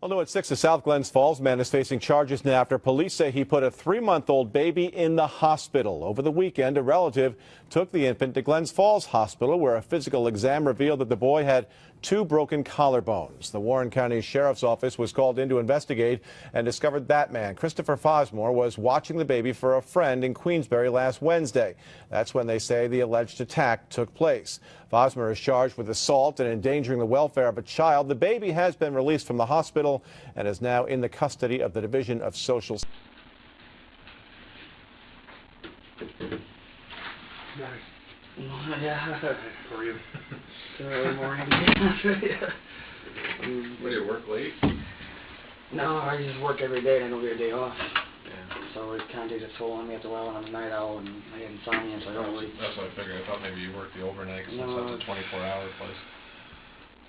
Well, new at 6, a South Glens Falls man is facing charges now after police say he put a 3-month-old baby in the hospital. Over the weekend, a relative took the infant to Glens Falls Hospital, where a physical exam revealed that the boy had 2 broken collarbones. The Warren County Sheriff's Office was called in to investigate and discovered that man, Christopher Fosmer, was watching the baby for a friend in Queensbury last Wednesday. That's when they say the alleged attack took place. Fosmer is charged with assault and endangering the welfare of a child. The baby has been released from the hospital and is now in the custody of the Division of Social. Yeah. How are you? Good morning. What, do you work late? No, I just work every day and I don't get a day off. Yeah. So it kind of takes a toll on me after a while when I'm a night owl and I get insomnia, so I don't really... That's what I figured. I thought maybe you worked the overnight because No. it's a 24-hour place.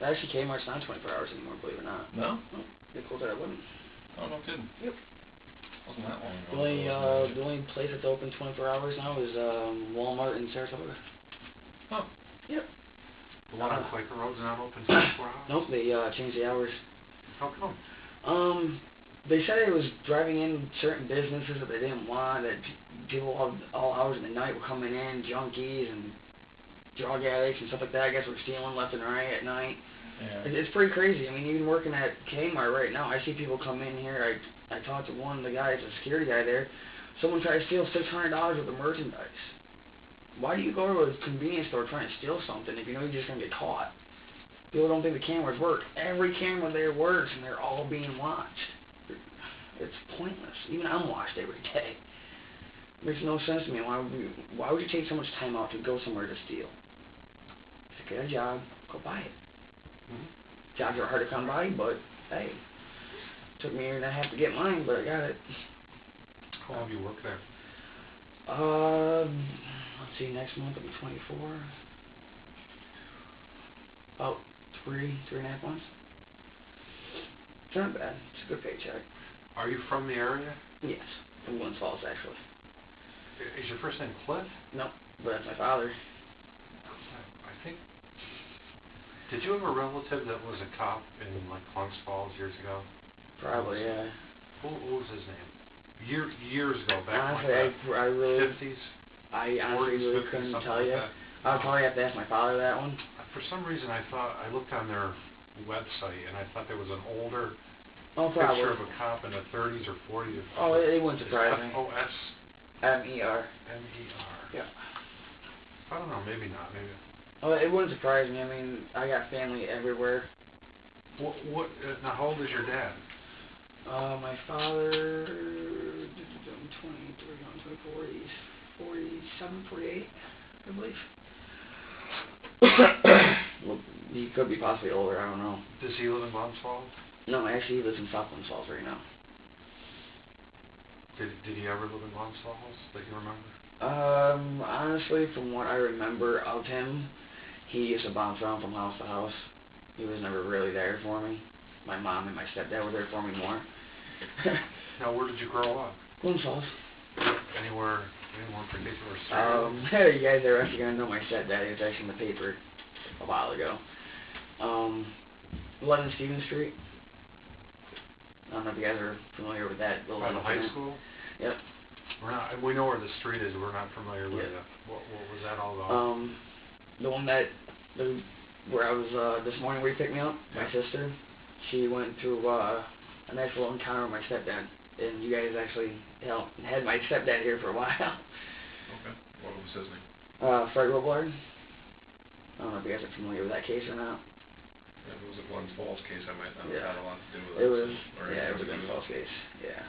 Actually, Kmart's not 24 hours anymore, believe it or not. No? No, they closed at 11. Oh, no kidding. Yep. Wasn't that long ago. The only place that's open 24 hours now is Walmart in Sarasota. Oh. Yep. The one on Quaker Road's not open 24 hours? Nope, they changed the hours. How come? They said it was driving in certain businesses that they didn't want, that people all hours of the night were coming in, junkies and drug addicts and stuff like that. I guess were stealing left and right at night. Yeah. It's pretty crazy. I mean, even working at Kmart right now, I see people come in here. I talked to one of the guys, a security guy there. Someone tried to steal $600 worth of merchandise. Why do you go to a convenience store trying to steal something if you know you're just going to get caught? People don't think the cameras work. Every camera there works, and they're all being watched. It's pointless. Even I'm watched every day. It makes no sense to me. Why would you take so much time out to go somewhere to steal? Just get a job, go buy it. Mm-hmm. Jobs are hard to come by, but hey, took me a year and a half to get mine, but I got it. How long have you worked there? Let's see, next month will be 24. About 3.5 months. It's not bad. It's a good paycheck. Are you from the area? Yes, from Glens Falls, actually. Is your first name Cliff? No, but that's my father. I think... Did you have a relative that was a cop in, like, Glens Falls years ago? Probably, yeah. What was his name? Years ago, back Honestly, in I really... 50s? I honestly 40s, really 50s, couldn't something tell like you. that. I'll probably have to ask my father that one. For some reason, I looked on their website, and I thought there was an older Probably. picture of a cop in the 30s or 40s. Oh, it wouldn't surprise me. Fosmer. M-E-R. Yeah. I don't know, maybe not, maybe. Oh, it wouldn't surprise me. I mean, I got family everywhere. Now, how old is your dad? My father, 24, he's 47, 48, I believe. Well, he could be possibly older, I don't know. Does he live in Glens Falls? No, actually he lives in South Glens Falls right now. Did he ever live in Glens Falls that you remember? Honestly, from what I remember of him, he used to bounce around from house to house. He was never really there for me. My mom and my stepdad were there for me more. Now, where did you grow up? Glens Falls. Anywhere particular street? You guys are actually going to know my stepdad. He was actually in the paper a while ago. 11 Stevens Street. I don't know if you guys are familiar with that. By the high school? Yep. We know where the street is. We're not familiar with it. What was that all about? The one where I was this morning where you picked me up, my sister, she went through a nice little encounter with my stepdad. And you guys actually had my stepdad here for a while. Okay. What was his name? Fred Robillard. I don't know if you guys are familiar with that case or not. If it was a Glens Falls case, I might not have had a lot to do with it. It was a Glens Falls case. Yeah.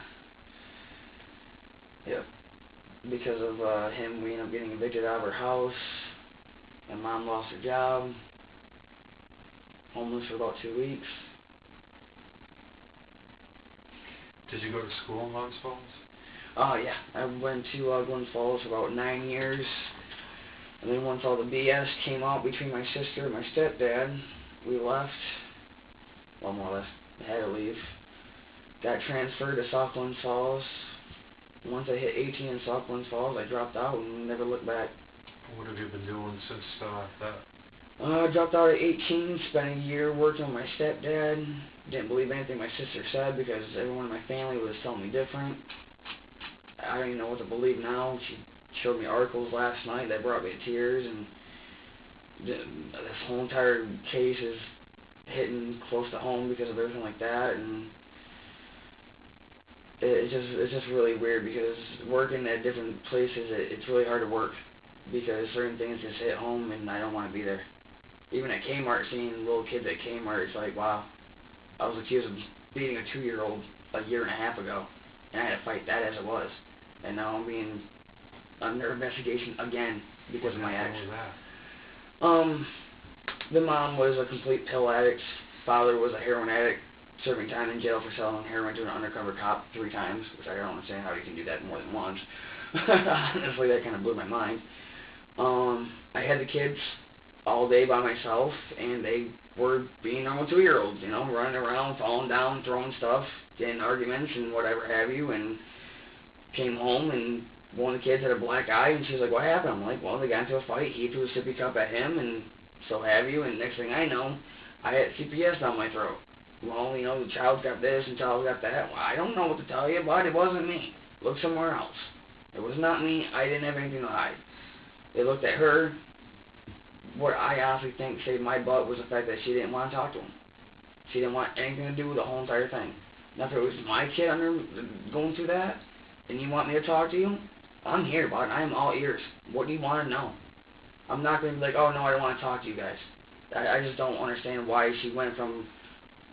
Yep. Because of him, we ended up getting evicted out of our house. My mom lost her job. Homeless for about 2 weeks. Did you go to school in Glens Falls? Yeah. I went to Glens Falls for about 9 years. And then once all the BS came out between my sister and my stepdad, we left. Well, more or less, had to leave. Got transferred to South Glens Falls. Once I hit 18 in South Glens Falls, I dropped out and never looked back. What have you been doing since that? I dropped out at 18, spent a year working with my stepdad. Didn't believe anything my sister said because everyone in my family was telling me different. I don't even know what to believe now. She showed me articles last night that brought me to tears, and this whole entire case is hitting close to home because of everything like that, and it's just really weird because working at different places, it's really hard to work because certain things just hit home, and I don't want to be there. Even at Kmart, seeing little kids at Kmart, it's like, wow. I was accused of beating a 2-year-old a year and a half ago, and I had to fight that as it was. And now I'm being under investigation again because of my actions. The mom was a complete pill addict. Father was a heroin addict, serving time in jail for selling heroin to an undercover cop 3 times, which I don't understand how you can do that more than once. Honestly, that kind of blew my mind. I had the kids all day by myself, and they were being normal 2-year-olds, you know, running around, falling down, throwing stuff, getting arguments and whatever have you, and came home, and one of the kids had a black eye, and she's like, what happened? I'm like, well, they got into a fight, he threw a sippy cup at him, and so have you, and next thing I know, I had CPS down my throat. Well, you know, the child's got this, and the child's got that. Well, I don't know what to tell you, but it wasn't me. Look somewhere else. It was not me. I didn't have anything to hide. They looked at her. What I honestly think saved my butt was the fact that she didn't want to talk to him. She didn't want anything to do with the whole entire thing. Now, if it was my kid going through that, and you want me to talk to you, I'm here, bud. I am all ears. What do you want to know? I'm not going to be like, oh, no, I don't want to talk to you guys. I just don't understand why she went from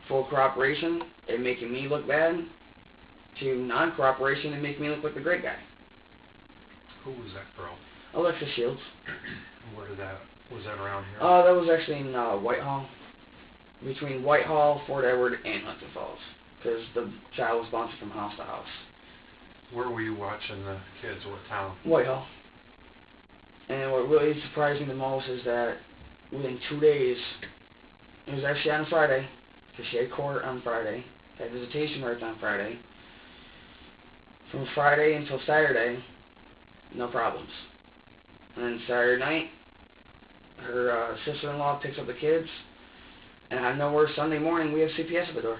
full cooperation and making me look bad to non-cooperation and making me look like the great guy. Who was that girl? Alexis Shields. Where did that, was that around here? That was actually in Whitehall. Between Whitehall, Fort Edward, and Glens Falls. Because the child was bouncing from house to house. Where were you watching the kids? What town? Whitehall. And what really surprised me the most is that within 2 days, it was actually on Friday, because she had court on Friday, had visitation rights on Friday. From Friday until Saturday, no problems. And then Saturday night, her sister-in-law picks up the kids, and out of nowhere, Sunday morning, we have CPS at the door.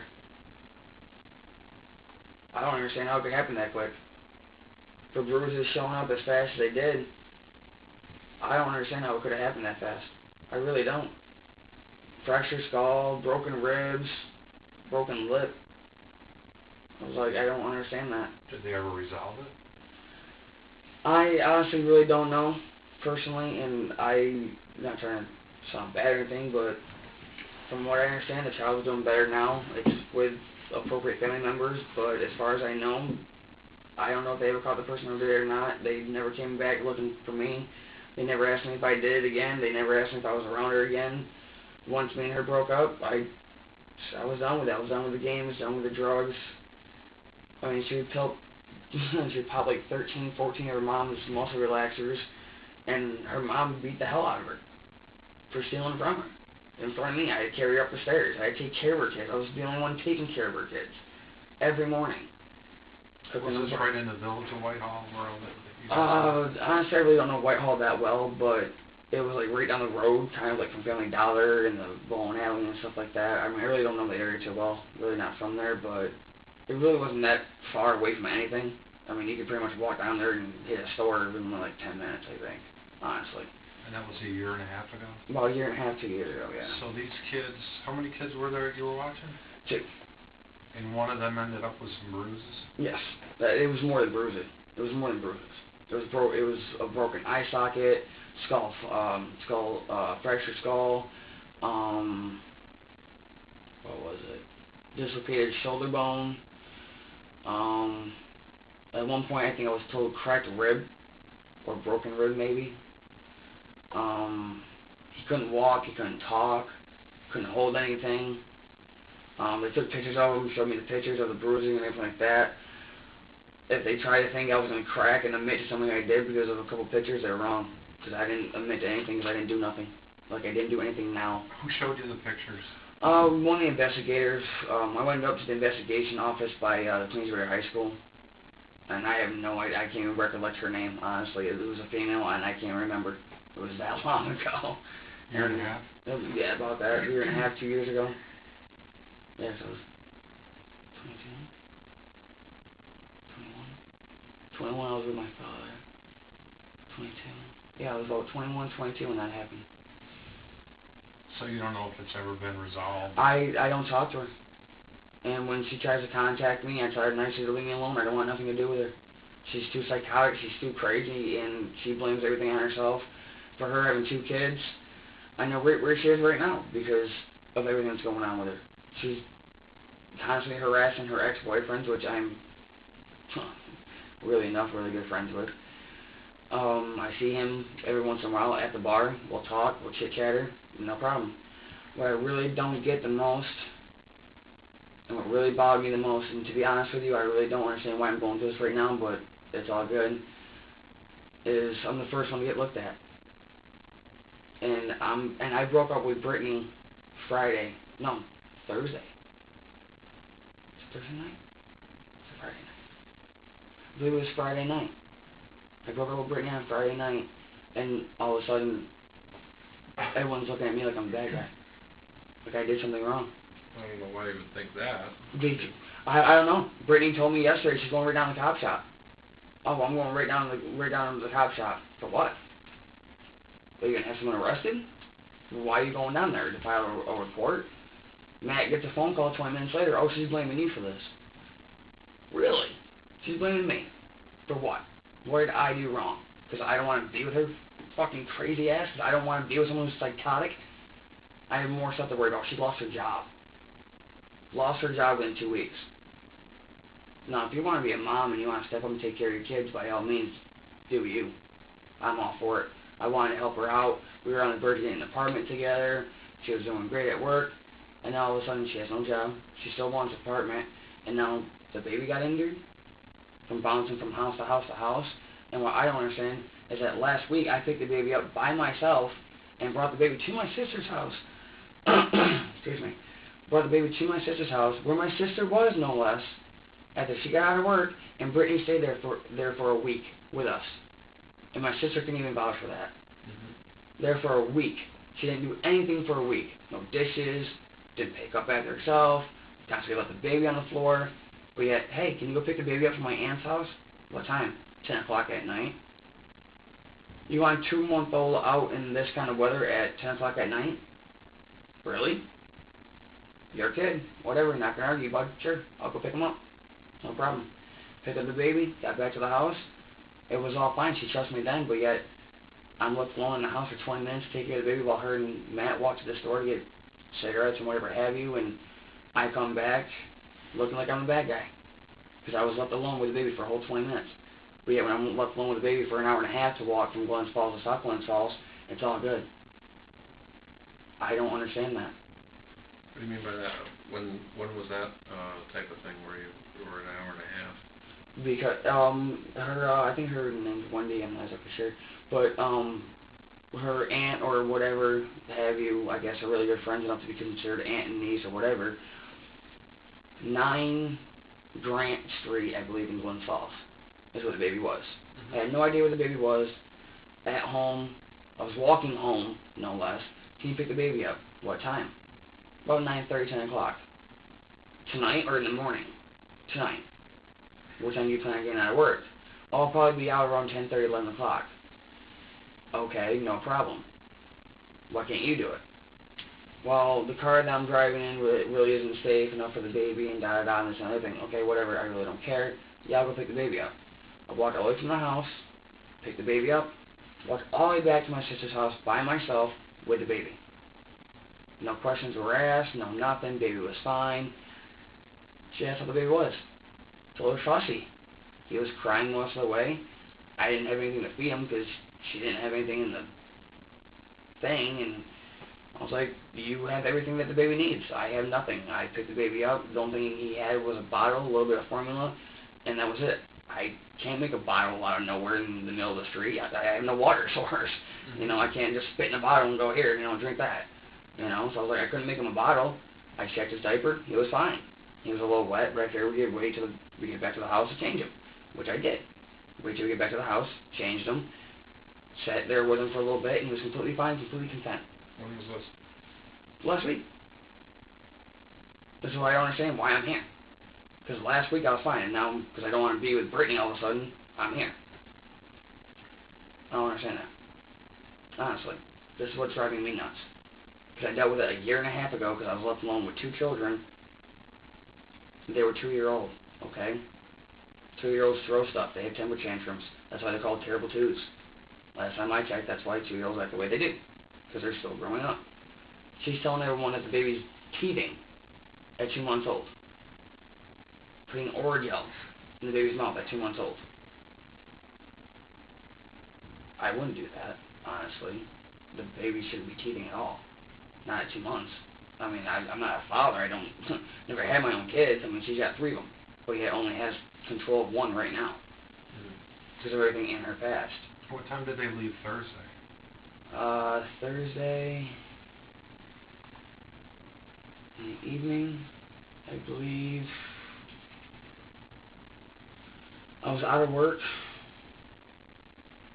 I don't understand how it could happen that quick. For bruises showing up as fast as they did, I don't understand how it could have happened that fast. I really don't. Fractured skull, broken ribs, broken lip. I was like, I don't understand that. Did they ever resolve it? I honestly really don't know, personally, and I'm not trying to sound bad or anything, but from what I understand, the child is doing better now. It's with appropriate family members, but as far as I know, I don't know if they ever caught the person over there or not. They never came back looking for me. They never asked me if I did it again. They never asked me if I was around her again. Once me and her broke up, I was done with it. I was done with the games, done with the drugs. I mean, she would pop like 13, 14 of her mom's muscle relaxers, and her mom beat the hell out of her for stealing from her. In front of me, I had to carry her up the stairs. I had to take care of her kids. I was the only one taking care of her kids every morning. Was this right in the village of Whitehall? Honestly, I really don't know Whitehall that well, but it was like right down the road, kind of like from Family Dollar and the bowling alley and stuff like that. I mean, I really don't know the area too well. Really not from there, but it really wasn't that far away from anything. I mean, you could pretty much walk down there and hit a store within like 10 minutes, I think, honestly. And that was a year and a half ago? About a year and a half, 2 years ago, yeah. So these kids, how many kids were there you were watching? 2. And one of them ended up with some bruises? Yes. It was more than bruises. It was more than bruises. It was a broken eye socket, fractured skull, what was it? Dislocated shoulder bone. At one point, I think I was told cracked rib, or broken rib maybe. He couldn't walk, he couldn't talk, couldn't hold anything. They took pictures of him, showed me the pictures of the bruising and everything like that. If they tried to think I was going to crack and admit to something I did because of a couple pictures, they're wrong. Because I didn't admit to anything because I didn't do nothing. Like, I didn't do anything now. Who showed you the pictures? One of the investigators. I went up to the investigation office by the Queensbury High School. And I have no idea. I can't even recollect her name, honestly. It was a female, and I can't remember. It was that long ago. Year and a half? Yeah, about that. Year and a half, 2 years ago. Yeah, so it was 22, 21. 21, I was with my father. 22. Yeah, I was about 21, 22 when that happened. So you don't know if it's ever been resolved? I don't talk to her. And when she tries to contact me, I tell her nicely to leave me alone. I don't want nothing to do with her. She's too psychotic, she's too crazy, and she blames everything on herself. For her having 2 kids, I know where she is right now because of everything that's going on with her. She's constantly harassing her ex-boyfriends, which I'm really good friends with. I see him every once in a while at the bar. We'll talk, we'll chit-chatter, no problem. What I really don't get the most, and what really bothered me the most, and to be honest with you, I really don't understand why I'm going through this right now, but it's all good, is I'm the first one to get looked at. And I broke up with Brittany Thursday. Is it Thursday night? It's a Friday night. I believe it was Friday night. I broke up with Brittany on Friday night, and all of a sudden, everyone's looking at me like I'm a bad guy. Like I did something wrong. I don't know why you would think that. I don't know. Brittany told me yesterday she's going right down to the cop shop. Oh, well, I'm going right down to the cop shop. For what? Are you going to have someone arrested? Why are you going down there? To file a report? Matt gets a phone call 20 minutes later. Oh, she's blaming you for this. Really? She's blaming me. For what? What did I do wrong? Because I don't want to be with her fucking crazy ass? Because I don't want to be with someone who's psychotic? I have more stuff to worry about. She lost her job. Lost her job within 2 weeks. Now, if you want to be a mom and you want to step up and take care of your kids, by all means, do you. I'm all for it. I wanted to help her out. We were on the verge of getting an apartment together. She was doing great at work. And now all of a sudden she has no job. She still wants an apartment. And now the baby got injured from bouncing from house to house to house. And what I don't understand is that last week I picked the baby up by myself and brought the baby to my sister's house. Excuse me. Brought the baby to my sister's house, where my sister was, no less, after she got out of work, and Brittany stayed there for a week with us. And my sister can even vouch for that. Mm-hmm. There for a week. She didn't do anything for a week. No dishes, didn't pick up after herself, constantly left the baby on the floor. But yet, hey, can you go pick the baby up from my aunt's house? What time? 10 o'clock at night? You want a 2-month-old out in this kind of weather at 10 o'clock at night? Really? Your kid. Whatever, not gonna argue, bud. Sure, I'll go pick him up. No problem. Picked up the baby, got back to the house. It was all fine. She trusted me then, but yet I'm left alone in the house for 20 minutes to take care of the baby while her and Matt walk to the store to get cigarettes and whatever have you, and I come back looking like I'm a bad guy because I was left alone with the baby for a whole 20 minutes. But yet when I'm left alone with the baby for an hour and a half to walk from Glens Falls to South Glens Falls, it's all good. I don't understand that. What do you mean by that? When was that type of thing where you were an hour and a half? Because I think her name's Wendy. I'm not exactly sure, but her aunt or whatever have you, I guess, are really good friends enough to be considered aunt and niece or whatever. 9 Grant Street, I believe, in Glens Falls, is where the baby was. Mm-hmm. I had no idea where the baby was. At home, I was walking home, no less. Can you pick the baby up? What time? About 9:30, 10 o'clock. Tonight or in the morning? Tonight. What time do you plan on getting out of work? I'll probably be out around 10:30, 11 o'clock. Okay, no problem. Why can't you do it? Well, the car that I'm driving in really isn't safe enough for the baby and da-da-da and this and other thing. Okay, whatever, I really don't care. Yeah, I'll go pick the baby up. I'll walk all the way from the house, pick the baby up, walk all the way back to my sister's house by myself with the baby. No questions were asked, no nothing, baby was fine. She asked how the baby was. Told her fussy. He was crying most of the way. I didn't have anything to feed him because she didn't have anything in the thing, and I was like, you have everything that the baby needs. I have nothing. I picked the baby up. The only thing he had was a bottle, a little bit of formula, and that was it. I can't make a bottle out of nowhere in the middle of the street. I have no water source. Mm-hmm. You know, I can't just spit in a bottle and go, here, drink that. So I was like, I couldn't make him a bottle. I checked his diaper. He was fine. He was a little wet. Right here, we could wait till we get back to the house to change him, which I did. Wait till we get back to the house, changed him, sat there with him for a little bit, and he was completely fine, completely content. When was this? Last week. This is why I don't understand why I'm here. Because last week I was fine, and now, because I don't want to be with Brittany all of a sudden, I'm here. I don't understand that. Honestly. This is what's driving me nuts. Because I dealt with it a year and a half ago because I was left alone with 2 children. They were 2-year-old, okay? 2-year-olds throw stuff. They have temper tantrums. That's why they're called terrible twos. Last time I checked, that's why 2-year-olds act the way they do. Because they're still growing up. She's telling everyone that the baby's teething at 2 months old. Putting Orajel in the baby's mouth at 2 months old. I wouldn't do that, honestly. The baby shouldn't be teething at all. Not at 2 months. I mean, I'm not a father. I don't, never had my own kids. I mean, she's got 3 of them. But he only has control of 1 right now. Because of everything in her past. What time did they leave Thursday? Thursday in the evening, I believe. I was out of work.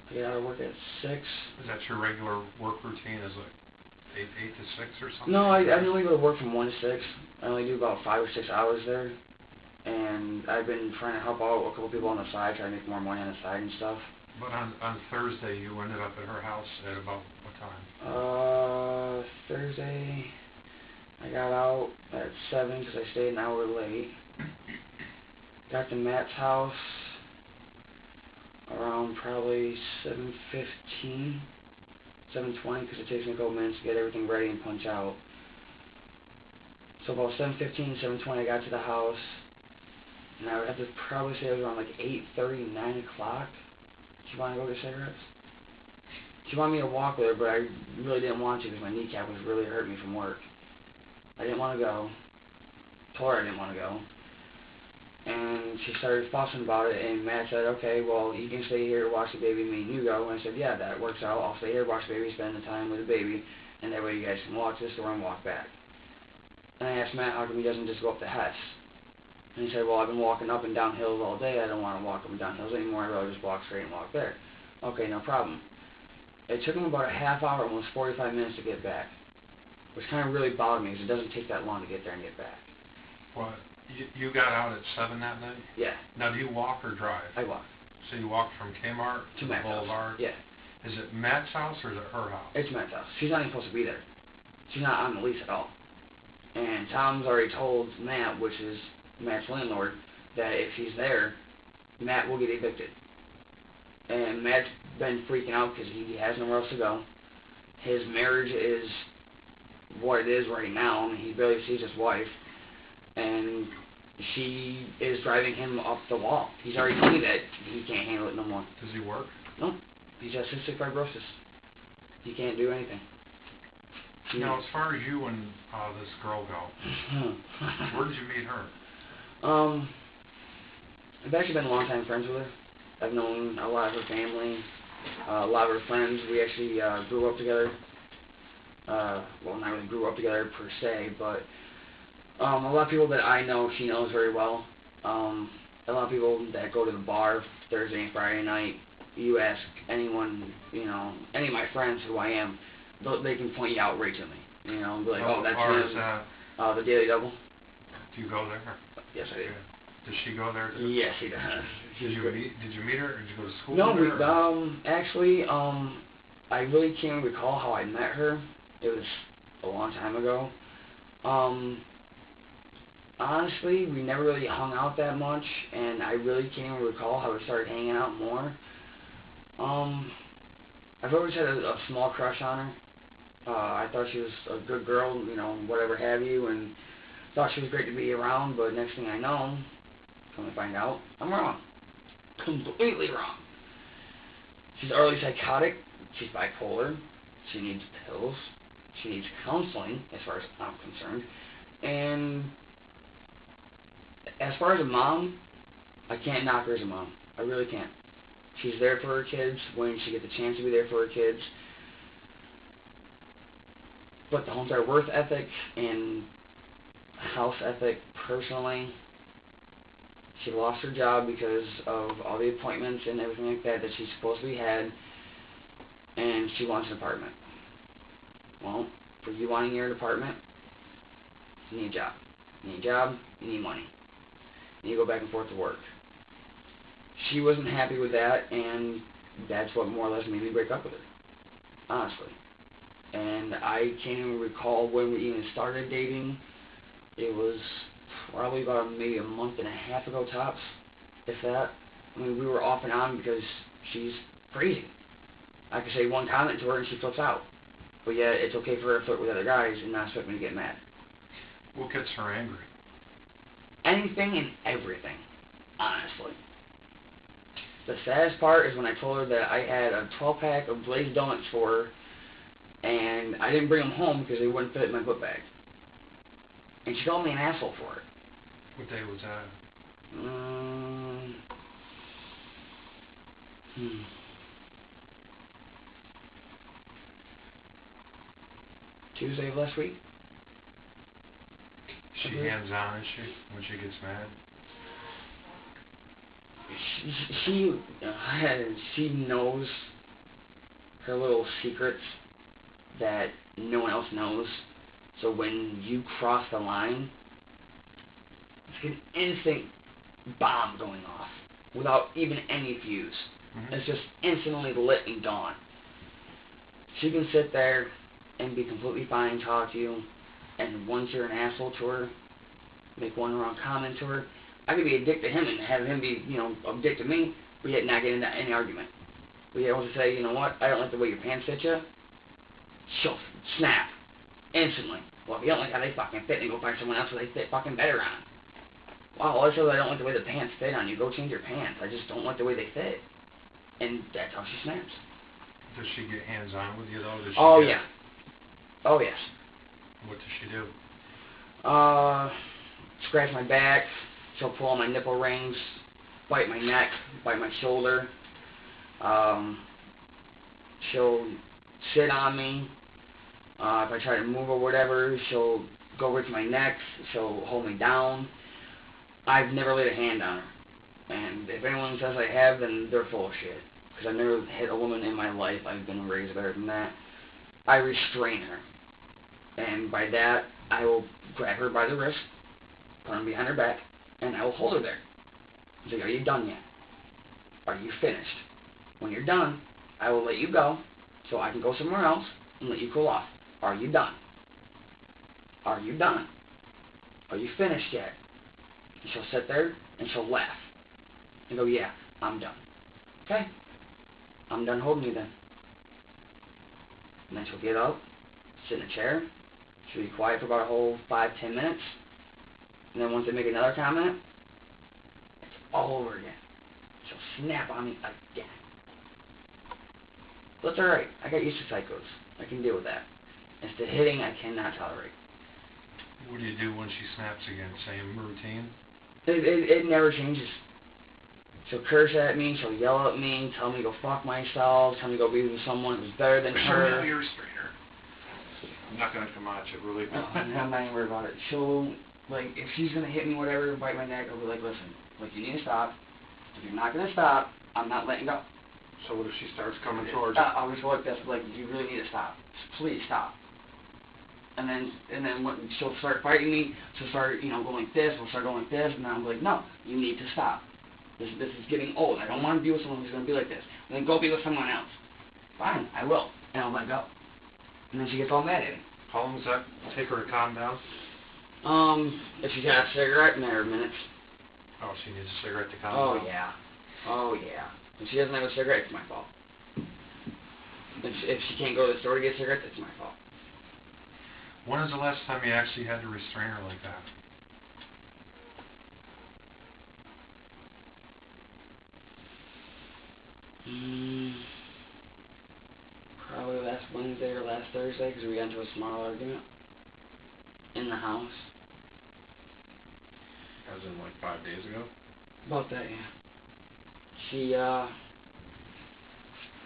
I get out of work at 6. Is that your regular work routine? Is it 8 to 6 or something? No, I normally go to work from 1 to 6. I only do about 5 or 6 hours there. And I've been trying to help out a couple people on the side, trying to make more money on the side and stuff. But on Thursday, you ended up at her house at about what time? Thursday, I got out at 7 because I stayed an hour late. Got to Matt's house around probably 7:15, 7:20, because it takes me a couple minutes to get everything ready and punch out. So about 7:15, 7:20, I got to the house, and I would have to probably say it was around like 8:30, 9 o'clock. She wanted to go get cigarettes. She wanted me to walk with her, but I really didn't want to because my kneecap was really hurting me from work. I didn't want to go. Told her I didn't want to go. And she started fussing about it, and Matt said, okay, well, you can stay here, watch the baby, me and you go. And I said, yeah, that works out. I'll stay here, watch the baby, spend the time with the baby, and that way you guys can walk to the store and walk back. And I asked Matt how come he doesn't just go up to Hess. And he said, well, I've been walking up and down hills all day. I don't want to walk up and down hills anymore. I'd rather just walk straight and walk there. Okay, no problem. It took him about a half hour, almost 45 minutes to get back, which kind of really bothered me because it doesn't take that long to get there and get back. What? You got out at 7 that night? Yeah. Now, do you walk or drive? I walk. So you walk from Kmart to the Matt's Boulevard? house. Yeah. Is it Matt's house or is it her house? It's Matt's house. She's not even supposed to be there. She's not on the lease at all. And Tom's already told Matt, which is Matt's landlord, that if she's there, Matt will get evicted. And Matt's been freaking out because he has nowhere else to go. His marriage is what it is right now. I mean, he barely sees his wife. And she is driving him up the wall. He's already told me that he can't handle it no more. Does he work? No. He's got cystic fibrosis. He can't do anything. Now, as far as you and this girl go, where did you meet her? I've actually been longtime friends with her. I've known a lot of her family, a lot of her friends. We actually grew up together. Well, not really grew up together per se, but a lot of people that I know, she knows very well. A lot of people that go to the bar Thursday and Friday night, you ask anyone, you know, any of my friends who I am, they can point you out right to me. You know, be like, oh, that's him. The Daily Double. Do you go there? Yes, I do. Yeah. Does she go there? Yes, she does. Did you meet her? Or did you go to school No, with her? actually, I really can't recall how I met her. It was a long time ago. Honestly, we never really hung out that much, and I really can't even recall how we started hanging out more. I've always had a small crush on her. I thought she was a good girl, you know, whatever have you, and thought she was great to be around, but next thing I know, come to find out, I'm wrong. Completely wrong. She's early psychotic, she's bipolar, she needs pills, she needs counseling, as far as I'm concerned, and as far as a mom, I can't knock her as a mom. I really can't. She's there for her kids when she gets a chance to be there for her kids. But the whole entire work ethic and house ethic, personally, she lost her job because of all the appointments and everything like that that she's supposed to be had, and she wants an apartment. Well, for you wanting your apartment, you need a job. You need a job, you need money. And you go back and forth to work. She wasn't happy with that, and that's what more or less made me break up with her, honestly. And I can't even recall when we even started dating. It was probably about maybe a month and a half ago tops, if that. I mean, we were off and on because she's crazy. I could say one comment to her and she flips out. But yeah, it's okay for her to flirt with other guys and not expect me to get mad. What gets her angry? Anything and everything, honestly. The saddest part is when I told her that I had a 12-pack of glazed donuts for her, and I didn't bring them home because they wouldn't fit in my book bag. And she called me an asshole for it. What day was that? Tuesday of last week. Is she hands-on, is she, when she gets mad? She knows her little secrets that no one else knows. So when you cross the line, it's like an instant bomb going off without even any fuse. Mm-hmm. It's just instantly lit and gone. She can sit there and be completely fine, talk to you, and once you're an asshole to her, make one wrong comment to her, I could be a dick to him and have him be, a dick to me, but yet not get into any argument. But yet want to say, you know what, I don't like the way your pants fit you, she'll snap instantly. Well, if you don't like how they fucking fit, then go find someone else who they fit fucking better on. Wow, also I don't like the way the pants fit on you. Go change your pants. I just don't like the way they fit. And that's how she snaps. Does she get hands-on with you, though? Yeah. Oh, yes. What does she do? Scratch my back. She'll pull on my nipple rings, bite my neck, bite my shoulder. She'll sit on me. If I try to move or whatever, she'll go right to my neck. She'll hold me down. I've never laid a hand on her. And if anyone says I have, then they're full of shit. Because I've never hit a woman in my life. I've been raised better than that. I restrain her. And by that, I will grab her by the wrist, put her behind her back, and I will hold her there. Say, are you done yet? Are you finished? When you're done, I will let you go so I can go somewhere else and let you cool off. Are you done? Are you done? Are you finished yet? And she'll sit there and she'll laugh and go, yeah, I'm done. Okay, I'm done holding you then. And then she'll get up, sit in a chair, she'll be quiet for about a whole 5-10 minutes, and then once they make another comment, it's all over again. She'll snap on me again. But it's alright, I got used to psychos. I can deal with that. It's the hitting I cannot tolerate. What do you do when she snaps again? Same routine? It never changes. She'll curse at me, she'll yell at me, tell me to go fuck myself, tell me to go be with someone who's better than her. Show me your restrainer. I'm not going to come at you, really. I'm not even worried about it. She'll, if she's going to hit me, whatever, bite my neck, I'll be like, listen, you need to stop. If you're not going to stop, I'm not letting go. So what if she starts coming towards you? I'll just go like this, you really need to stop. Please stop. And then when she'll start fighting me, she'll start, going like this, we'll start going like this, and then I'm like, no, you need to stop. This is getting old. I don't want to be with someone who's going to be like this. And then go be with someone else. Fine, I will. And I'll let go. And then she gets all mad at me. How long does that take her to calm down? If she's got a cigarette, matter of minutes. Oh, she needs a cigarette to calm down? Oh, yeah. If she doesn't have a cigarette, it's my fault. If she can't go to the store to get a cigarette, it's my fault. When was the last time you actually had to restrain her like that? Probably last Wednesday or last Thursday, because we got into a small argument in the house. As in 5 days ago? About that, yeah.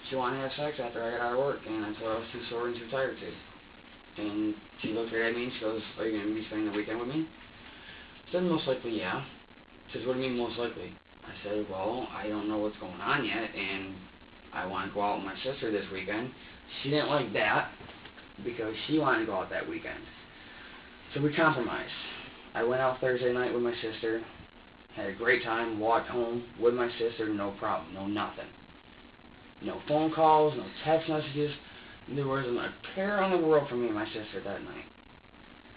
She wanted to have sex after I got out of work, and I told her I was too sore and too tired to. And she looked right at me and she goes, are you going to be spending the weekend with me? I said, most likely, yeah. She says, what do you mean most likely? I said, well, I don't know what's going on yet, and I want to go out with my sister this weekend. She didn't like that. because she wanted to go out that weekend. So we compromised. I went out Thursday night with my sister, had a great time, walked home with my sister, no problem, no nothing. No phone calls, no text messages. There wasn't a care on the world for me and my sister that night.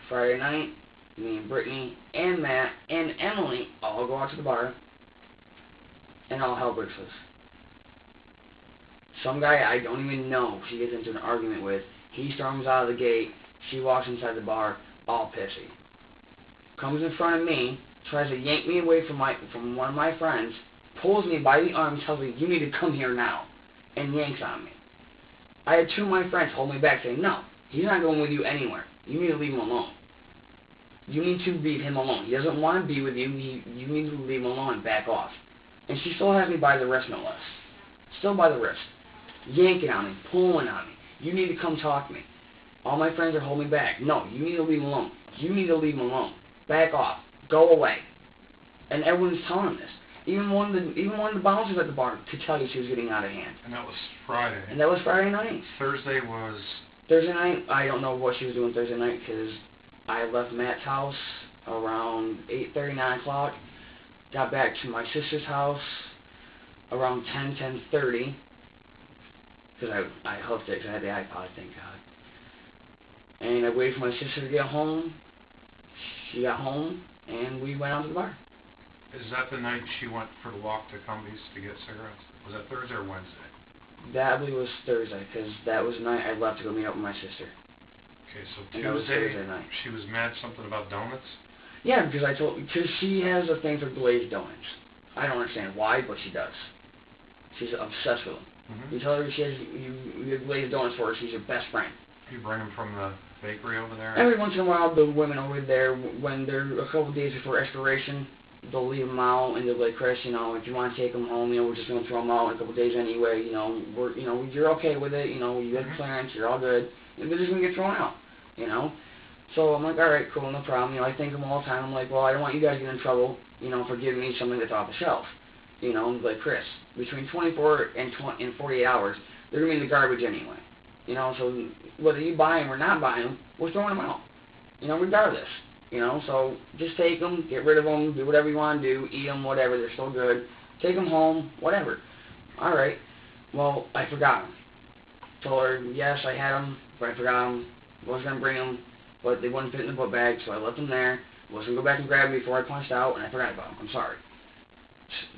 Friday night, me and Brittany and Matt and Emily all go out to the bar, and all hell breaks loose. Some guy I don't even know she gets into an argument with, he storms out of the gate, she walks inside the bar, all pissy. Comes in front of me, tries to yank me away from one of my friends, pulls me by the arm, tells me, "You need to come here now," and yanks on me. I had two of my friends hold me back, saying, "No, he's not going with you anywhere. You need to leave him alone. You need to leave him alone. He doesn't want to be with you. You need to leave him alone and back off." And she still has me by the wrist, no less. Still by the wrist. Yanking on me, pulling on me. "You need to come talk to me." All my friends are holding me back. "No, you need to leave him alone. You need to leave him alone. Back off. Go away." And everyone's telling him this. Even one of the bouncers at the bar could tell you she was getting out of hand. And that was Friday. And that was Friday night. Thursday was... Thursday night, I don't know what she was doing Thursday night because I left Matt's house around 8:30, 9 o'clock. Got back to my sister's house around 10:30. Because I hooked it because I had the iPod, thank God. And I waited for my sister to get home. She got home, and we went out to the bar. Is that the night she went for the walk to Cumbies to get cigarettes? Was that Thursday or Wednesday? That I believe was Thursday, because that was the night I left to go meet up with my sister. Okay, so And that was Tuesday, Thursday night. she was mad something about donuts? Yeah, because she has a thing for glazed donuts. I don't understand why, but she does. She's obsessed with them. Mm-hmm. You tell her you have glazed donuts for her, she's your best friend. You bring them from the bakery over there? Every once in a while, the women over there, when they're a couple days before expiration, they'll leave them out, and they'll be like, "Chris, if you want to take them home, we're just going to throw them out in a couple days anyway, you're okay with it, you had clearance, you're all good, and they're just going to get thrown out, So I'm like, all right, cool, no problem, I thank them all the time. I'm like, well, I don't want you guys to get in trouble, for giving me something that's off the shelf, like, Chris, between 24 and 48 hours, they're going to be in the garbage anyway, so whether you buy them or not buy them, we're throwing them out, regardless. So just take them, get rid of them, do whatever you want to do, eat them, whatever, they're still good. Take them home, whatever. All right. Well, I forgot them. Told her, yes, I had them, but I forgot them. Was going to bring them, but they wouldn't fit in the book bag, so I left them there. Was going to go back and grab them before I punched out, and I forgot about them. I'm sorry.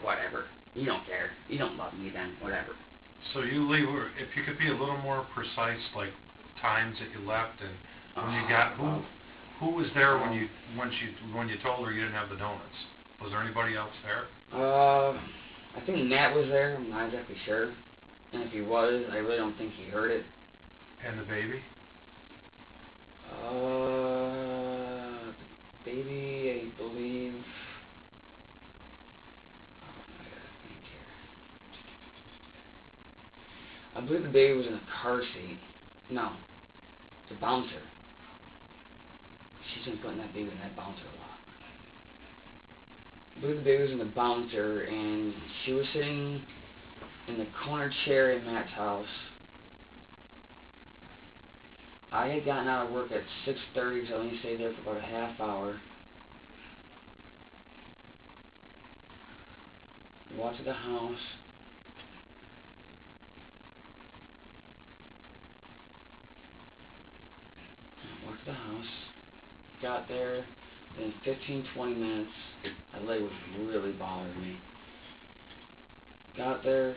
Whatever. You don't care. You don't love me then. Whatever. So you leave, if you could be a little more precise, like times that you left and when you got, who was there when you told her you didn't have the donuts? Was there anybody else there? I think Matt was there. I'm not exactly sure. And if he was, I really don't think he heard it. And the baby? Baby, I believe. I believe the baby was in a car seat. No, the bouncer. She's been putting that baby in that bouncer a lot. I believe the baby was in the bouncer, and she was sitting in the corner chair in Matt's house. I had gotten out of work at 6:30, so I only stayed there for about a half hour. Walked to the house. Walked to the house. Got there. In 15-20 minutes, that leg was really bothering me. Got there.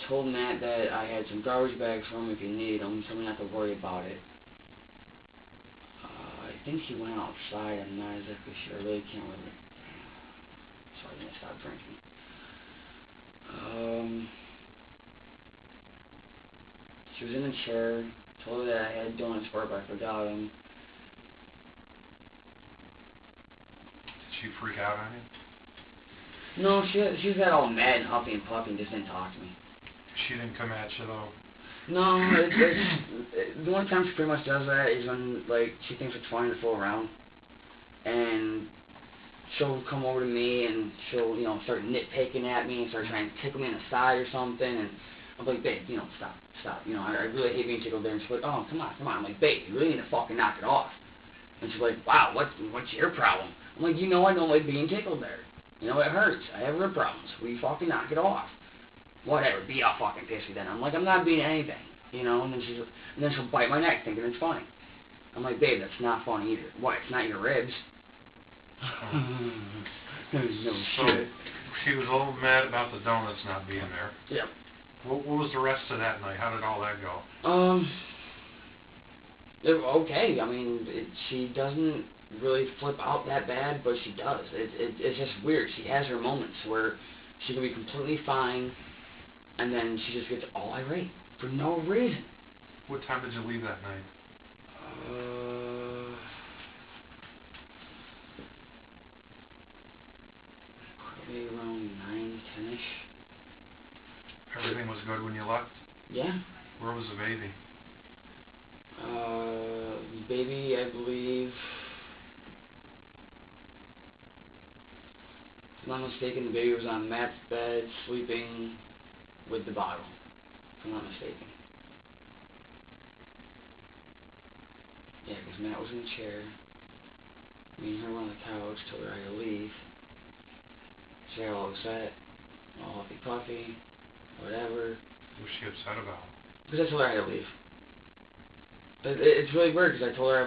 Told Matt that I had some garbage bags for him if he needed them, so I'm not to worry about it. I think he went outside. I'm not exactly sure. I really can't remember. Sorry, I didn't stop drinking. She was in a chair. Told her that I had donuts for her, but I forgot them. Did she freak out on you? No, she got all mad and huffy and puffy and just didn't talk to me. She didn't come at you though? No, the only time she pretty much does that is when, like, she thinks it's funny to fool around. And she'll come over to me and she'll, start nitpicking at me and start trying to tickle me in the side or something. And I'm like, babe, you know, stop. You know, I really hate being tickled there. And she's like, oh, come on. I'm like, babe, you really need to fucking knock it off. And she's like, wow, what's your problem? I'm like, you know I don't like being tickled there. You know, it hurts. I have rib problems. Will you fucking knock it off? Whatever, be all fucking pissy then. I'm like, I'm not being anything. You know, and then she'll bite my neck thinking it's funny. I'm like, babe, that's not funny either. What, it's not your ribs? No So shit. she was a little mad about the donuts not being there. Yep. What was the rest of that night? How did all that go? Okay. I mean, she doesn't really flip out that bad, but she does. It's just weird. She has her moments where she can be completely fine, and then she just gets all irate for no reason. What time did you leave that night? Probably around 9, 10-ish. Everything was good when you left? Yeah. Where was the baby? Baby, I believe, if I'm not mistaken, the baby was on Matt's bed, sleeping with the bottle, if I'm not mistaken. Yeah, because Matt was in the chair. Me and her were on the couch, told her I had to leave. She got all upset, all huffy puffy, whatever. What was she upset about? Because I told her I had to leave. It's really weird because I told her I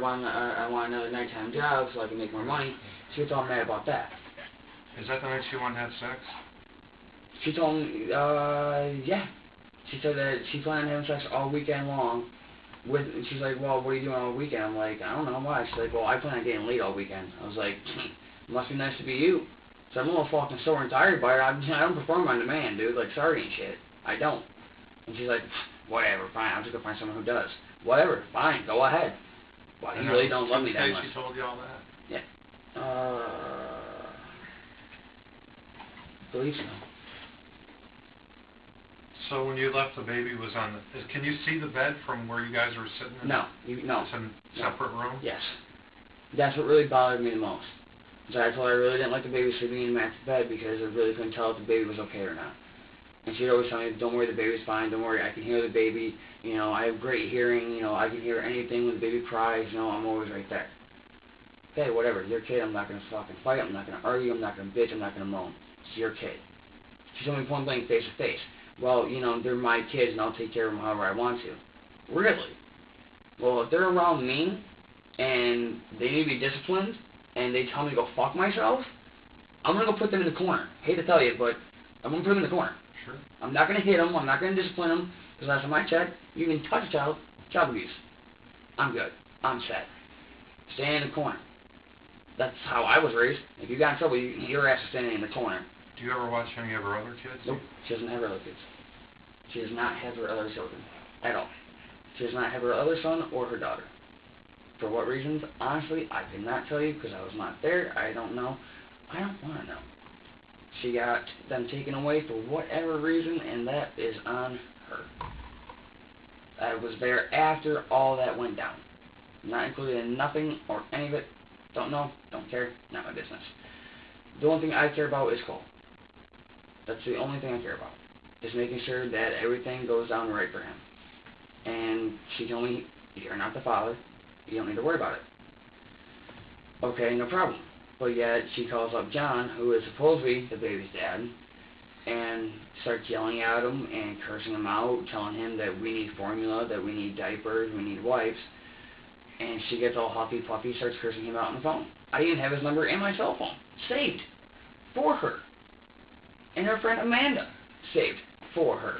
want another nighttime job so I can make more money. She gets all mad about that. Is that the night she wanted to have sex? She told me, yeah. She said that she planned on having sex all weekend long. She's like, well, what are you doing all weekend? I'm like, I don't know why. She's like, well, I plan on getting laid all weekend. I was like, must be nice to be you. So I'm a little fucking sore and tired by her. I don't perform on demand, dude. Like, sorry and shit. I don't. And she's like, whatever, fine. I'm just gonna find someone who does. Whatever, fine. Go ahead. Well, you really don't love me that much. She told you all that? Yeah. Believe so. So when you left, the baby was on the... Can you see the bed from where you guys were sitting? No. No. It's in a separate room? Yes. That's what really bothered me the most. So I told her I really didn't like the baby sleeping in Matt's bed because I really couldn't tell if the baby was okay or not. And she'd always tell me, don't worry, the baby's fine, don't worry, I can hear the baby, you know, I have great hearing, you know, I can hear anything when the baby cries, you know, I'm always right there. Okay, whatever, your kid, I'm not going to fucking fight, I'm not going to argue, I'm not going to bitch, I'm not going to moan. It's your kid. She told me point blank, face to face. Well, you know, they're my kids and I'll take care of them however I want to. Really? Well, if they're around me and they need to be disciplined and they tell me to go fuck myself, I'm going to go put them in the corner. Hate to tell you, but I'm going to put them in the corner. Sure. I'm not going to hit them. I'm not going to discipline them. Because last time I checked, you can touch a child, child abuse. I'm good. I'm set. Stay in the corner. That's how I was raised. If you got in trouble, your ass is standing in the corner. Do you ever watch any of her other kids? Nope. She doesn't have her other kids. She does not have her other children. At all. She does not have her other son or her daughter. For what reasons? Honestly, I cannot tell you because I was not there. I don't know. I don't want to know. She got them taken away for whatever reason, and that is on her. I was there after all that went down. Not included in nothing or any of it. Don't know, don't care, not my business. The only thing I care about is Cole. That's the only thing I care about. Is making sure that everything goes down right for him. And she told me, you're not the father, you don't need to worry about it. Okay, no problem. But yet, she calls up John, who is supposedly the baby's dad, and starts yelling at him and cursing him out, telling him that we need formula, that we need diapers, we need wipes. And she gets all huffy puffy, starts cursing him out on the phone. I even have his number in my cell phone, saved for her. And her friend Amanda, saved for her.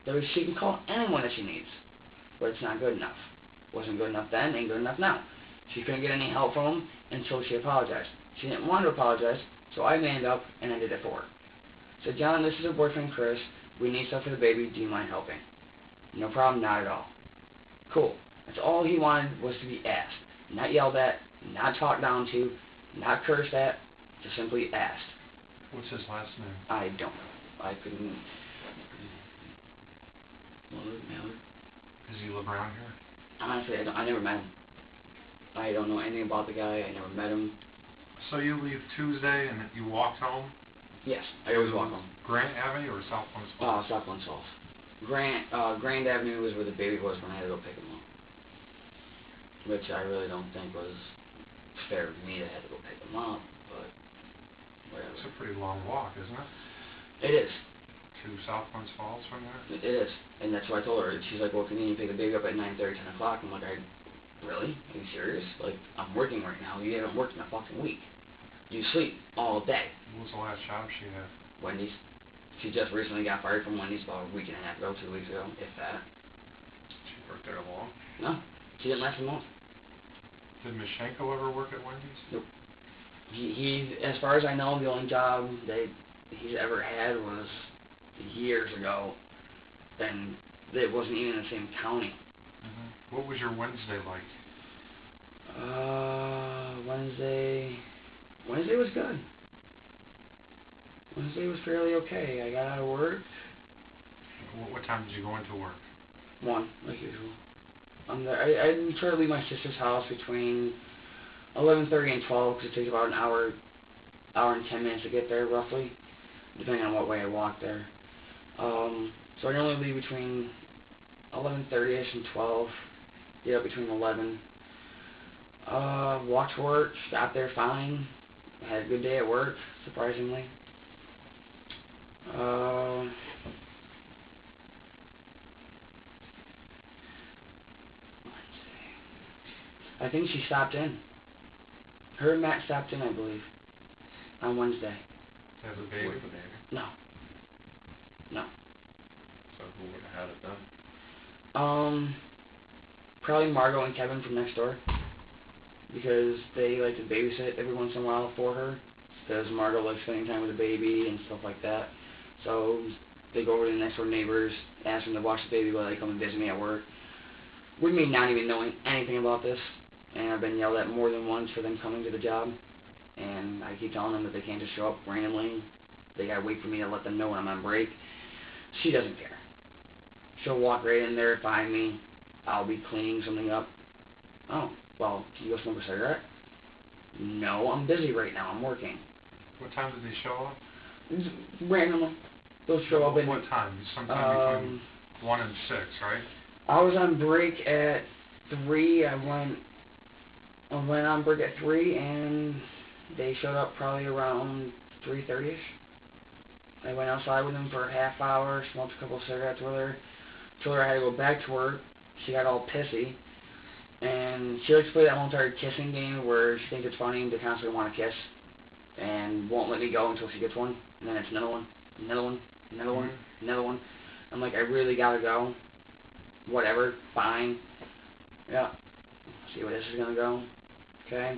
That way she can call anyone that she needs. But it's not good enough. Wasn't good enough then, ain't good enough now. She couldn't get any help from him until she apologized. She didn't want to apologize, so I manned up and I did it for her. Said, John, this is her boyfriend Chris. We need stuff for the baby. Do you mind helping? No problem, not at all. Cool. That's all he wanted was to be asked. Not yelled at, not talked down to, not cursed at, just simply asked. What's his last name? I don't know. I couldn't... Mallard? Does he live around here? Honestly, I never met him. I don't know anything about the guy. I never met him. So you leave Tuesday and you walked home? Yes, I always walk home. Grant Avenue or South Glens Falls? South Glens Falls. Grand Avenue was where the baby was when I had to go pick him up. Which I really don't think was fair of me to have to go pick him up, but whatever. It's a pretty long walk, isn't it? It is. To South Glens Falls from there? It is. And that's what I told her. She's like, well, can you pick the baby up at 9:30, 10 o'clock? I'm like, really? Are you serious? Like, I'm working right now. You haven't worked in a fucking week. You sleep all day. What was the last job she had? Wendy's. She just recently got fired from Wendy's about a week and a half ago, 2 weeks ago, if that. She worked there long? No. She didn't last a month. Did Mishenko ever work at Wendy's? Nope. He, as far as I know, the only job that he's ever had was years ago, and it wasn't even in the same county. Mm-hmm. What was your Wednesday like? Wednesday was good. Wednesday was fairly okay. I got out of work. What time did you go into work? 1, like usual. I try to leave my sister's house between 11:30 and 12 because it takes about an hour and 10 minutes to get there roughly, depending on what way I walk there. So I normally leave between 11:30ish and 12. Get up between 11. Walked to work. Got there fine. Had a good day at work, surprisingly. I think she stopped in. Her and Matt stopped in, I believe, on Wednesday. To have a baby? With the baby? No. No. So who would have had it then? Probably Margot and Kevin from next door. Because they like to babysit every once in a while for her. Because Margot likes spending time with the baby and stuff like that. So they go over to the next door neighbors, ask them to watch the baby while they come and visit me at work. With me not even knowing anything about this. And I've been yelled at more than once for them coming to the job. And I keep telling them that they can't just show up randomly. They gotta wait for me to let them know when I'm on break. She doesn't care. She'll walk right in there, find me. I'll be cleaning something up. Oh, well, can you go smoke a cigarette? No, I'm busy right now. I'm working. What time did they show up? Randomly. They'll show up in... What time? Sometime between 1 and 6, right? I was on break at 3. I went on break at 3, and they showed up probably around 3:30ish. I went outside with them for a half hour, smoked a couple of cigarettes with her, told her I had to go back to work. She got all pissy, and she likes to play that whole entire kissing game where she thinks it's funny to constantly want to kiss, and won't let me go until she gets one, and then it's another one, another one, another one, another one. I'm like, I really gotta go. Whatever, fine. Yeah. See where this is gonna go. Okay.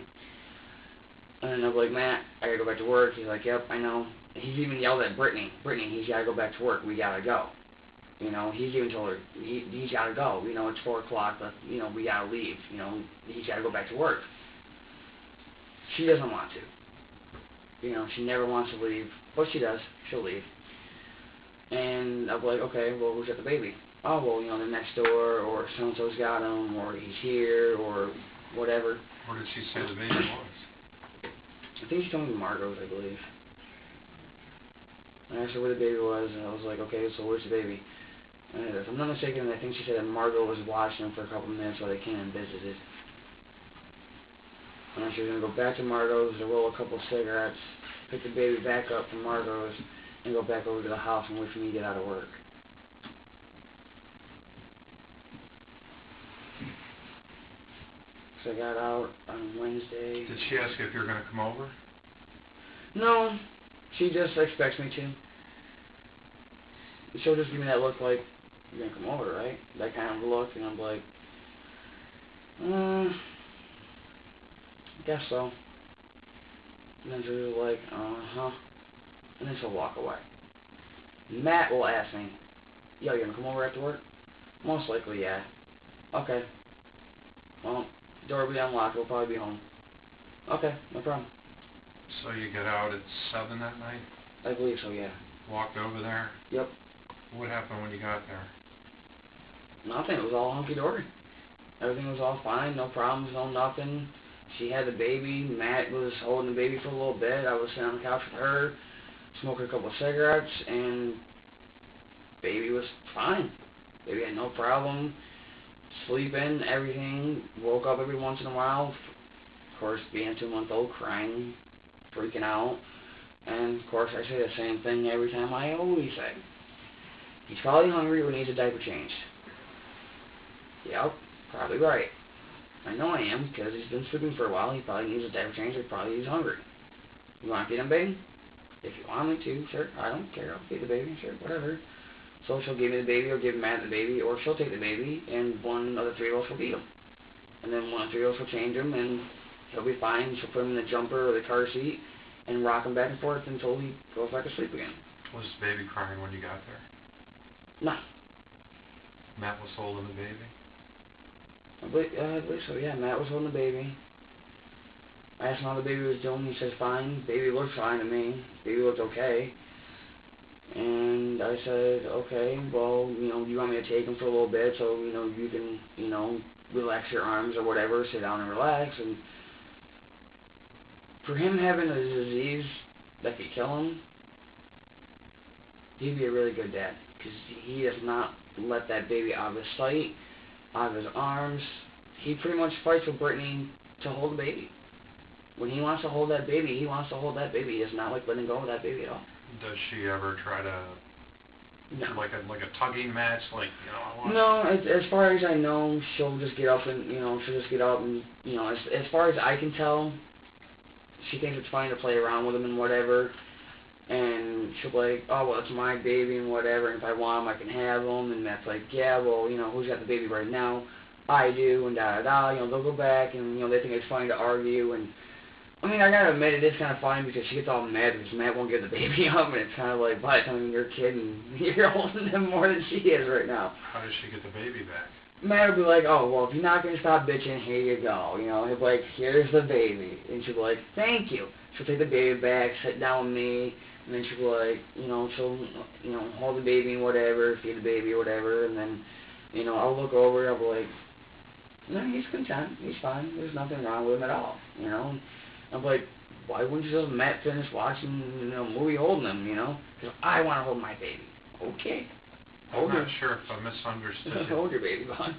And then I'm like, Matt, I gotta go back to work. He's like, yep, I know. He's even yelled at Brittany. Brittany, he's gotta go back to work. We gotta go. You know, he's even told her, he's gotta go. You know, it's 4 o'clock, but, you know, we gotta leave. You know, he's gotta go back to work. She doesn't want to. You know, she never wants to leave, but she does. She'll leave. And I'm like, okay, well, who's got the baby? Oh, well, you know, the next door, or so-and-so's got him, or he's here, or whatever. Where did she say the baby was? I think she told me Margot's, I believe. I asked her where the baby was, and I was like, okay, so where's the baby? And if I'm not mistaken, I think she said that Margot was watching him for a couple of minutes while they came and visited. And she was going to go back to Margot's to roll a couple of cigarettes, pick the baby back up from Margot's, and go back over to the house and wait for me to get out of work. So I got out on Wednesday. Did she ask you if you were going to come over? No, she just expects me to. She'll just give me that look like, you're going to come over, right? That kind of look, and I'm like, I guess so. And then she'll be like, uh-huh. And then she'll walk away. Matt will ask me, yo, you going to come over after work? Most likely, yeah. Okay. Well, door will be unlocked, we'll probably be home. Okay, no problem. So you get out at 7 that night? I believe so, yeah. Walked over there? Yep. What happened when you got there? Nothing, it was all hunky-dory. Everything was all fine, no problems, no nothing. She had the baby, Matt was holding the baby for a little bit, I was sitting on the couch with her, smoking a couple of cigarettes, and Baby was fine. Baby had no problem sleeping, everything. Woke up every once in a while. Of course, being a 2-month-old, crying, freaking out. And, of course, I say the same thing every time. I always say, he's probably hungry or needs a diaper changed. Yep, probably right. I know I am, because he's been sleeping for a while. He probably needs a diaper change, or probably he's hungry. You want to feed him, baby? If you want me to, sure. I don't care. I'll feed the baby, sure, whatever. So she'll give me the baby, or give Matt the baby, or she'll take the baby, and one of the three of us will feed him. And then one of the three of us will change him, and he'll be fine. She'll put him in the jumper or the car seat, and rock him back and forth until he goes back to sleep again. Was the baby crying when you got there? No. Matt was holding the baby? I believe so, yeah. Matt was holding the baby. I asked him how the baby was doing. He said fine. Baby looked fine to me. Baby looked okay. And I said, okay, well, you want me to take him for a little bit so, you can, relax your arms or whatever, sit down and relax. And for him having a disease that could kill him, he'd be a really good dad. Because he does not let that baby out of his sight, out of his arms. He pretty much fights with Brittany to hold the baby. When he wants to hold that baby, he wants to hold that baby. He does not like letting go of that baby at all. Does she ever try to, no. like a tugging match, like, I want... No, as far as I know, she'll just get up and, as far as I can tell, she thinks it's fine to play around with him and whatever, and she'll be like, oh, well, it's my baby and whatever, and if I want him, I can have him, and Matt's like, yeah, well, who's got the baby right now? I do, and da-da-da, they'll go back, and, they think it's funny to argue, and I mean, I gotta admit, it is kind of funny because she gets all mad because Matt won't give the baby up, and it's kind of like, by the time you're a kid and you're holding him more than she is right now. How does she get the baby back? Matt will be like, oh, well, if you're not going to stop bitching, here you go. He'll be like, here's the baby. And she'll be like, thank you. She'll take the baby back, sit down with me, and then she'll be like, she'll, hold the baby and whatever, feed the baby or whatever, and then, I'll look over, I'll be like, no, he's content, he's fine, there's nothing wrong with him at all, I'm like, why wouldn't you let Matt finish watching, a movie holding him, Because I want to hold my baby. Okay. I'm not sure if I misunderstood you. Hold your baby, bud.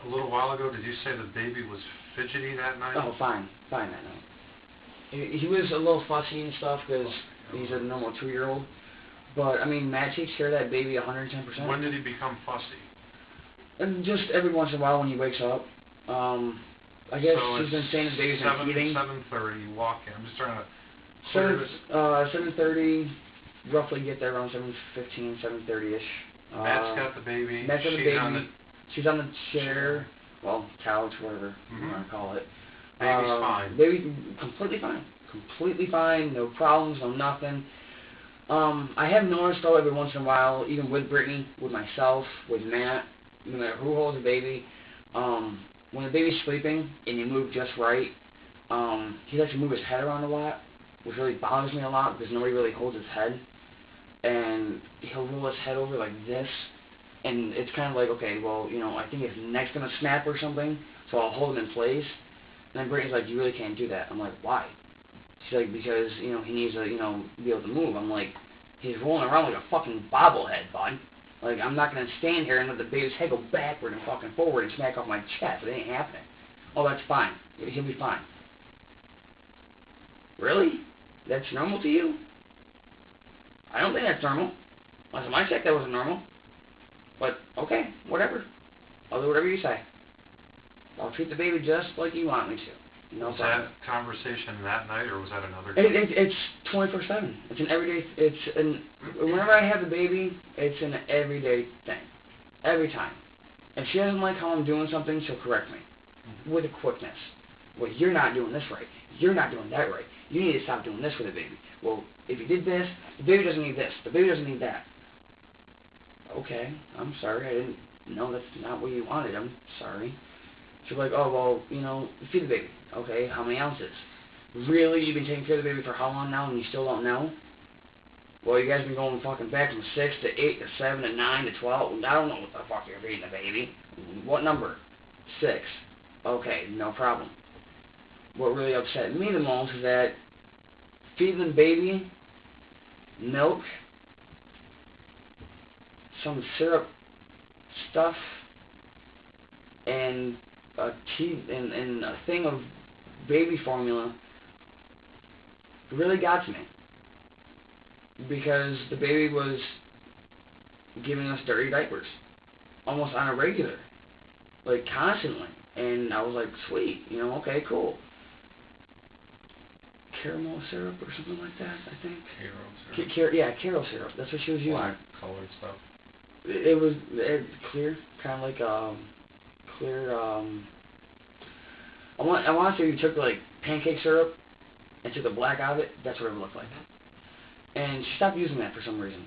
A little while ago, did you say the baby was fidgety that night? Oh, fine that night. He was a little fussy and stuff because he's a normal 2-year-old. But, I mean, Matt takes care of that baby 110%. When did he become fussy? And just every once in a while when he wakes up. I guess so she's been saying the baby's been eating. 7:30, you walk in. I'm just trying to... 7:30, roughly get there around 7:15, 7:30-ish. Matt's got the baby. Matt's got the baby. She's on the chair. Well, couch, whatever you want to call it. Baby's fine. Baby completely fine. Completely fine. No problems, no nothing. I have noticed, though, every once in a while, even with Brittany, with myself, with Matt, no matter who holds the baby, when the baby's sleeping and you move just right, he likes to move his head around a lot, which really bothers me a lot because nobody really holds his head. And he'll roll his head over like this, and it's kind of like, okay, well, I think his neck's going to snap or something, so I'll hold him in place. And then Brittany's like, you really can't do that. I'm like, why? She's like, because, he needs to, be able to move. I'm like, he's rolling around like a fucking bobblehead, bud. Like, I'm not going to stand here and let the baby's head go backward and fucking forward and smack off my chest. It ain't happening. Oh, that's fine. He'll be fine. Really? That's normal to you? I don't think that's normal. Last time I checked, that wasn't normal. But, okay, whatever. I'll do whatever you say. I'll treat the baby just like you want me to. No was problem. that conversation that night, or was that another time? It's 24/7. It's an everyday, whenever I have the baby, it's an everyday thing. Every time. If she doesn't like how I'm doing something, she'll correct me. With a quickness. Well, you're not doing this right. You're not doing that right. You need to stop doing this with the baby. Well, if you did this, the baby doesn't need this. The baby doesn't need that. Okay, I'm sorry. I didn't know that's not what you wanted. I'm sorry. She'll be like, oh, well, feed the baby. Okay, how many ounces? Really? You've been taking care of the baby for how long now and you still don't know? Well, you guys have been going fucking back from 6 to 8 to 7 to 9 to 12. I don't know what the fuck you're feeding the baby. What number? 6. Okay, no problem. What really upset me the most is that feeding the baby milk, some syrup stuff and a thing of baby formula really got to me, because the baby was giving us dirty diapers almost on a regular, like constantly, and I was like, sweet, you know, okay, cool. Caramel syrup or something like that, I think. Carob syrup. Yeah, Caro syrup. That's what she was using. Black colored stuff. It was clear, kind of like clear. I want to say you took like pancake syrup and took the black out of it. That's what it looked like. And she stopped using that for some reason.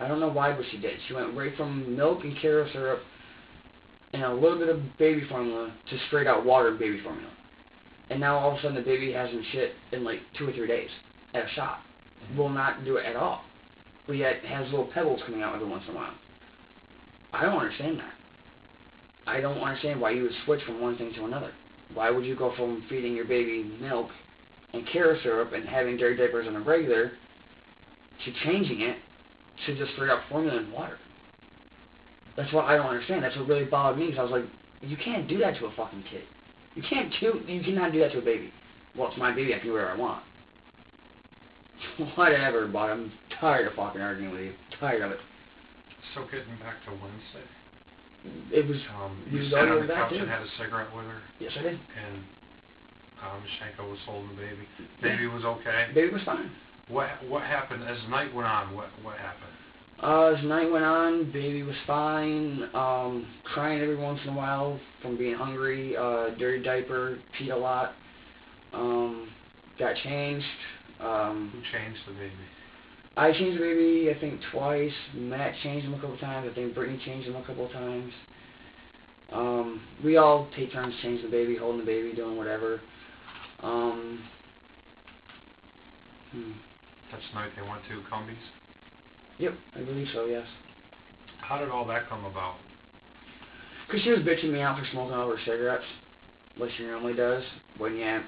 I don't know why, but she did. She went right from milk and Caro syrup and a little bit of baby formula to straight out water and baby formula. And now all of a sudden the baby hasn't shit in like 2 or 3 days at a shot. Will not do it at all. But yet has little pebbles coming out every once in a while. I don't understand that. I don't understand why you would switch from one thing to another. Why would you go from feeding your baby milk and Caro syrup and having dirty diapers on a regular to changing it to just straight up formula and water? That's what I don't understand. That's what really bothered me, because I was like, you can't do that to a fucking kid. You cannot do that to a baby. Well, it's my baby, I can do whatever I want. Whatever, but I'm tired of fucking arguing with you. Tired of it. So getting back to Wednesday, It was, you sat on the couch and had a cigarette with her, yes, I did. and Shanko was holding the baby. Baby was okay? Baby was fine. What happened as the night went on? What happened? As the night went on, baby was fine, crying every once in a while from being hungry, dirty diaper, peed a lot, got changed. Who changed the baby? I changed the baby, I think, twice. Matt changed him a couple times. I think Brittany changed him a couple of times. We all take turns changing the baby, holding the baby, doing whatever. That's the night they went to Cumbies? Yep, I believe so, yes. How did all that come about? Because she was bitching me out for smoking all her cigarettes, like she normally does. When, yeah,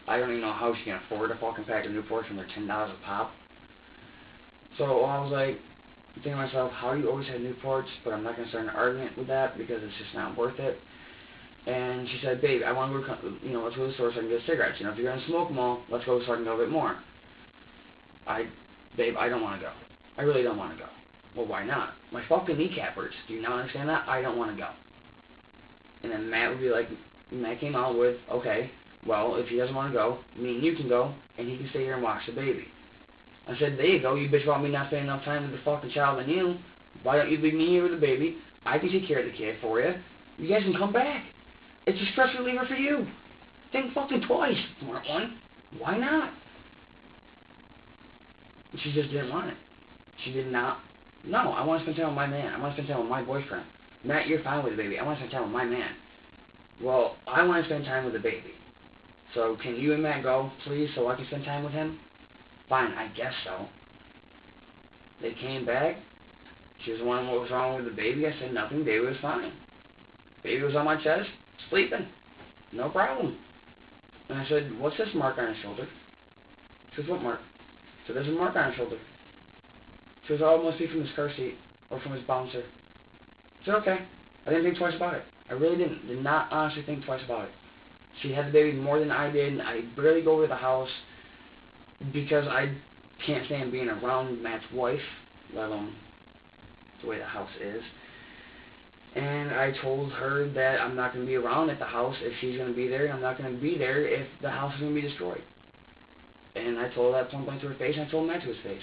I don't even know how she can afford a fucking pack of Newports when they're $10 a pop. So I was like, thinking to myself, how do you always have Newports? But I'm not going to start an argument with that because it's just not worth it. And she said, babe, I want to go, let's go to the store so I can get cigarettes. If you're going to smoke them all, let's go so I can go a bit more. Babe, I don't want to go. I really don't want to go. Well, why not? My fucking kneecap hurts. Do you not understand that? I don't want to go. And then Matt would be like, Matt came out with, okay, well, if he doesn't want to go, me and you can go, and he can stay here and watch the baby. I said, there you go, you bitch about me not spending enough time with the fucking child and you. Why don't you leave me here with the baby? I can take care of the kid for you. You guys can come back. It's a stress reliever for you. Think fucking twice, smart one. Why not? She just didn't want it. She did not. No, I want to spend time with my man. I want to spend time with my boyfriend. Matt, you're fine with the baby. I want to spend time with my man. Well, I want to spend time with the baby. So can you and Matt go, please, so I can spend time with him? Fine, I guess so. They came back. She was wondering what was wrong with the baby. I said nothing. Baby was fine. Baby was on my chest, sleeping. No problem. And I said, what's this mark on his shoulder? She says, what mark? So there's a mark on his shoulder. She goes, oh, it must be from his car seat or from his bouncer. I said, okay. I didn't think twice about it. I really didn't. Did not honestly think twice about it. She had the baby more than I did. I barely go over to the house because I can't stand being around Matt's wife, let alone the way the house is. And I told her that I'm not going to be around at the house if she's going to be there, and I'm not going to be there if the house is going to be destroyed. And I told her that point blank to her face, and I told Matt to his face.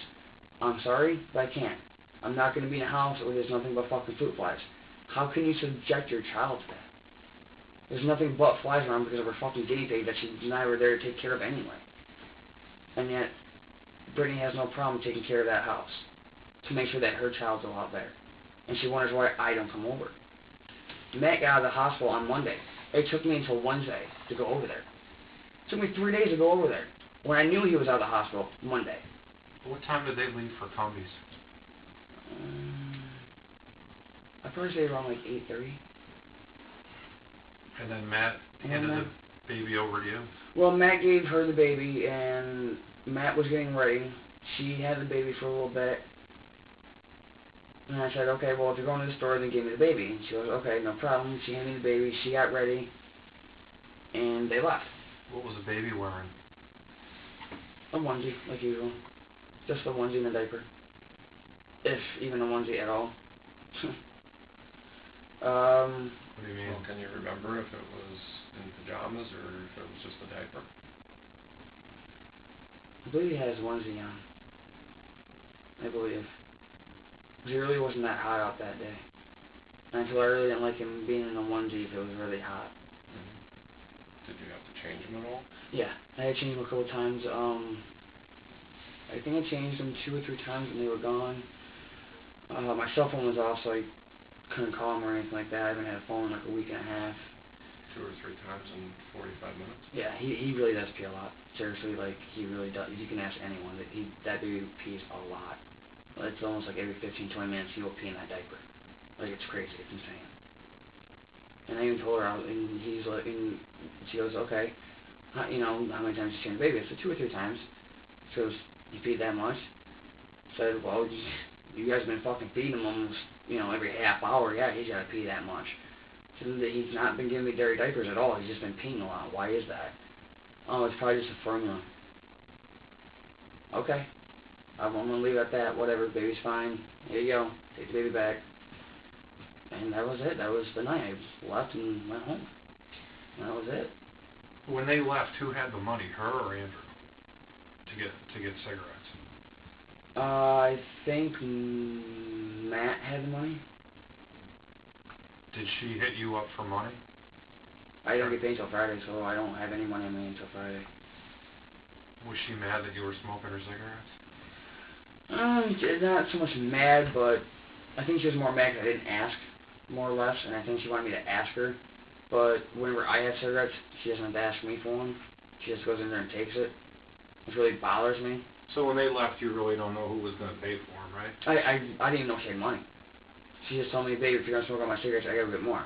I'm sorry, but I can't. I'm not going to be in a house where there's nothing but fucking fruit flies. How can you subject your child to that? There's nothing but flies around because of her fucking guinea pig that she's never there to take care of anyway. And yet, Brittany has no problem taking care of that house to make sure that her child's allowed there. And she wonders why I don't come over. Matt got out of the hospital on Monday. It took me until Wednesday to go over there. It took me 3 days to go over there. When I knew he was out of the hospital, Monday. What time did they leave for Cumbies? I'd probably say around like 8:30. And then Matt handed the baby over to you? Well, Matt gave her the baby, and Matt was getting ready. She had the baby for a little bit. And I said, okay, well, if you're going to the store, then give me the baby. And she goes, okay, no problem. She handed me the baby. She got ready, and they left. What was the baby wearing? A onesie, like usual. Just a onesie and a diaper. If even a onesie at all. What do you mean? Well, can you remember if it was in pajamas or if it was just a diaper? I believe he has a onesie on. I believe. He really wasn't that hot out that day. And so I really didn't like him being in a onesie if it was really hot. Did you have to change him at all? Yeah, I had changed him a couple of times. I think I changed him 2 or 3 times when they were gone. My cell phone was off, so I couldn't call him or anything like that. I haven't had a phone in like a week and a half. 2 or 3 times in 45 minutes? Yeah, he really does pee a lot. Seriously, like, he really does. You can ask anyone. That baby pees a lot. It's almost like every 15, 20 minutes he will pee in that diaper. Like, it's crazy. It's insane. And I even told her, and he's like, and she goes, okay, how many times you change the baby? I said 2 or 3 times. She goes, you peed that much? I said, well, you guys have been fucking feeding him almost, every half hour. Yeah, he's got to pee that much. She said that he's not been giving me dairy diapers at all. He's just been peeing a lot. Why is that? Oh, it's probably just a formula. Okay. I'm going to leave it at that. Whatever, baby's fine. Here you go. Take the baby back. And that was it. That was the night. I just left and went home. And that was it. When they left, who had the money, her or Andrew, to get cigarettes? I think Matt had the money. Did she hit you up for money? I don't get paid until Friday, so I don't have any money on me until Friday. Was she mad that you were smoking her cigarettes? Not so much mad, but I think she was more mad because I didn't ask, more or less, and I think she wanted me to ask her. But whenever I have cigarettes, she doesn't have to ask me for them. She just goes in there and takes it, which really bothers me. So when they left, you really don't know who was going to pay for them, right? I didn't even know she had money. She just told me, baby, if you're going to smoke all my cigarettes, I got to get more.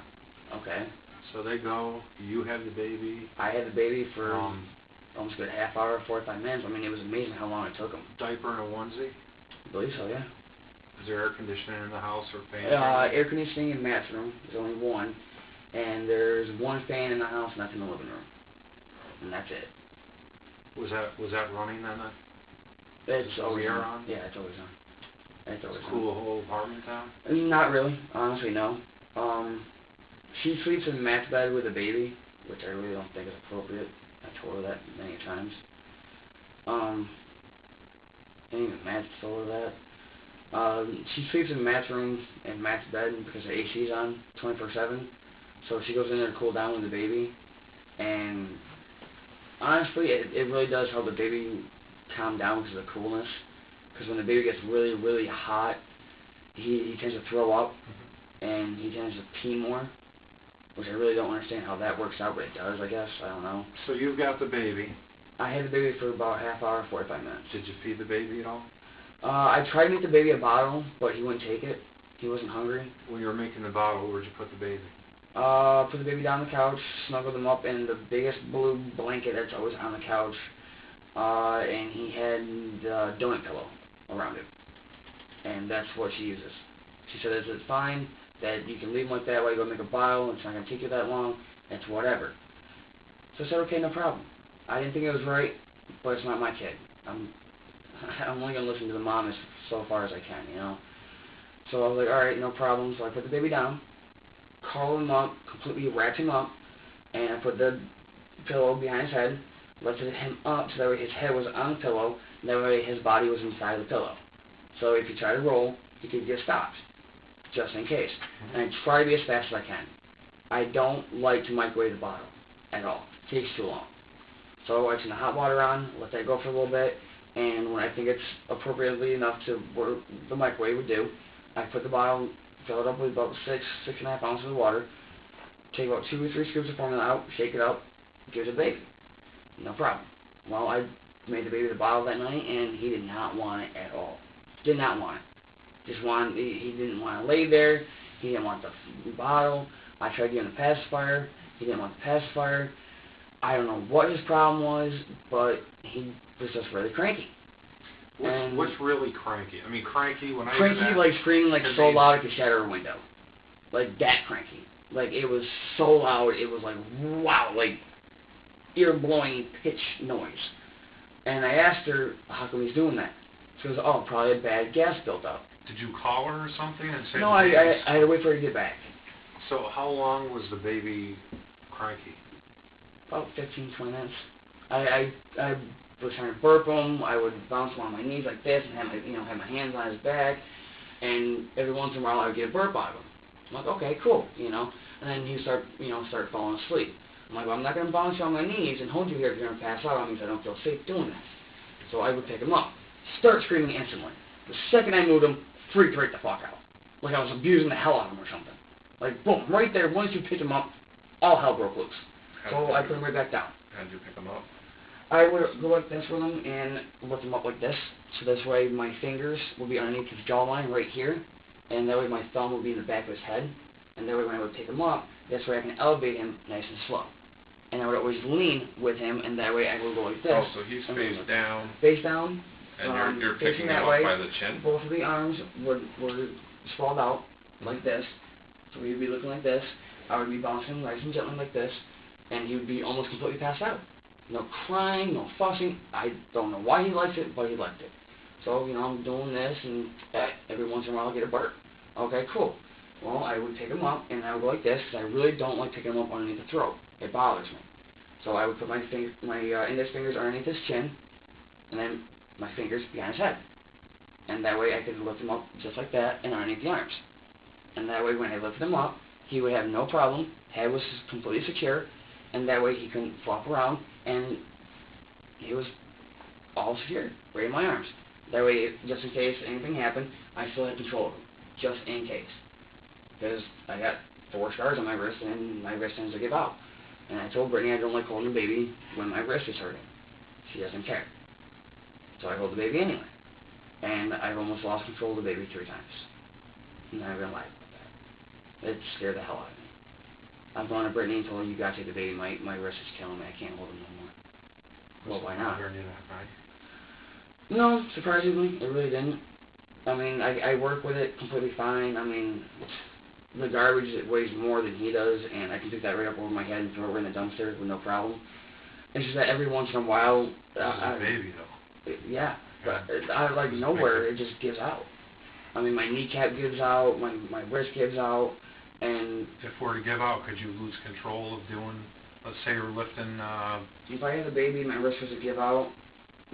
Okay. So they go, you have the baby. I had the baby for almost a good half hour, 45 minutes. I mean, it was amazing how long it took them. Diaper and a onesie? I believe so, yeah. Is there air conditioning in the house or fan? Air conditioning in Matt's room. There's only one. And there's one fan in the house, and that's in the living room. And that's it. Was that running then? It's always air on. on? Yeah, it's always on. It's always on. Cool the whole apartment down? Not really. Honestly, no. She sleeps in Matt's bed with a baby, which I really don't think is appropriate. I told her that many times. And even Matt told her that. She sleeps in Matt's room and Matt's bed because the AC's on 24/7. So she goes in there to cool down with the baby. And honestly, it really does help the baby calm down because of the coolness. Because when the baby gets really, really hot, he tends to throw up, and he tends to pee more, which I really don't understand how that works out, but it does, I guess. I don't know. So you've got the baby. I had the baby for about half hour, 45 minutes. Did you feed the baby at all? I tried to make the baby a bottle, but he wouldn't take it. He wasn't hungry. When you were making the bottle, where'd you put the baby? Put the baby down the couch, snuggled him up in the biggest blue blanket that's always on the couch, and he had the donut pillow around him. And that's what she uses. She said it's fine, that you can leave him like that while you go make a bottle, it's not going to take you that long, it's whatever. So I said, okay, no problem. I didn't think it was right, but it's not my kid. I'm only going to listen to the mom as so far as I can, So I was like, alright, no problem. So I put the baby down, curled him up, completely wrapped him up, and I put the pillow behind his head, lifted him up so that way his head was on the pillow, and that way his body was inside the pillow. So if he tried to roll, he could get stopped, just in case. And I try to be as fast as I can. I don't like to microwave the bottle at all. It takes too long. So I turn the hot water on, let that go for a little bit, and when I think it's appropriately enough to where the microwave would do, I put the bottle, fill it up with about 6.5 ounces of water, take about 2 or 3 scoops of formula out, shake it up, give it to the baby. No problem. Well, I made the baby the bottle that night, and he did not want it at all. Did not want it. He didn't want to lay there. He didn't want the bottle. I tried getting the pacifier. He didn't want the pacifier. I don't know what his problem was, but he was just really cranky. What's really cranky? I mean, cranky, when I hear Cranky, that, like screaming like could so mean- loud it could shatter a window. Like that cranky. Like it was so loud, it was like, wow, like ear-blowing pitch noise. And I asked her, how come he's doing that? She goes, oh, probably a bad gas built up. Did you call her or something and say? No, the I baby's- had to wait for her to get back. So how long was the baby cranky? About 15, 20 minutes. I was trying to burp him. I would bounce him on my knees like this and have my hands on his back. And every once in a while I would get a burp out of him. I'm like, okay, cool, And then he start falling asleep. I'm like, well, I'm not going to bounce you on my knees and hold you here if you're going to pass out on me because I don't feel safe doing that. So I would pick him up. Start screaming instantly. The second I moved him, freaked right the fuck out. Like I was abusing the hell out of him or something. Like, boom, right there, once you picked him up, all hell broke loose. So I put him right back down. How did you pick him up? I would go like this with him and lift him up like this. So this way my fingers will be underneath his jawline right here. And that way my thumb will be in the back of his head. And that way when I would pick him up, this way I can elevate him nice and slow. And I would always lean with him, and that way I would go like this. Oh, so he's face down. Face down. And you're facing picking that him way. up by the chin? Both of the arms were sprawled out like this. So he would be looking like this. I would be bouncing him nice and gently like this. And he would be almost completely passed out. No crying, no fussing. I don't know why he likes it, but he liked it. So, I'm doing this, and every once in a while I'll get a burp. Okay, cool. Well, I would pick him up, and I would go like this, because I really don't like picking him up underneath the throat. It bothers me. So I would put my index fingers underneath his chin, and then my fingers behind his head. And that way I could lift him up just like that, and underneath the arms. And that way when I lifted him up, he would have no problem, head was completely secure, and that way he couldn't flop around, and he was all secure, right in my arms. That way, just in case anything happened, I still had control of him, just in case. Because I got 4 scars on my wrist, and my wrist tends to give out. And I told Brittany I don't like holding a baby when my wrist is hurting. She doesn't care. So I hold the baby anyway. And I've almost lost control of the baby 3 times. I'm not gonna lie about that. It scared the hell out of me. I've gone to Brittany and told her, you gotta take the baby, my wrist is killing me, I can't hold him no more. Well, why not? No, surprisingly, it really didn't. I mean, I work with it completely fine. I mean, the garbage, it weighs more than he does, and I can pick that right up over my head and throw it in the dumpster with no problem. It's just that every once in a while... This is a baby, though. Yeah, but out of like nowhere, it just gives out. I mean, my kneecap gives out, my wrist gives out, and... If we're to give out, could you lose control of doing, let's say you're lifting... If I had the baby, my wrist was to give out,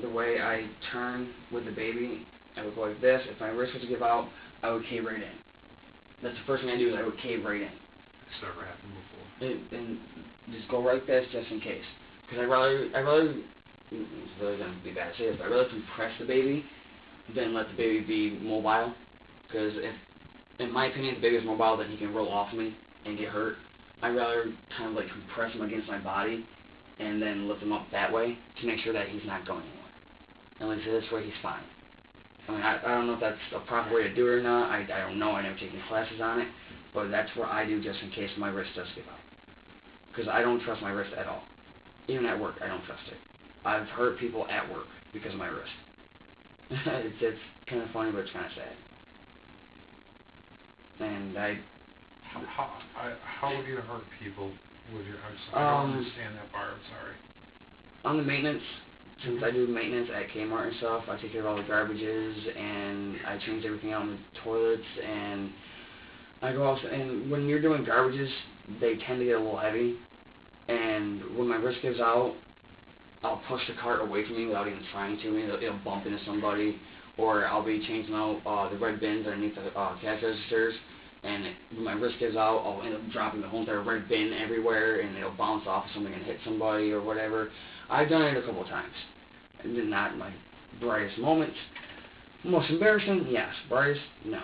the way I turn with the baby, I would go like this. If my wrist was to give out, I would cave right in. That's the first thing I do, is I would cave right in. It's never happened before. And just go like this, just in case. Because I rather, it's really going to be bad to say this, but I'd rather compress the baby than let the baby be mobile. Because if, in my opinion, if the baby is mobile, then he can roll off me and get hurt. I'd rather kind of like compress him against my body and then lift him up that way to make sure that he's not going anywhere. At least this way he's fine. I mean, I don't know if that's a proper way to do it or not. I don't know. I never taken classes on it. But that's what I do just in case my wrist does give out. Because I don't trust my wrist at all. Even at work, I don't trust it. I've hurt people at work because of my wrist. It's kind of funny, but it's kind of sad. And How would you hurt people with your... I don't understand that part. I'm sorry. On the maintenance, since I do maintenance at Kmart and stuff, I take care of all the garbages, and I change everything out in the toilets, and I go out, and when you're doing garbages, they tend to get a little heavy, and when my wrist gives out, I'll push the cart away from me without even trying to. It'll bump into somebody, or I'll be changing out the red bins underneath the cash registers, and when my wrist gives out, I'll end up dropping the whole entire red bin everywhere, and it'll bounce off of something and hit somebody or whatever. I've done it a couple of times. Not my brightest moments. Most embarrassing, yes. Brightest, no.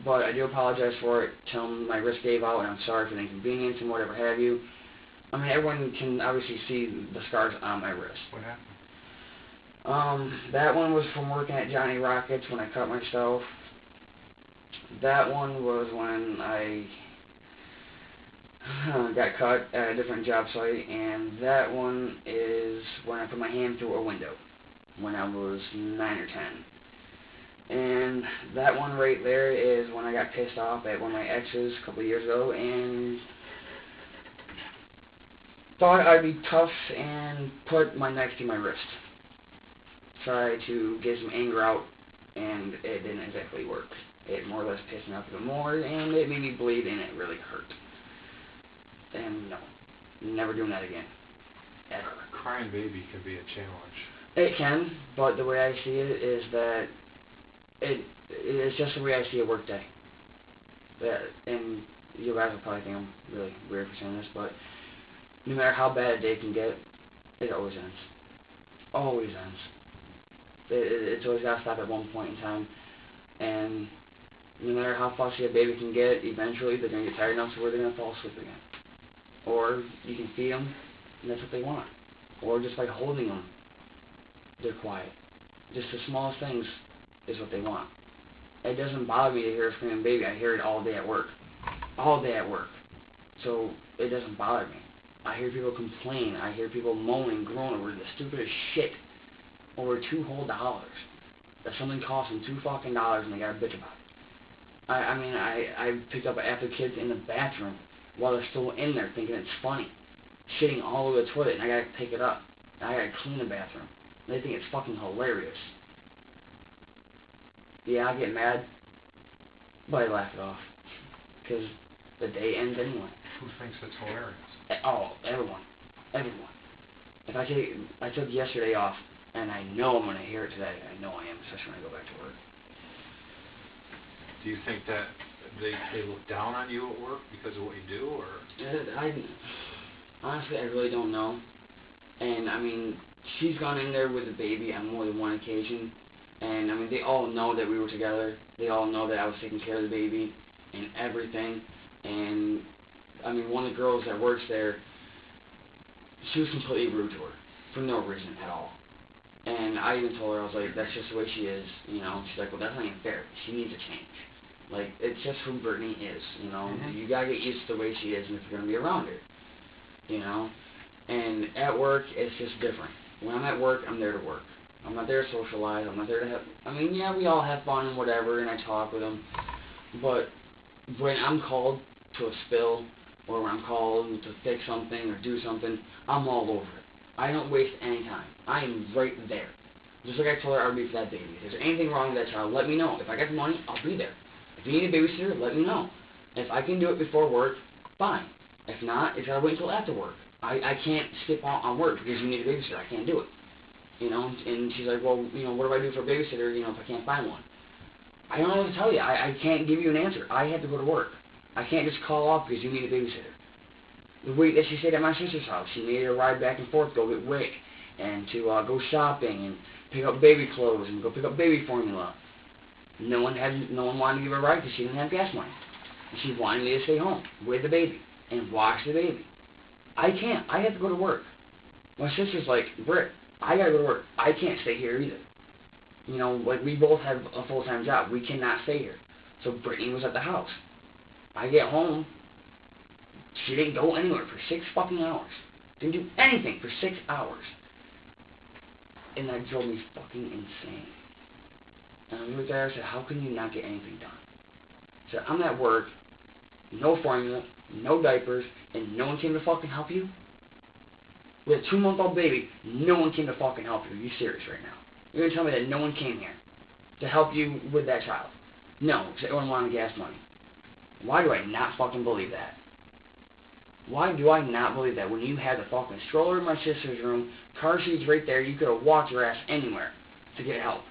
But I do apologize for it. Tell them my wrist gave out, and I'm sorry for the inconvenience and whatever have you. I mean, everyone can obviously see the scars on my wrist. What happened? That one was from working at Johnny Rockets when I cut myself. That one was when I got cut at a different job site, and that one is when I put my hand through a window. when I was 9 or 10. And that one right there is when I got pissed off at one of my exes a couple of years ago and thought I'd be tough and put my knife to my wrist. Try to get some anger out, and it didn't exactly work. It more or less pissed me off even more, and it made me bleed, and it really hurt. And no, never doing that again. Ever. A crying baby can be a challenge. It can, but the way I see it is that it's just the way I see a work day. And you guys will probably think I'm really weird for saying this, but no matter how bad a day can get, it always ends. Always ends. It's always got to stop at one point in time. And no matter how fussy a baby can get, eventually they're going to get tired enough to where they're going to fall asleep again. Or you can feed them, and that's what they want. Or just by holding them, they're quiet. Just the smallest things is what they want. It doesn't bother me to hear a screaming baby. I hear it all day at work. All day at work. So it doesn't bother me. I hear people complain. I hear people moaning, groaning over the stupidest shit over $2 whole. That something costs them $2 and they gotta bitch about it. I picked up after kids in the bathroom while they're still in there thinking it's funny. Shitting all over the toilet and I gotta pick it up. And I gotta clean the bathroom. They think it's fucking hilarious. Yeah, I get mad, but I laugh it off. Because the day ends anyway. Who thinks it's hilarious? Oh, everyone. Everyone. If I took yesterday off, and I know I'm going to hear it today. I know I am, especially when I go back to work. Do you think that they look down on you at work because of what you do, or? Honestly, I really don't know. And, I mean, she's gone in there with the baby on more than one occasion. And, I mean, they all know that we were together. They all know that I was taking care of the baby and everything. And, I mean, one of the girls that works there, she was completely rude to her for no reason at all. And I even told her, I was like, that's just the way she is, you know. She's like, well, that's not even fair. She needs a change. Like, it's just who Brittany is, you know. Mm-hmm. You gotta get used to the way she is and if you're gonna be around her, you know. And at work, it's just different. When I'm at work, I'm there to work. I'm not there to socialize. I'm not there to have, I mean, yeah, we all have fun and whatever, and I talk with them. But when I'm called to a spill, or when I'm called to fix something or do something, I'm all over it. I don't waste any time. I am right there. Just like I told her I would be for that baby. If there's anything wrong with that child, let me know. If I got the money, I'll be there. If you need a babysitter, let me know. If I can do it before work, fine. If not, it's got to wait until after work. I can't skip on work because you need a babysitter. I can't do it. You know, and she's like, well, you know, what do I do for a babysitter, you know, if I can't find one? I don't know what to tell you. I can't give you an answer. I have to go to work. I can't just call off because you need a babysitter. The week that she stayed at my sister's house, she made her ride back and forth, go get Wick, and to go shopping and pick up baby clothes and go pick up baby formula. No one wanted to give her a ride because she didn't have gas money. And she wanted me to stay home with the baby and watch the baby. I can't. I have to go to work. My sister's like, Britt, I gotta go to work. I can't stay here either. You know, like we both have a full-time job. We cannot stay here. So Brittany was at the house. I get home. She didn't go anywhere for 6 fucking hours. Didn't do anything for 6 hours. And that drove me fucking insane. And I looked at her and said, how can you not get anything done? I said, I'm at work, no formula, no diapers, and no one came to fucking help you? With a 2-month-old baby, no one came to fucking help you. Are you serious right now? You're going to tell me that no one came here to help you with that child? No, because everyone wanted gas money. Why do I not fucking believe that? Why do I not believe that when you had the fucking stroller in my sister's room, car seats right there, you could have walked your ass anywhere to get help,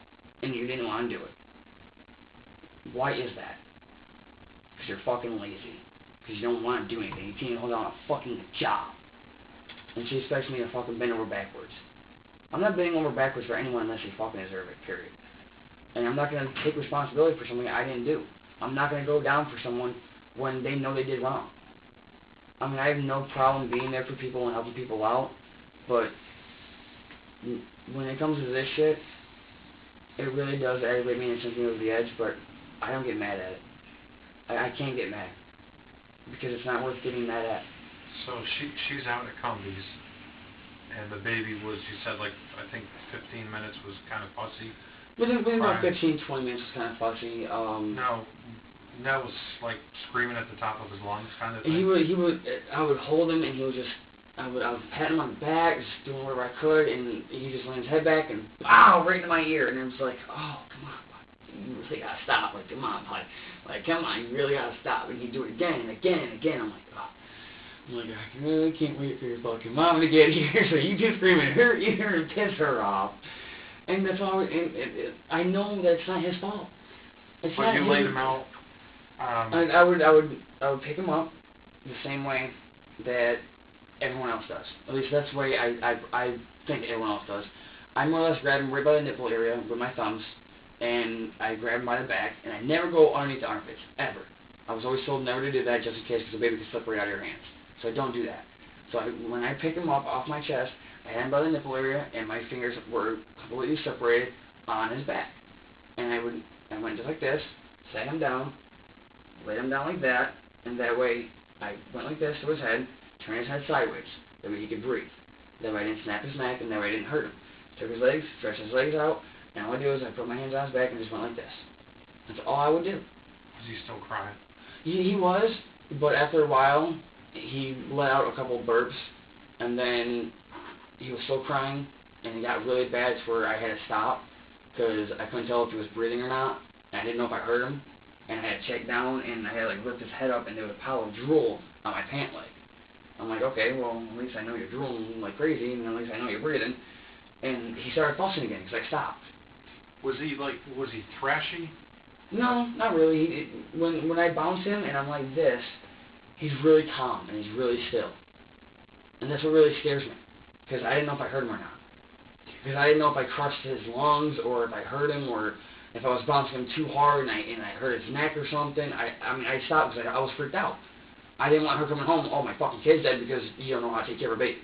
and you didn't want to do it? Why is that? Because you're fucking lazy. Because you don't want to do anything. You can't even hold on a fucking job. And she expects me to fucking bend over backwards. I'm not bending over backwards for anyone unless they fucking deserve it, period. And I'm not going to take responsibility for something I didn't do. I'm not going to go down for someone when they know they did wrong. I mean, I have no problem being there for people and helping people out, but when it comes to this shit, it really does aggravate me and send me over the edge, but I don't get mad at it. I can't get mad, because it's not worth getting mad at. So she's out at Cumbies, And the baby was, you said, like, I think 15 minutes was kind of fussy. Within about Crying. 15, 20 minutes was kind of fussy. Now, that was like screaming at the top of his lungs kind of thing? I would hold him and he would just, I would pat him on the back, just doing whatever I could, and he just leaned his head back and, wow, right into my ear. And it was like, oh, come on, bud. You really gotta stop. Like, come on, bud. Like, come on, you really gotta stop. And he'd do it again and again and again. I'm like, oh. I'm like, I really can't wait for your fucking mom to get here so you can scream in her ear and piss her off. And that's all. I know that's not his fault. It's But not you his. laid him out. I would pick him up the same way that everyone else does. At least that's the way I think everyone else does. I more or less grab him right by the nipple area with my thumbs, and I grab him by the back, and I never go underneath the armpits, ever. I was always told never to do that just in case, because the baby could slip right out of your hands. So I don't do that. So when I pick him up off my chest, I had him by the nipple area, and my fingers were completely separated on his back. And I went just like this, sat him down, laid him down like that, and that way I went like this to his head, turned his head sideways, that way he could breathe. That way I didn't snap his neck, and that way I didn't hurt him. Took his legs, stretched his legs out, and all I do is I put my hands on his back and just went like this. That's all I would do. Was he still crying? He was, but after a while, he let out a couple of burps, and then he was still crying, and it got really bad to where I had to stop, because I couldn't tell if he was breathing or not, and I didn't know if I heard him, and I had to check down, and I had to like lift his head up, and there was a pile of drool on my pant leg. I'm like, okay, well, at least I know you're drooling like crazy, and at least I know you're breathing. And he started fussing again, because I stopped. Was he thrashy? No, not really. When I bounce him and I'm like this, he's really calm and he's really still. And that's what really scares me, because I didn't know if I heard him or not. Because I didn't know if I crushed his lungs or if I hurt him or if I was bouncing him too hard and I hurt his neck or something. I stopped because I was freaked out. I didn't want her coming home, oh, my fucking kid's dead because you don't know how to take care of a baby.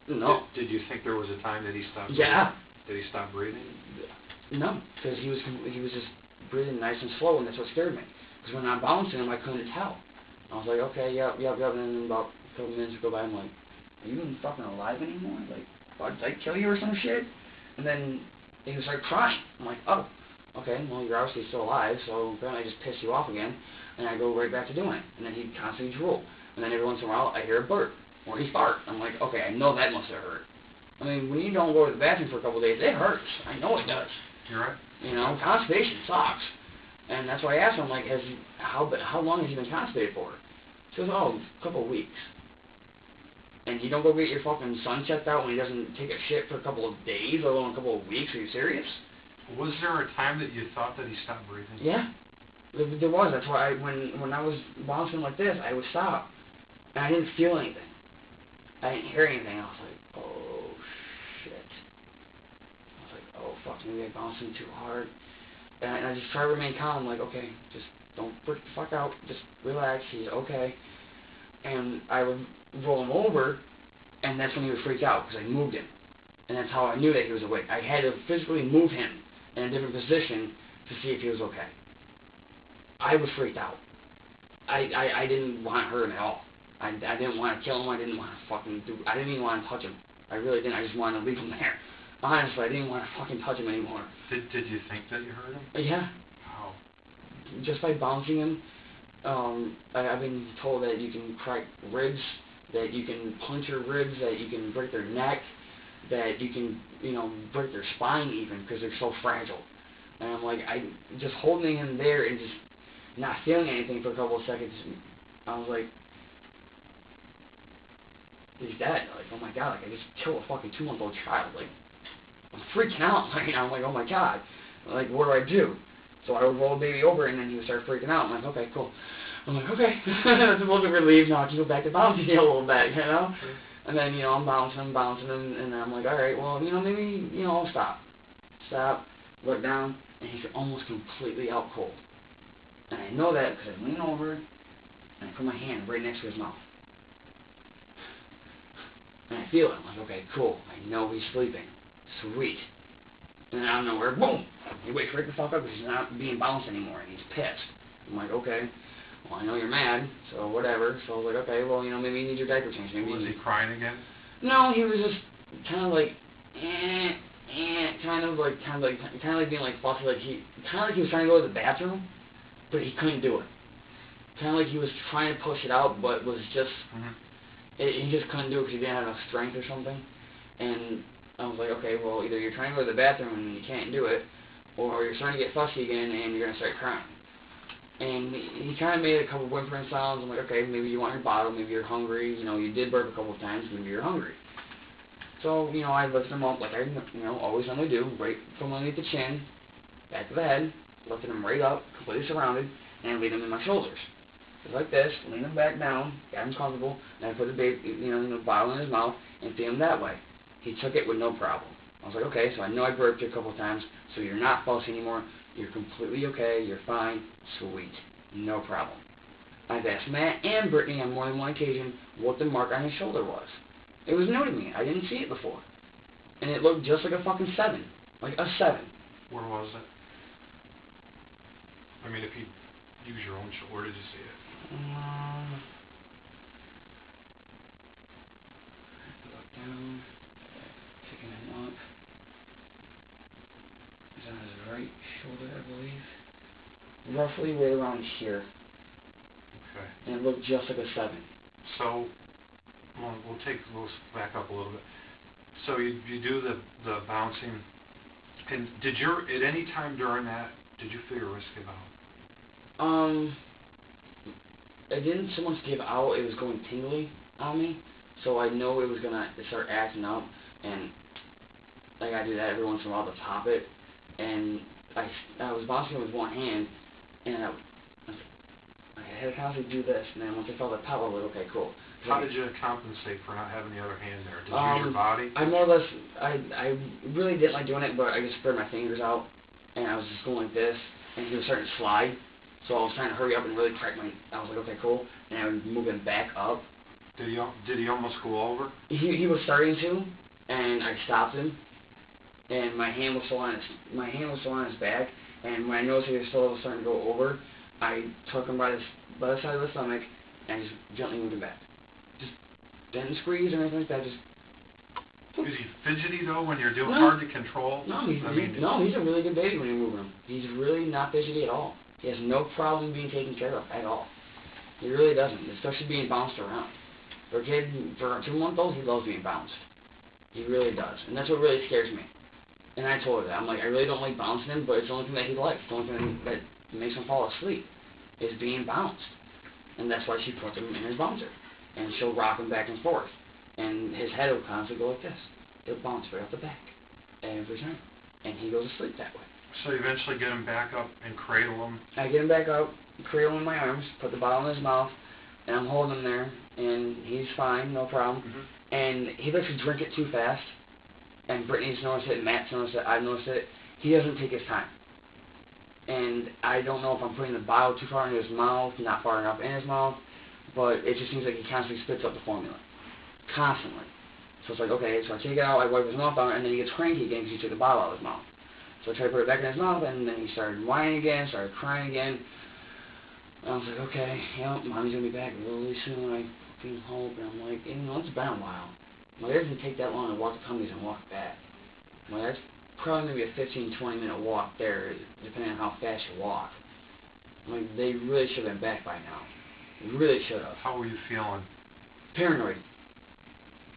No. Did you think there was a time that he stopped Yeah. breathing? Did he stop breathing? No, because he was just breathing nice and slow, and that's what scared me. Because when I'm bouncing him, I couldn't tell. I was like, okay, yep, and then about a couple minutes go by, I'm like, are you even fucking alive anymore? Like, did I kill you or some shit? And then he was like crying. I'm like, oh, okay, well, you're obviously still alive, so apparently I just pissed you off again, and I go right back to doing it. And then he'd constantly drool. And then every once in a while, I hear a burp, or he fart. I'm like, okay, I know that must have hurt. I mean, when you don't go to the bathroom for a couple of days, it hurts. I know it does. You're right. You know, constipation sucks. And that's why I asked him, like, how long has he been constipated for? He goes, oh, a couple of weeks. And you don't go get your fucking son checked out when he doesn't take a shit for a couple of days, let alone a couple of weeks? Are you serious? Was there a time that you thought that he stopped breathing? Yeah. There was. That's why when I was bouncing like this, I would stop. And I didn't feel anything. I didn't hear anything. I was like, oh, shit. I was like, oh, fuck, maybe I'm bouncing too hard. And I just try to remain calm, like, okay, just don't freak the fuck out. Just relax. He's okay. And I would roll him over, and that's when he would freak out, because I moved him. And that's how I knew that he was awake. I had to physically move him in a different position to see if he was okay. I was freaked out. I didn't want to hurt him at all. I didn't want to kill him. I didn't want to fucking I didn't even want to touch him. I really didn't. I just wanted to leave him there. Honestly, I didn't want to fucking touch him anymore. Did you think that you hurt him? Yeah. How? Just by bouncing him. I've been told that you can crack ribs, that you can puncture ribs, that you can break their neck, that you can, break their spine even, because they're so fragile. And I'm like, just holding him there and just not feeling anything for a couple of seconds, I was like, he's dead. Like, oh my god, like, I just killed a fucking 2-month-old child. Like, I'm freaking out. Like, I'm like, oh my god. Like, what do I do? So I would roll the baby over, and then he would start freaking out. I'm like, okay, cool. I'm like, okay. That's a little bit relieved. Now I can go back to bouncing a little bit, Sure. And then, I'm bouncing, and I'm like, all right, well, maybe, I'll stop. Stop, look down, and he's almost completely out cold. And I know that because I lean over, and I put my hand right next to his mouth. And I feel it. I'm like, okay, cool. I know he's sleeping. Sweet. And then out of nowhere, boom! He wakes right the fuck up because he's not being bounced anymore, and he's pissed. I'm like, okay, well, I know you're mad, so whatever. So I was like, okay, well, maybe you need your diaper changed. Maybe Was he crying again? No, he was just kind of like, kind of like being like fussy, like he was trying to go to the bathroom, but he couldn't do it. Kind of like he was trying to push it out, but was just, he just couldn't do it because he didn't have enough strength or something. And I was like, okay, well, either you're trying to go to the bathroom and you can't do it, or you're starting to get fussy again and you're going to start crying. And he kind of made a couple whimpering sounds. I'm like, okay, maybe you want your bottle, maybe you're hungry, you know, you did burp a couple of times, maybe you're hungry. So, you know, I lifted him up like I, you know, always normally do, right from underneath the chin, back of the head, lifted him right up, completely surrounded, and laid him in my shoulders. Just like this, lean him back down, got him comfortable, and I put the baby, you know, the bottle in his mouth and feed him that way. He took it with no problem. I was like, okay, so I know I burped you a couple of times, so you're not fussy anymore. You're completely okay. You're fine. Sweet. No problem. I've asked Matt and Brittany on more than one occasion what the mark on his shoulder was. It was new to me. I didn't see it before. And it looked just like a fucking 7. Like a 7. Where was it? I mean, if you use your own shoulder, where did you see it? Look down. Picking him up. He's on his right shoulder, I believe. Roughly right around here. Okay. And it looked just like a 7. So, we'll back up a little bit. So you do the bouncing, and at any time during that, did you feel your wrist give out? It didn't so much give out, it was going tingly on me, so I know it was going to start acting up, and I got to do that every once in a while to pop it, and I was bouncing with one hand, and I had to constantly do this, and then once I felt that pop, I was like, okay, cool. How did you compensate for not having the other hand there? Did you use your body? I more or less, I really didn't like doing it, but I just spread my fingers out, and I was just going like this, and he was starting to slide. So I was trying to hurry up and really crack I was like, okay, cool. And I would move him back up. Did he almost go over? He was starting to, and I stopped him. And my hand was still on his back. And when I noticed he was still starting to go over, I took him by the side of the stomach and just gently moved him back. Just didn't squeeze or anything like that. Just. Is he fidgety though when you're doing hard to control? No, he's a really good baby when you move him. He's really not fidgety at all. He has no problem being taken care of at all. He really doesn't, especially being bounced around. For a 2-month-old, he loves being bounced. He really does. And that's what really scares me. And I told her that. I'm like, I really don't like bouncing him, but it's the only thing that he likes. The only thing that makes him fall asleep is being bounced. And that's why she puts him in his bouncer. And she'll rock him back and forth. And his head will constantly go like this. He'll bounce right off the back every time. And he goes to sleep that way. So you eventually get him back up and cradle him? I get him back up, cradle him in my arms, put the bottle in his mouth, and I'm holding him there, and he's fine, no problem. And he likes to drink it too fast, and Brittany's noticed it, Matt's noticed it, I've noticed it. He doesn't take his time. And I don't know if I'm putting the bottle too far into his mouth, not far enough in his mouth, but it just seems like he constantly spits up the formula. Constantly. So it's like, okay, so I take it out, I wipe his mouth out, and then he gets cranky again because he took the bottle out of his mouth. So I tried to put it back in his mouth, and then he started whining again, started crying again. And I was like, okay, mommy's going to be back really soon. I fucking hope. And I'm like, you know, it's been a while. Like, it doesn't take that long to walk the Tumbies and walk back. Well, that's probably maybe a 15, 20-minute walk there, depending on how fast you walk. Like, they really should have been back by now. They really should have. How were you feeling? Paranoid.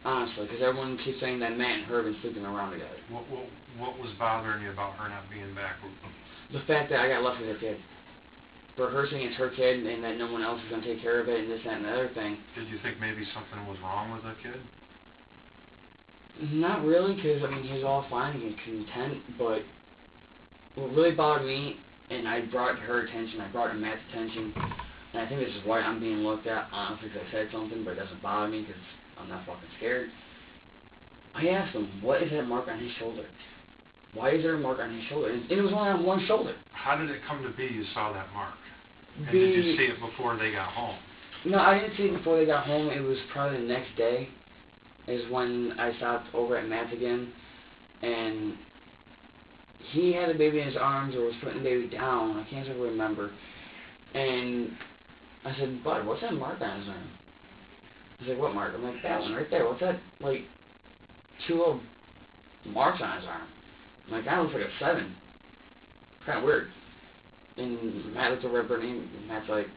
Honestly, because everyone keeps saying that Matt and her have been sleeping around together. What was bothering you about her not being back? The fact that I got left with her kid. For her saying it's her kid and that no one else is going to take care of it and this, that, and the other thing. Did you think maybe something was wrong with the kid? Not really, because, I mean, he's all fine and content, but what really bothered me, and I brought it to her attention, I brought it to Matt's attention, and I think this is why I'm being looked at, honestly, because I said something, but it doesn't bother me because I'm not fucking scared. I asked him, what is that mark on his shoulder? Why is there a mark on his shoulder? And it was only on one shoulder. How did it come to be you saw that mark? And did you see it before they got home? No, I didn't see it before they got home. It was probably the next day is when I stopped over at Matt's again. And he had the baby in his arms or was putting the baby down. I can't really remember. And I said, Bud, what's that mark on his arm? He's like, what mark? I'm like, that one right there. What's that? Like, 2 little marks on his arm. I'm like, that looks like a 7. Kind of weird. And Matt looks over at Brittany, and Matt's like,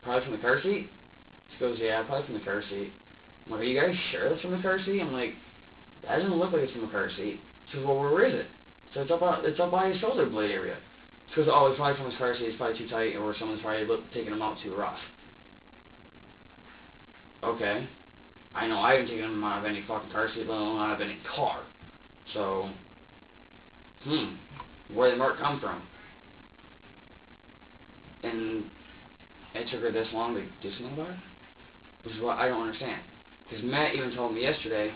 probably from the car seat? She goes, yeah, probably from the car seat. I'm like, are you guys sure that's from the car seat? I'm like, that doesn't look like it's from the car seat. She goes, well, where is it? So it's up by his shoulder blade area. She goes, oh, it's probably from his car seat. It's probably too tight, or someone's probably taking him out too rough. Okay. I know I haven't taken him out of any fucking car seat, let alone out of any car. So, where did the mark come from? And it took her this long to do something about it? Which is what I don't understand. Because Matt even told me yesterday,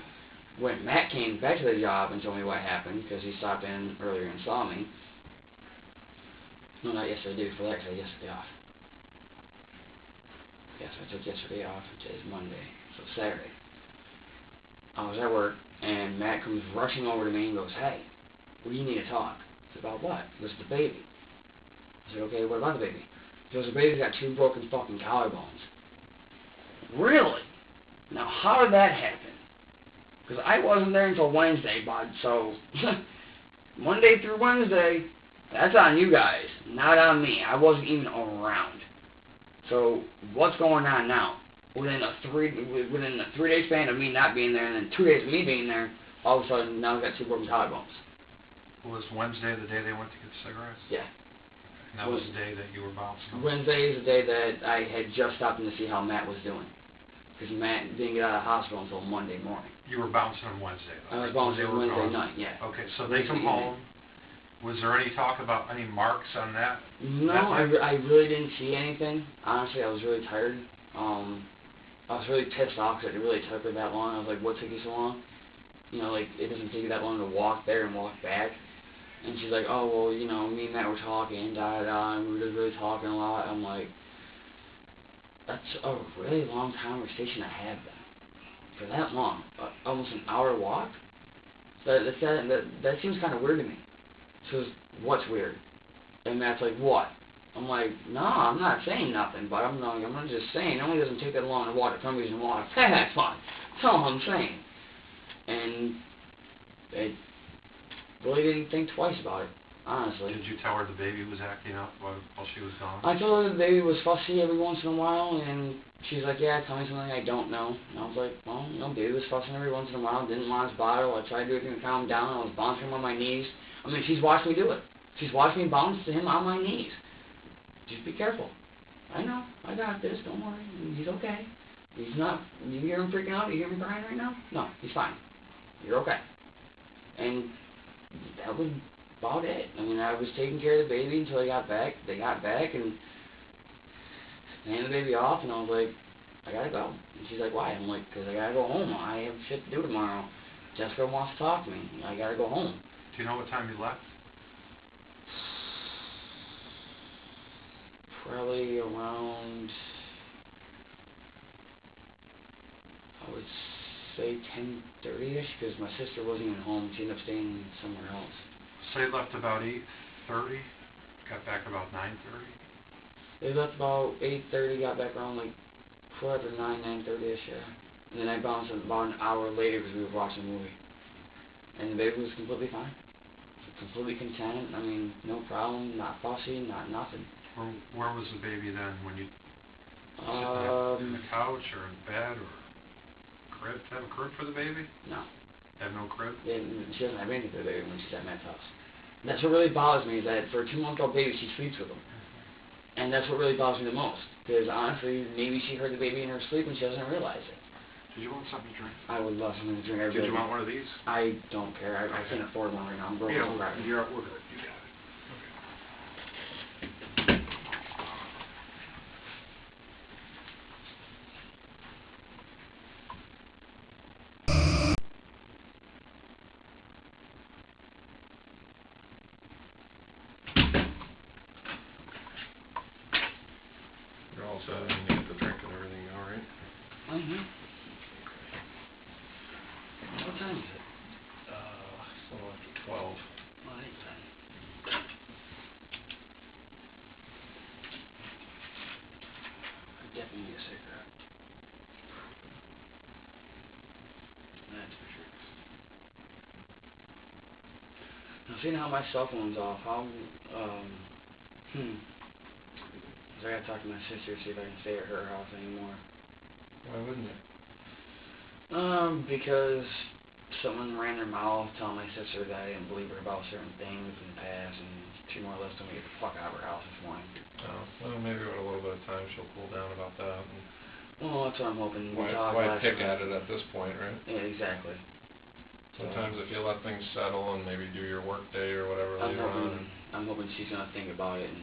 when Matt came back to the job and told me what happened, because he stopped in earlier and saw me. No, not yesterday, the day before that, because I had yesterday off. Yes, I took yesterday off, today's Monday, so Saturday. I was at work, and Matt comes rushing over to me and goes, hey, we need to talk. I said, about what? This is the baby. I said, okay, what about the baby? He goes, the baby's got 2 broken fucking collarbones. Really? Now, how did that happen? Because I wasn't there until Wednesday, bud, so Monday through Wednesday, that's on you guys, not on me. I wasn't even around. So, what's going on now? Within a 3-day span of me not being there, and then 2 days of me being there, all of a sudden, now I've got 2 broken collarbones. Was Wednesday the day they went to get cigarettes? Yeah. And that was the day that you were bouncing? Wednesday is the day that I had just stopped in to see how Matt was doing. Because Matt didn't get out of the hospital until Monday morning. You were bouncing on Wednesday, though? I was bouncing on Wednesday night, yeah. Okay, so they come home. Was there any talk about any marks on that? No, I really didn't see anything. Honestly, I was really tired. I was really pissed off because it really took her that long. I was like, what took you so long? You know, like, it doesn't take you that long to walk there and walk back. And she's like, oh, well, you know, me and Matt were talking, da-da-da, and we were just really talking a lot. I'm like, that's a really long conversation to have then. For that long. Almost an hour walk? That seems kind of weird to me. She goes, what's weird? And Matt's like, what? I'm like, no, I'm not saying nothing, but I'm just saying, it only doesn't take that long to walk to Cumbies and walk. That's fun. That's all I'm saying. And it really didn't think twice about it, honestly. Did you tell her the baby was acting up while she was gone? I told her the baby was fussy every once in a while, and she's like, yeah, tell me something I don't know. And I was like, well, you know, baby was fussing every once in a while, didn't want his bottle. I tried to do everything to calm him down. I was bouncing him on my knees. I mean, she's watched me do it. She's watched me bounce to him on my knees. Just be careful. I know. I got this. Don't worry. He's okay. He's not. You hear him freaking out? You hear him crying right now? No, he's fine. You're okay. And that was about it. I mean, I was taking care of the baby until they got back. They got back and handed the baby off, and I was like, I gotta go. And she's like, why? I'm like, because I gotta go home. I have shit to do tomorrow. Jessica wants to talk to me. I gotta go home. Do you know what time you left? Probably around, I would say 10:30ish, because my sister wasn't even home. She ended up staying somewhere else. So you left about 8:30, got back about 9:30? They left about 8:30, got back around like 9:30ish, yeah. And then I bounced about an hour later because we were watching a movie. And the baby was completely fine. Completely content. I mean, no problem, not fussy, not nothing. Where was the baby then when you sitting in the couch or in bed or crib? Have a crib for the baby? No. Have no crib? She doesn't have anything for the baby when she's at Matt's house. That's what really bothers me, is that for a 2-month-old baby, she sleeps with him. And that's what really bothers me the most. Because honestly, maybe she heard the baby in her sleep and she doesn't realize it. Did you want something to drink? I would love something to drink. Did you want one of these? I don't care. I can't afford one right now. I'm broke. Yeah, we're good. You got it. You're all set, and you get the drink and everything, all right? Mm-hmm. What time is it? It's a little after 12. Well, I ain't fine. I definitely need a cigarette. seeing how my cell phone's off, how, so I gotta talk to my sister, see if I can stay at her house anymore. Why wouldn't you? Because someone ran their mouth telling my sister that I didn't believe her about certain things in the past, and she more or less told me to get the fuck out of her house this morning. Oh, well, maybe with a little bit of time she'll cool down about that. And Well, that's what I'm hoping. why pick at it at this point, right? Yeah, exactly. Sometimes if you let things settle and maybe do your work day or whatever later on, I'm hoping she's gonna think about it, and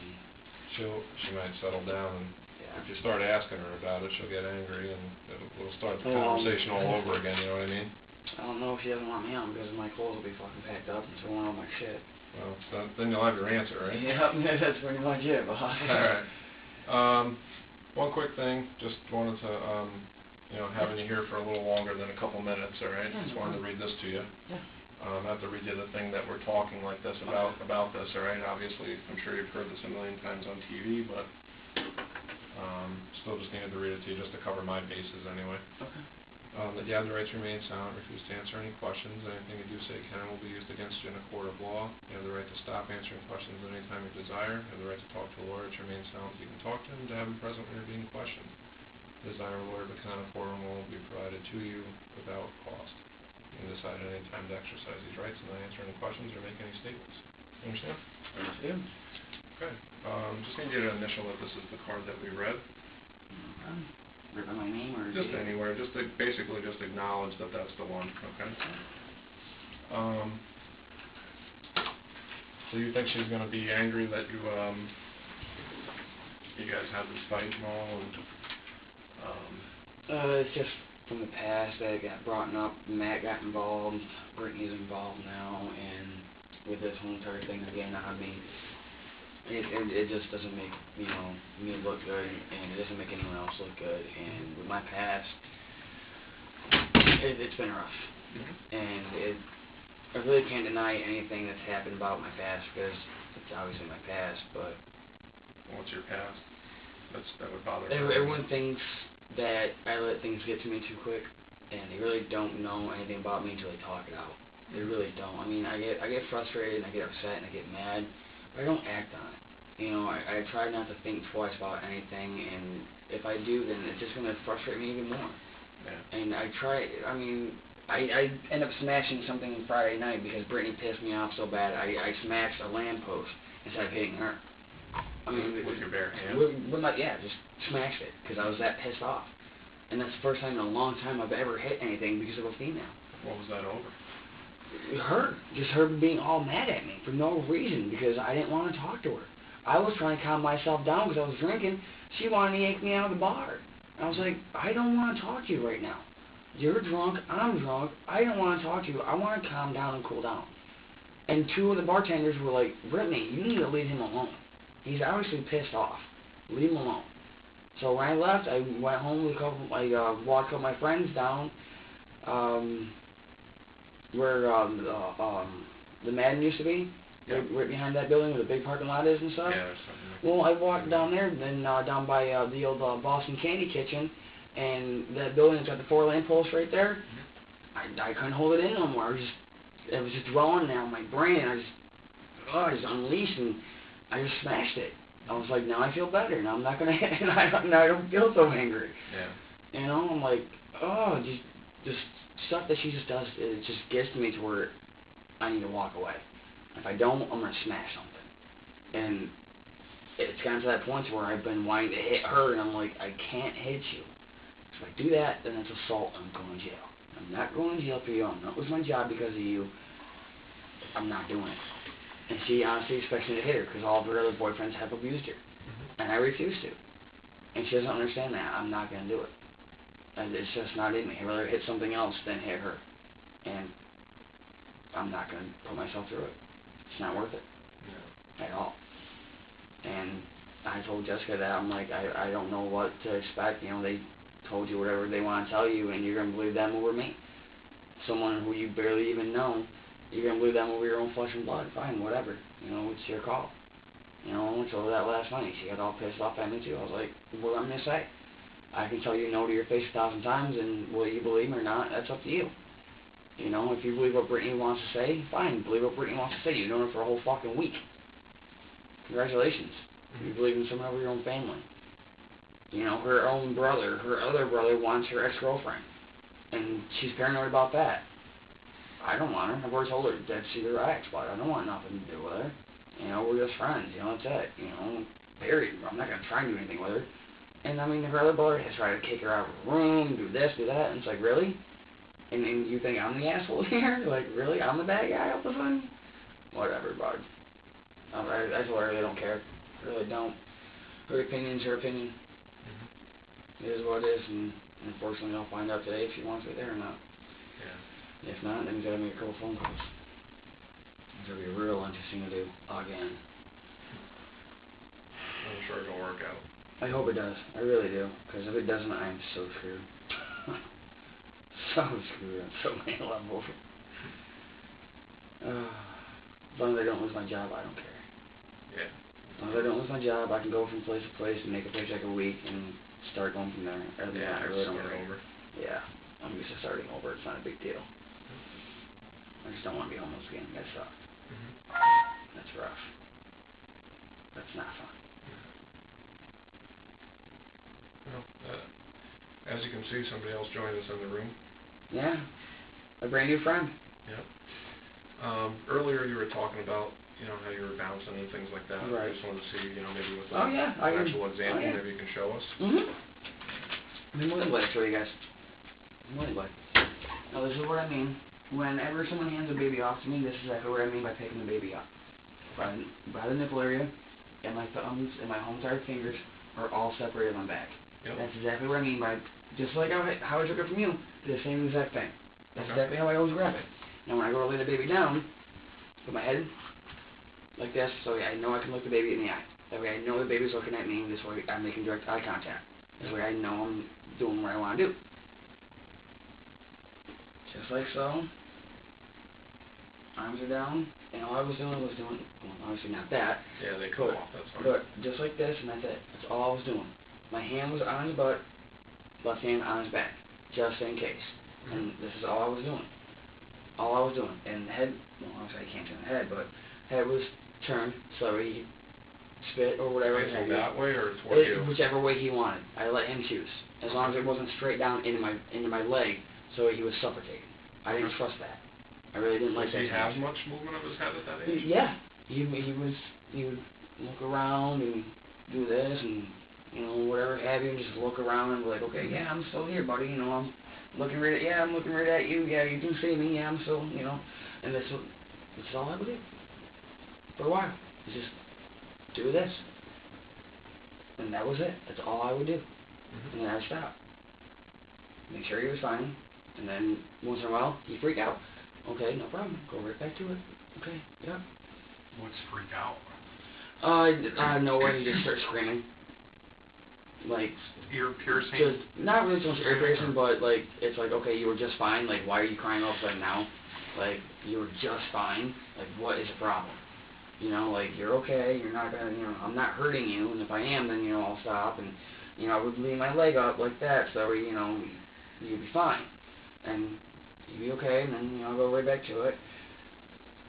she might settle down. And yeah. if you start asking her about it, she'll get angry and it'll start the conversation all over again. You know what I mean? I don't know if she doesn't want me home because my clothes will be fucking packed up and so will all my shit. Well, so then you'll have your answer, right? Yeah, that's pretty much it, boss. All right. One quick thing. Just wanted to, having you here for a little longer than a couple minutes, all right? Yeah, Just wanted to read this to you. Yeah. I have to read you the thing that we're talking like this about this, all right? Obviously, I'm sure you've heard this a million times on TV, but still just needed to read it to you just to cover my bases anyway. Okay. That you have the right to remain silent, refuse to answer any questions. Anything you do say can and will be used against you in a court of law. You have the right to stop answering questions at any time you desire. You have the right to talk to a lawyer, to remain silent so you can talk to him, to have him present when you're being questioned. Desire a lawyer to come for him will be provided to you without cost. You can decide at any time to exercise these rights and not answer any questions or make any statements. Understand? Understood. Okay. Just need you to initial that this is the card that we read. Written my name or Just anywhere, just to basically just acknowledge that that's the one, okay? So you think she's gonna be angry that you guys had this fight and all, and it's just from the past that it got brought up. Matt got involved, Brittany's involved now, and with this whole entire thing again on me, it just doesn't make, me look good, and it doesn't make anyone else look good. And with my past, it's been rough. And I really can't deny anything that's happened about my past because it's obviously my past, but... what's your past? That would bother me. Everyone thinks that I let things get to me too quick, and they really don't know anything about me until they talk it out. They really don't. I mean, I get frustrated, and I get upset, and I get mad, but I don't act on it. I try not to think twice about anything, and if I do, then it's just going to frustrate me even more. Yeah. And I end up smashing something Friday night because Brittany pissed me off so bad. I smashed a lamppost instead of hitting her. I mean, with your bare hand? Just smashed it because I was that pissed off. And that's the first time in a long time I've ever hit anything because of a female. What was that over? Her being all mad at me for no reason because I didn't want to talk to her. I was trying to calm myself down because I was drinking. She wanted to yank me out of the bar. I was like, I don't want to talk to you right now. You're drunk, I'm drunk, I don't want to talk to you. I want to calm down and cool down. And two of the bartenders were like, Brittany, you need to leave him alone. He's obviously pissed off. Leave him alone. So when I left, I went home with I walked with my friends down where the Madden used to be. Yeah. Right behind that building where the big parking lot is and stuff. Yeah, there's something like Well, I walked down there, then down by the old Boston Candy Kitchen, and that building's got the 4 lampposts right there. I couldn't hold it in no more. It was just dwelling there on my brain. I just unleashed and I just smashed it. I was like, now I feel better. Now I'm not gonna. Now I don't feel so angry. Yeah. I'm like, just stuff that she just does. It just gets to me to where I need to walk away. If I don't, I'm going to smash something. And it's gotten to that point where I've been wanting to hit her, and I'm like, I can't hit you. If I do that, then it's assault, and I'm going to jail. I'm not going to jail for you. I'm not losing my job because of you. I'm not doing it. And she honestly expects me to hit her because all of her other boyfriends have abused her. And I refuse to. And she doesn't understand that. I'm not going to do it. And it's just not in me. I'd rather hit something else than hit her. And I'm not going to put myself through it. It's not worth it. At all. And I told Jessica that. I'm like, I don't know what to expect. They told you whatever they want to tell you, and you're going to believe them over me. Someone who you barely even know, you're going to believe them over your own flesh and blood. Fine, whatever. It's your call. So that last night, she got all pissed off at me too. I was like, what am I going to say? I can tell you no to your face 1,000 times, and will you believe me or not, that's up to you. You know, if you believe what Brittany wants to say, fine, believe what Brittany wants to say. You've known her for a whole fucking week. Congratulations. You believe in someone of your own family. You know, her own brother, her other brother wants her ex-girlfriend. And she's paranoid about that. I don't want her. I've already told her that's either ex, but I don't want nothing to do with her. You know, we're just friends. You know, that's it. You know, period. I'm not going to try and do anything with her. And, I mean, her other brother has tried to kick her out of the room, do this, do that. And it's like, really? And you think I'm the asshole here? Like, really? I'm the bad guy all of a sudden? Whatever, bud. I told her I really don't care. I really don't. Her opinion's her opinion. It is what it is, and unfortunately I'll find out today if she wants me there or not. Yeah. If not, then we gotta make a couple phone calls. It's gonna be real interesting to do again. I'm sure it'll work out. I hope it does. I really do. Because if it doesn't, I'm so screwed. So screwed on so many levels. As long as I don't lose my job, I don't care. Yeah. As long as I don't lose my job, I can go from place to place and make a paycheck a week and start going from there. Other than that, I really don't care. Over. Yeah, I'm used to starting over. It's not a big deal. I just don't want to be homeless again. That sucks. That's rough. That's not fun. Well, as you can see, somebody else joined us in the room. Yeah, a brand new friend. Yep. Earlier you were talking about, you know, how you were bouncing and things like that. Right. I just wanted to see, you know, maybe with Oh, yeah, I an can- actual example, oh, yeah. maybe you can show us. I'm more than glad to show you guys. I'm more than glad. Now, this is what I mean. Whenever someone hands a baby off to me, this is exactly what I mean by picking the baby up. By the nipple area, and my thumbs and my whole entire fingers are all separated on my back. Yep. That's exactly what I mean by, just like how I took it from you, the same exact thing. That's exactly how I always grab it. Now, when I go to lay the baby down, put my head like this, so I know I can look the baby in the eye. That way I know the baby's looking at me, and this way I'm making direct eye contact. This way I know I'm doing what I want to do. Just like so. Arms are down, and all I was doing, well, obviously not that, Yeah, they come off, that's fine. but just like this, and that's it. That's all I was doing. My hand was on his butt, left hand on his back, just in case. And this is all I was doing. All I was doing. And the head, well, obviously I can't turn the head, but head was turned, so he spit or whatever. Facing that way or toward you? Whichever way he wanted. I let him choose. As long as it wasn't straight down into my leg, so he was suffocating. I didn't trust that. I really didn't like that. Does he have much movement of his head at that age? Yeah. He would look around and do this and, you know, whatever have you, and just look around and be like, okay, yeah, I'm still here, buddy, you know, I'm looking right at you, yeah, you can see me, yeah, I'm still, you know, and that's all I would do. For a while. Just do this. And that was it. That's all I would do. And then I'd stop. Make sure he was fine. And then once in a while, he'd freak out. Okay, no problem. Go right back to it. Okay, yeah. What's freak out? Out of nowhere, he just starts screaming. Like, Ear piercing? just, not really so much ear piercing, but, like, it's like, okay, you were just fine. Like, why are you crying all of a sudden now? Like, you were just fine. Like, what is the problem? You know, like, you're okay. You're not gonna, you know, I'm not hurting you. And if I am, then, you know, I'll stop. And, you know, I would lean my leg up like that so, you know, you'd be fine. And you'd be okay, and then, you know, I'll go right back to it.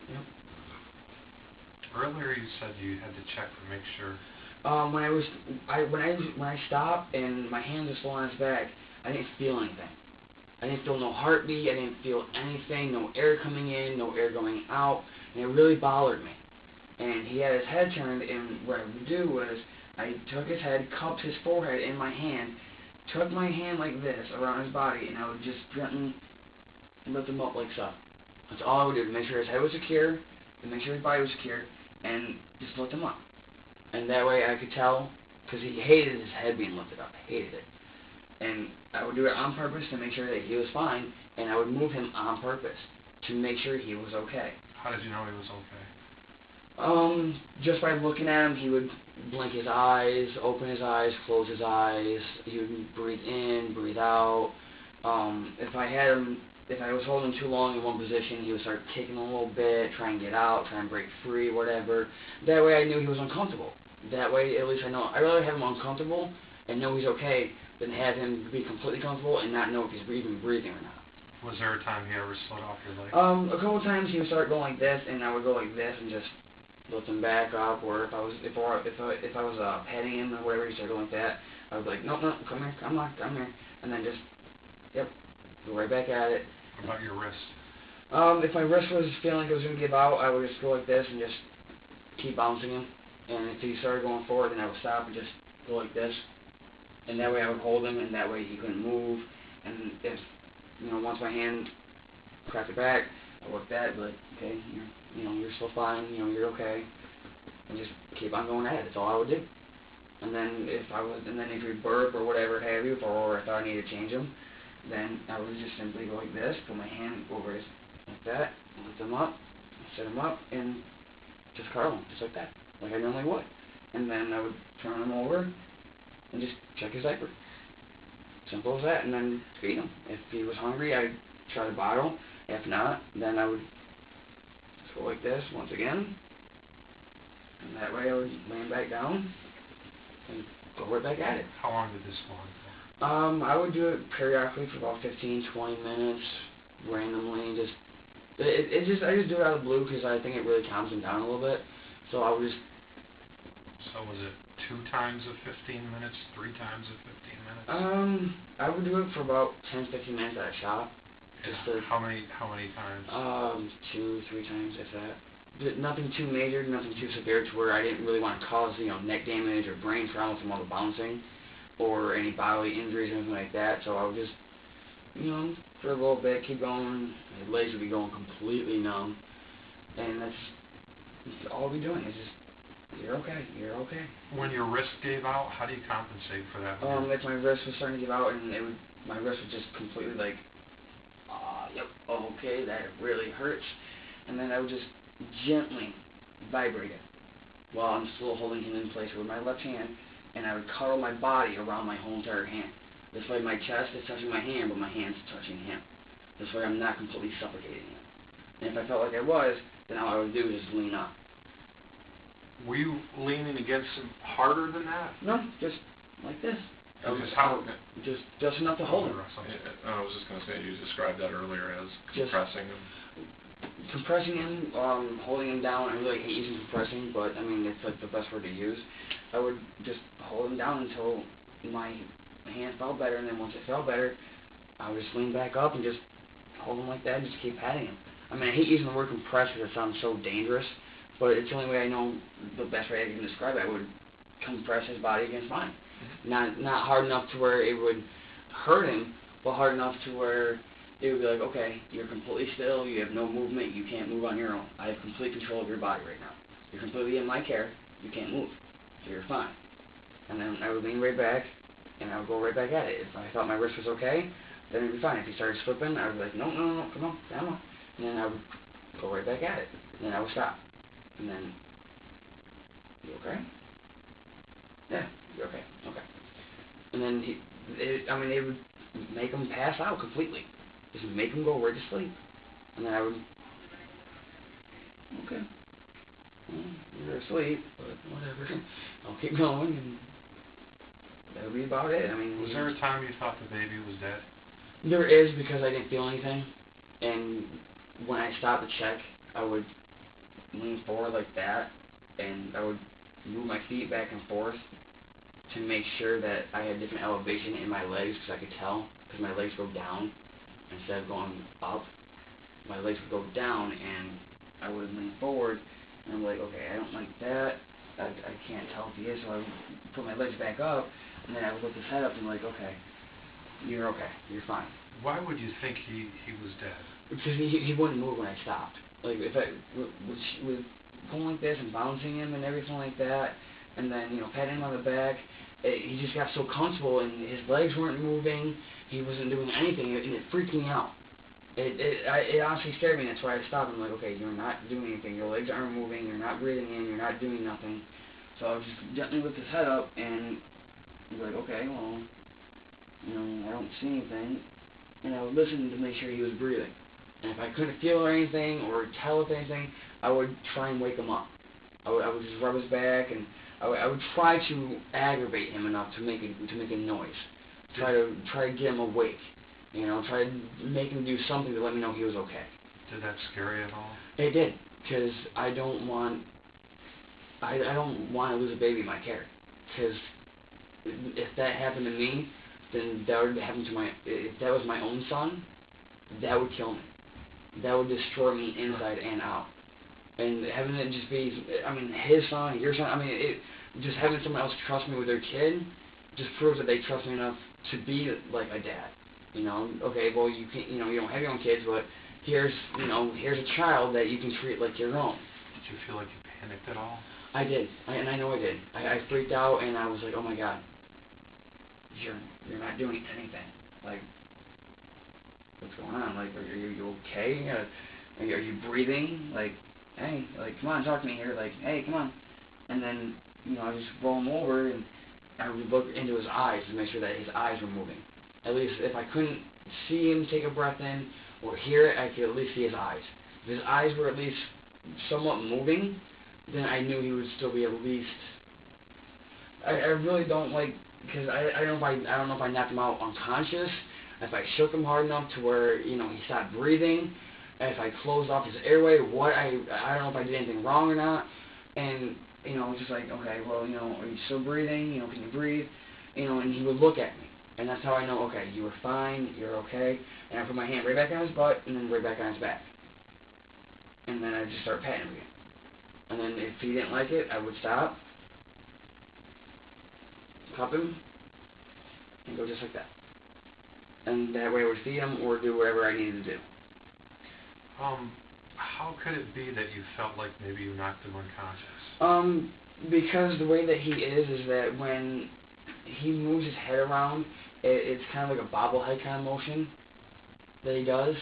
Yep. Earlier you said you had to check to make sure. When I stopped and my hands were still on his back, I didn't feel anything. I didn't feel no heartbeat. I didn't feel anything. No air coming in, no air going out, and it really bothered me. And he had his head turned, and what I would do was I took his head, cupped his forehead in my hand, took my hand like this around his body, and I would just gently lift him up like so. That's all I would do to make sure his head was secure, to make sure his body was secure, and just lift him up. And that way I could tell, because he hated his head being lifted up, hated it. And I would do it on purpose to make sure that he was fine, and I would move him on purpose to make sure he was okay. How did you know he was okay? Just by looking at him, he would blink his eyes, open his eyes, close his eyes. He would breathe in, breathe out. If I was holding him too long in one position, he would start kicking a little bit, try and get out, try and break free, whatever. That way I knew he was uncomfortable. That way, at least I know. I'd rather have him uncomfortable and know he's okay than have him be completely comfortable and not know if he's even breathing or not. Was there a time he ever slid off your leg? A couple times he would start going like this, and I would go like this and just lift him back up. Or if I was petting him or whatever, he started going like that, I would be like, no, come here, come here, and then just, yep, go right back at it. What about your wrist? If my wrist was feeling like it was going to give out, I would just go like this and just keep bouncing him. And if he started going forward, then I would stop and just go like this. And that way I would hold him, and that way he couldn't move. And if, once my hand cracked it back, I worked that, but okay, you're still fine, you're okay. And just keep on going at it. That's all I would do. And then if he burp or whatever have you, or I thought I needed to change him, then I would just simply go like this, put my hand over his, like that, lift him up, set him up, and just curl him, just like that, like I normally would. And then I would turn him over and just check his diaper. Simple as that, and then feed him. If he was hungry, I'd try the bottle. If not, then I would just go like this once again, and that way I would lay him back down and go right back at it. How long did this go on for? I would do it periodically for about 15, 20 minutes, randomly. I just do it out of the blue because I think it really calms him down a little bit. So I would just. So was it 2 times of 15 minutes, 3 times of 15 minutes? I would do it for about 10, 15 minutes at a shot. How many times? 2, 3 times, if that. Nothing too major, nothing too severe to where I didn't really want to cause, neck damage or brain trauma from all the bouncing, or any bodily injuries or anything like that. So I would just, for a little bit, keep going. My legs would be going completely numb, and that's all I'll be doing. Is just, you're okay. When your wrist gave out, how do you compensate for that? If my wrist was starting to give out, and my wrist was just completely like, yep, okay, that really hurts, and then I would just gently vibrate it while I'm still holding him in place with my left hand, and I would cuddle my body around my whole entire hand. This way my chest is touching my hand, but my hand's touching him. This way I'm not completely suffocating him. And if I felt like I was, then all I would do is just lean up. Were you leaning against him harder than that? No, just like this. Just enough to hold him. I was just going to say, you described that earlier as compressing him. Compressing him, holding him down. I really hate using compressing, but I mean it's like the best word to use. I would just hold him down until my hand felt better, and then once it felt better, I would just lean back up and just hold him like that and just keep patting him. I mean, I hate using the word compress because it sounds so dangerous, but it's the only way I know, the best way I can describe it. I would compress his body against mine. Not hard enough to where it would hurt him, but hard enough to where it would be like, okay, you're completely still, you have no movement, you can't move on your own. I have complete control of your body right now. You're completely in my care, you can't move, so you're fine. And then I would lean right back, and I would go right back at it. If I thought my wrist was okay, then it would be fine. If he started slipping, I would be like, no, come on, down on. And then I would go right back at it. And then I would stop. And then, you okay? Yeah, you're okay. And then it would make him pass out completely. Just make him go right to sleep. And then I would, okay, well, you're asleep, but whatever. I'll keep going, and that would be about it. I mean, was there a time you thought the baby was dead? There is, because I didn't feel anything. And when I stopped to check, I would lean forward like that, and I would move my feet back and forth to make sure that I had different elevation in my legs, because I could tell, because my legs go down instead of going up. My legs would go down, and I would lean forward, and I'm like, okay, I don't like that. I can't tell if he is, so I would put my legs back up, and then I would lift his head up and like, okay, you're fine. Why would you think he was dead? Because he wouldn't move when I stopped. Like, if I was going like this and bouncing him and everything like that, and then, patting him on the back, he just got so comfortable, and his legs weren't moving, he wasn't doing anything, and it freaked me out. It honestly scared me. That's why I stopped. I'm like, okay, you're not doing anything. Your legs aren't moving. You're not breathing in. You're not doing nothing. So I would just gently lift his head up, and he's like, okay, well, I don't see anything. And I would listen to make sure he was breathing. And if I couldn't feel anything or tell if anything, I would try and wake him up. I would just rub his back, and I would try to aggravate him enough to make a noise. Try to get him awake. You know, try to make him do something to let me know he was okay. Did that scare you at all? It did, because I don't want to lose a baby in my care. Because if that happened to me, then that would happen to if that was my own son, that would kill me. That would destroy me inside and out. And having it just be, I mean, his son, your son, I mean, just having someone else trust me with their kid just proves that they trust me enough to be like a dad. You know, okay, well, you can't, you know, you don't have your own kids, but here's a child that you can treat like your own. Did you feel like you panicked at all? I did, and I know I did. I freaked out, and I was like, oh my God, you're not doing anything. Like, what's going on? Like, are you okay? Are you breathing? Like, hey, like, come on, talk to me here. Like, hey, come on. And then, you know, I just roll him over, and I would look into his eyes to make sure that his eyes were moving. At least if I couldn't see him take a breath in or hear it, I could at least see his eyes. If his eyes were at least somewhat moving, then I knew he would still be at least. I really don't like, because I don't know if I knocked him out unconscious, if I shook him hard enough to where, you know, he stopped breathing, if I closed off his airway, I don't know if I did anything wrong or not. And, you know, just like, okay, well, you know, are you still breathing? You know, can you breathe? You know, and he would look at me. And that's how I know, okay, you were fine, you're okay. And I put my hand right back on his butt and then right back on his back. And then I just start patting him again. And then if he didn't like it, I would stop, cup him, and go just like that. And that way I would feed him or do whatever I needed to do. How could it be that you felt like maybe you knocked him unconscious? Because the way that he is that when he moves his head around, it's kind of like a bobblehead kind of motion that he does.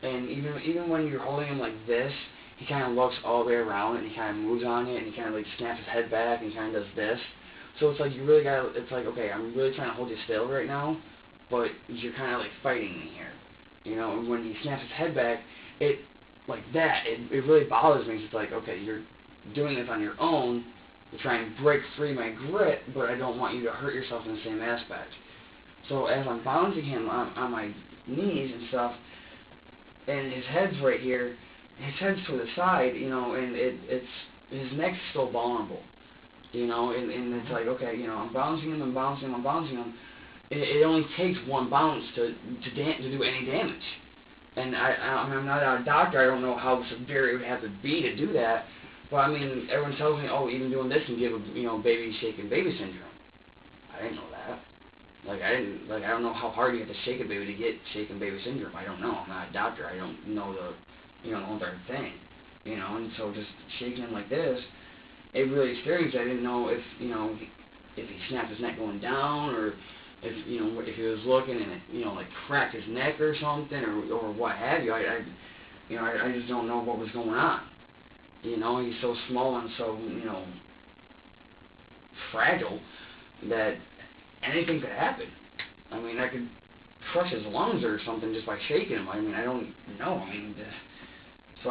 And even when you're holding him like this, he kind of looks all the way around and he kind of moves on it and he kind of like snaps his head back and he kind of does this. So it's like you really gotta, it's like, okay, I'm really trying to hold you still right now, but you're kind of like fighting me here. You know, and when he snaps his head back, it really bothers me. It's like, okay, you're doing this on your own to try and break free my grip, but I don't want you to hurt yourself in the same aspect. So as I'm bouncing him on my knees and stuff, and his head's right here, his head's to the side, you know, and his neck's still vulnerable, you know, and it's like, okay, you know, I'm bouncing him. It only takes one bounce to do any damage. And I'm not a doctor, I don't know how severe it would have to be to do that, but I mean, everyone tells me, oh, even doing this can give a, you know, baby shaken baby syndrome. I didn't know that. I don't know how hard you have to shake a baby to get shaken baby syndrome. I don't know. I'm not a doctor. I don't know the whole darn thing. You know, and so just shaking him like this, it really scared me because I didn't know if, you know, if he snapped his neck going down or if, you know, if he was looking and it, you know, like cracked his neck or something or what have you. I just don't know what was going on. You know, he's so small and so, you know, fragile that anything could happen. I mean, I could crush his lungs or something just by shaking him. I mean, I don't know. I mean, so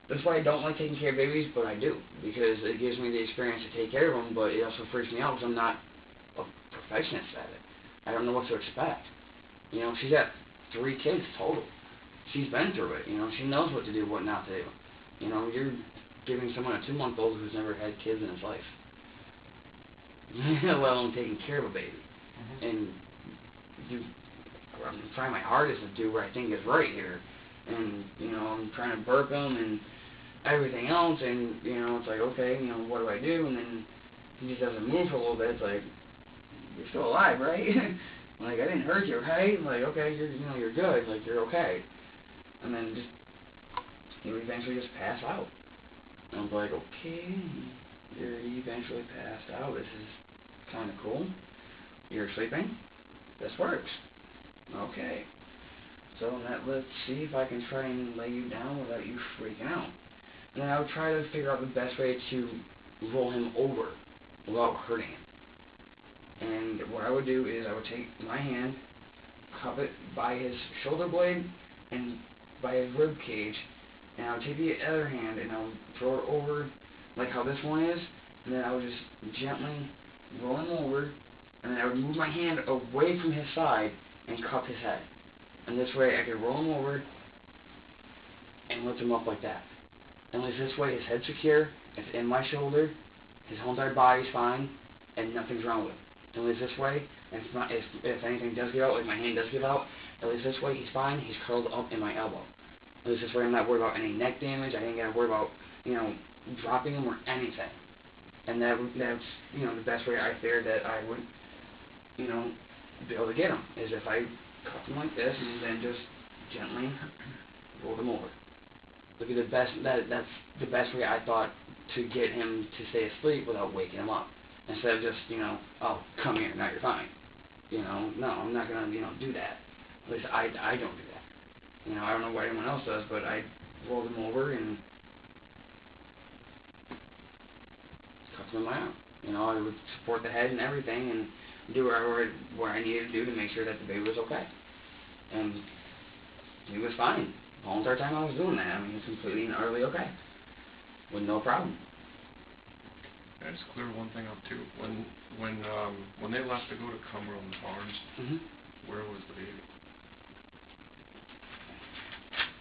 that's why I don't like taking care of babies, but I do, because it gives me the experience to take care of them, but it also freaks me out because I'm not a perfectionist at it. I don't know what to expect. You know, she's got 3 kids total. She's been through it. You know, she knows what to do, what not to do. You know, you're giving someone a 2-month-old who's never had kids in his life, let alone taking care of a baby. And I'm trying my hardest to do what I think is right here. And, you know, I'm trying to burp him and everything else, and, you know, it's like, okay, you know, what do I do? And then he just doesn't move for a little bit. It's like, you're still alive, right? Like, I didn't hurt you, right? Like, okay, you're good. Like, you're okay. And then he would eventually just pass out. And I'm like, okay, you eventually passed out. This is kind of cool. You're sleeping? This works. Okay. So let's see if I can try and lay you down without you freaking out. And I would try to figure out the best way to roll him over without hurting him. And what I would do is I would take my hand, cup it by his shoulder blade and by his rib cage, and I would take the other hand and I would throw it over like how this one is, and then I would just gently roll him over, and then I would move my hand away from his side and cup his head. And this way I could roll him over and lift him up like that. And at least this way his head's secure, it's in my shoulder, his whole entire body's fine, and nothing's wrong with him. At least this way, if anything does give out, like my hand does give out, at least this way he's fine, he's curled up in my elbow. At least this way I'm not worried about any neck damage, I ain't got to worry about, dropping him or anything. And that's, the best way I feared that I would, be able to get him, is if I cuff him like this and then just gently roll him over. Look at that's the best way I thought to get him to stay asleep without waking him up. Instead of just, oh, come here, now you're fine. No, I'm not going to, do that. At least I don't do that. I don't know what anyone else does, but I rolled him over and cuffed him in my arm. I would support the head and everything and do what I needed to do to make sure that the baby was okay. And he was fine. The whole entire time I was doing that. I mean, he was completely and utterly okay. With no problem. Can I just clear one thing up too? When they left to go to Cumberland Farms, where was the baby?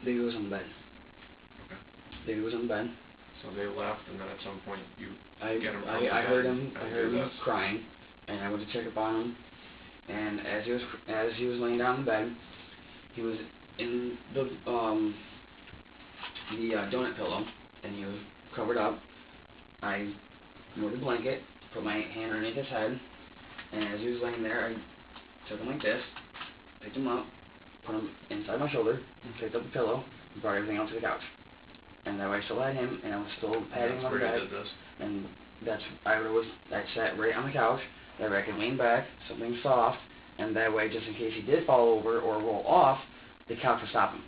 Baby was on the bed. Okay. Baby was on the bed. So they left, and then at some point you get him. I heard him crying, and I went to check up on him. And as he was laying down in the bed, he was in the donut pillow, and he was covered up. I moved the blanket, put my hand underneath his head, and as he was laying there, I took him like this, picked him up, put him inside my shoulder, picked up the pillow, and brought everything out to the couch. And that way I still had him, and I was still patting him on the bed. And I sat right on the couch, that way I could lean back, something soft, and that way, just in case he did fall over or roll off, the couch would stop him.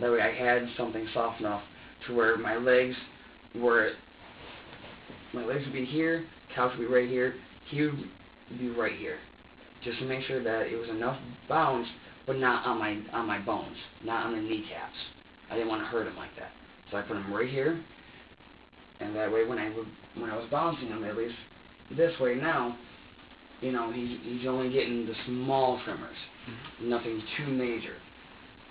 That way I had something soft enough to where my legs would be here, couch would be right here, he would be right here. Just to make sure that it was enough bounce, but not on my bones, not on the kneecaps. I didn't want to hurt him like that. So I put him right here, and that way when I was bouncing him, at least this way now, he's only getting the small tremors, nothing too major.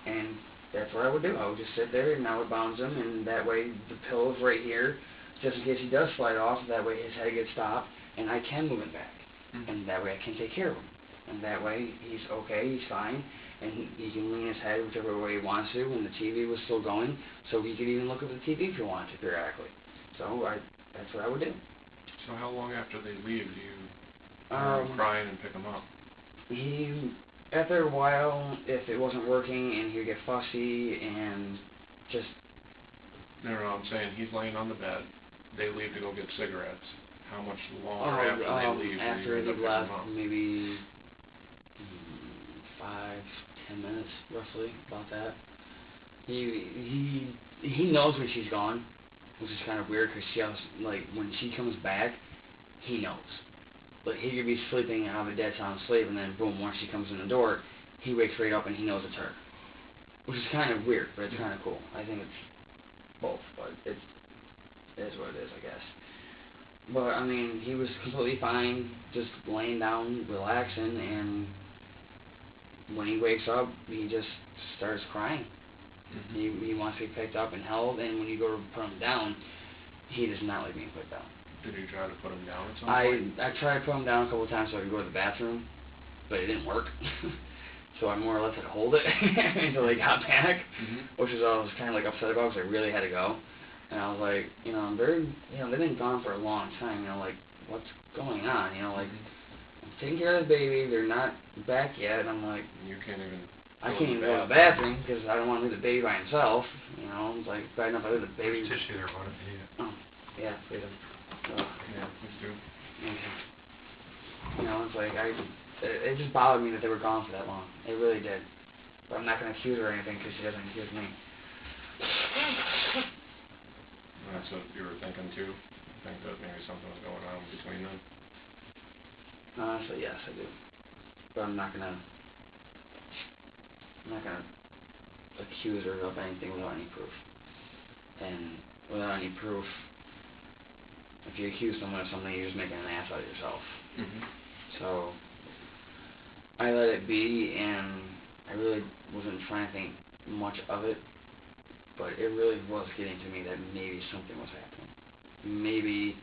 And that's what I would do. I would just sit there and I would bounce him, and that way the pillow's right here, just in case he does slide off, that way his head gets stopped, and I can move him back. And that way I can take care of him. And that way he's okay, he's fine, and he can lean his head whichever way he wants to, and the TV was still going, so he could even look at the TV if he wanted to periodically. So that's what I would do. So how long after they leave do you hear him crying and pick him up? After a while, if it wasn't working and he would get fussy and just... No, I'm saying he's laying on the bed, they leave to go get cigarettes. How much longer after they leave do you end up picking him up? Maybe 5-10 minutes, roughly, about that. He knows when she's gone, which is kind of weird because when she comes back, he knows. But he could be sleeping and have a dead sound sleep, and then boom, once she comes in the door, he wakes right up and he knows it's her. Which is kind of weird, but it's kind of cool. I think it's both, but it is what it is, I guess. But, I mean, he was completely fine, just laying down, relaxing, and when he wakes up, he just starts crying. He wants to be picked up and held, and when you go to put him down, he does not like being put down. Did you try to put him down at some point? I tried to put him down a couple of times so I could go to the bathroom, but it didn't work. So I more or less had to hold it until he got back, which is what I was kind of upset about because I really had to go. And I was like, they've been gone for a long time, what's going on? I'm taking care of the baby, they're not back yet, and I'm like, you can't even I can't even go to the bathroom because I don't want to leave the baby by himself. It's like, bad enough I leave the baby. There's tissue there, bud, if you need it. Oh, yeah, please. Yeah, please do. Okay. It's like, it just bothered me that they were gone for that long. It really did. But I'm not going to accuse her or anything because she doesn't accuse me. That's what you were thinking too? You think that maybe something was going on between them? Honestly, yes, I do. But I'm not gonna accuse her of anything without any proof. And without any proof, if you accuse someone of something, you're just making an ass out of yourself. So I let it be, and I really wasn't trying to think much of it, but it really was getting to me that maybe something was happening. Maybe,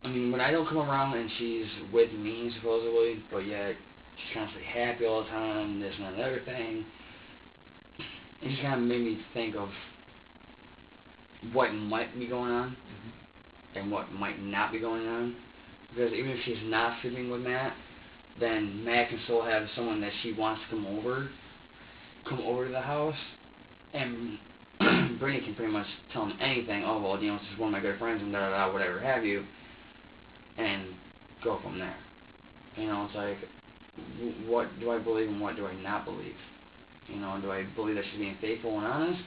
I mean, when I don't come around and she's with me, supposedly, but yet she's constantly happy all the time, this and that and other thing, it just kind of made me think of what might be going on and what might not be going on. Because even if she's not sleeping with Matt, then Matt can still have someone that she wants to come over to the house, and Brittany can pretty much tell him anything. Oh, well, you know, it's just one of my good friends and da-da-da, whatever have you, and go from there. You know, it's like, what do I believe and what do I not believe? You know, do I believe that she's being faithful and honest?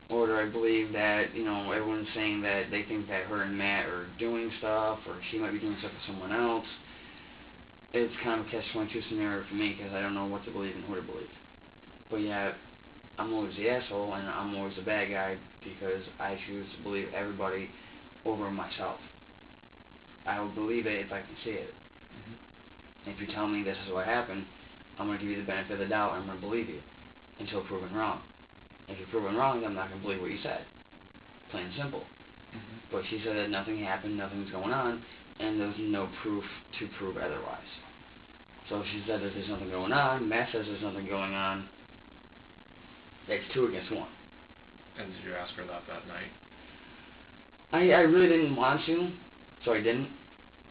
Or do I believe that, you know, everyone's saying that they think that her and Matt are doing stuff, or she might be doing stuff with someone else? It's kind of a catch-22 scenario for me, because I don't know what to believe and who to believe. But yeah, I'm always the asshole, and I'm always the bad guy, because I choose to believe everybody over myself. I will believe it if I can see it. If you tell me this is what happened, I'm going to give you the benefit of the doubt, and I'm going to believe you until proven wrong. If you're proven wrong, I'm not going to believe what you said. Plain and simple. But she said that nothing happened, nothing's going on, and there's no proof to prove otherwise. So she said that there's nothing going on, Matt says there's nothing going on. It's 2 against 1. And did you ask her that night? I really didn't want to, so I didn't.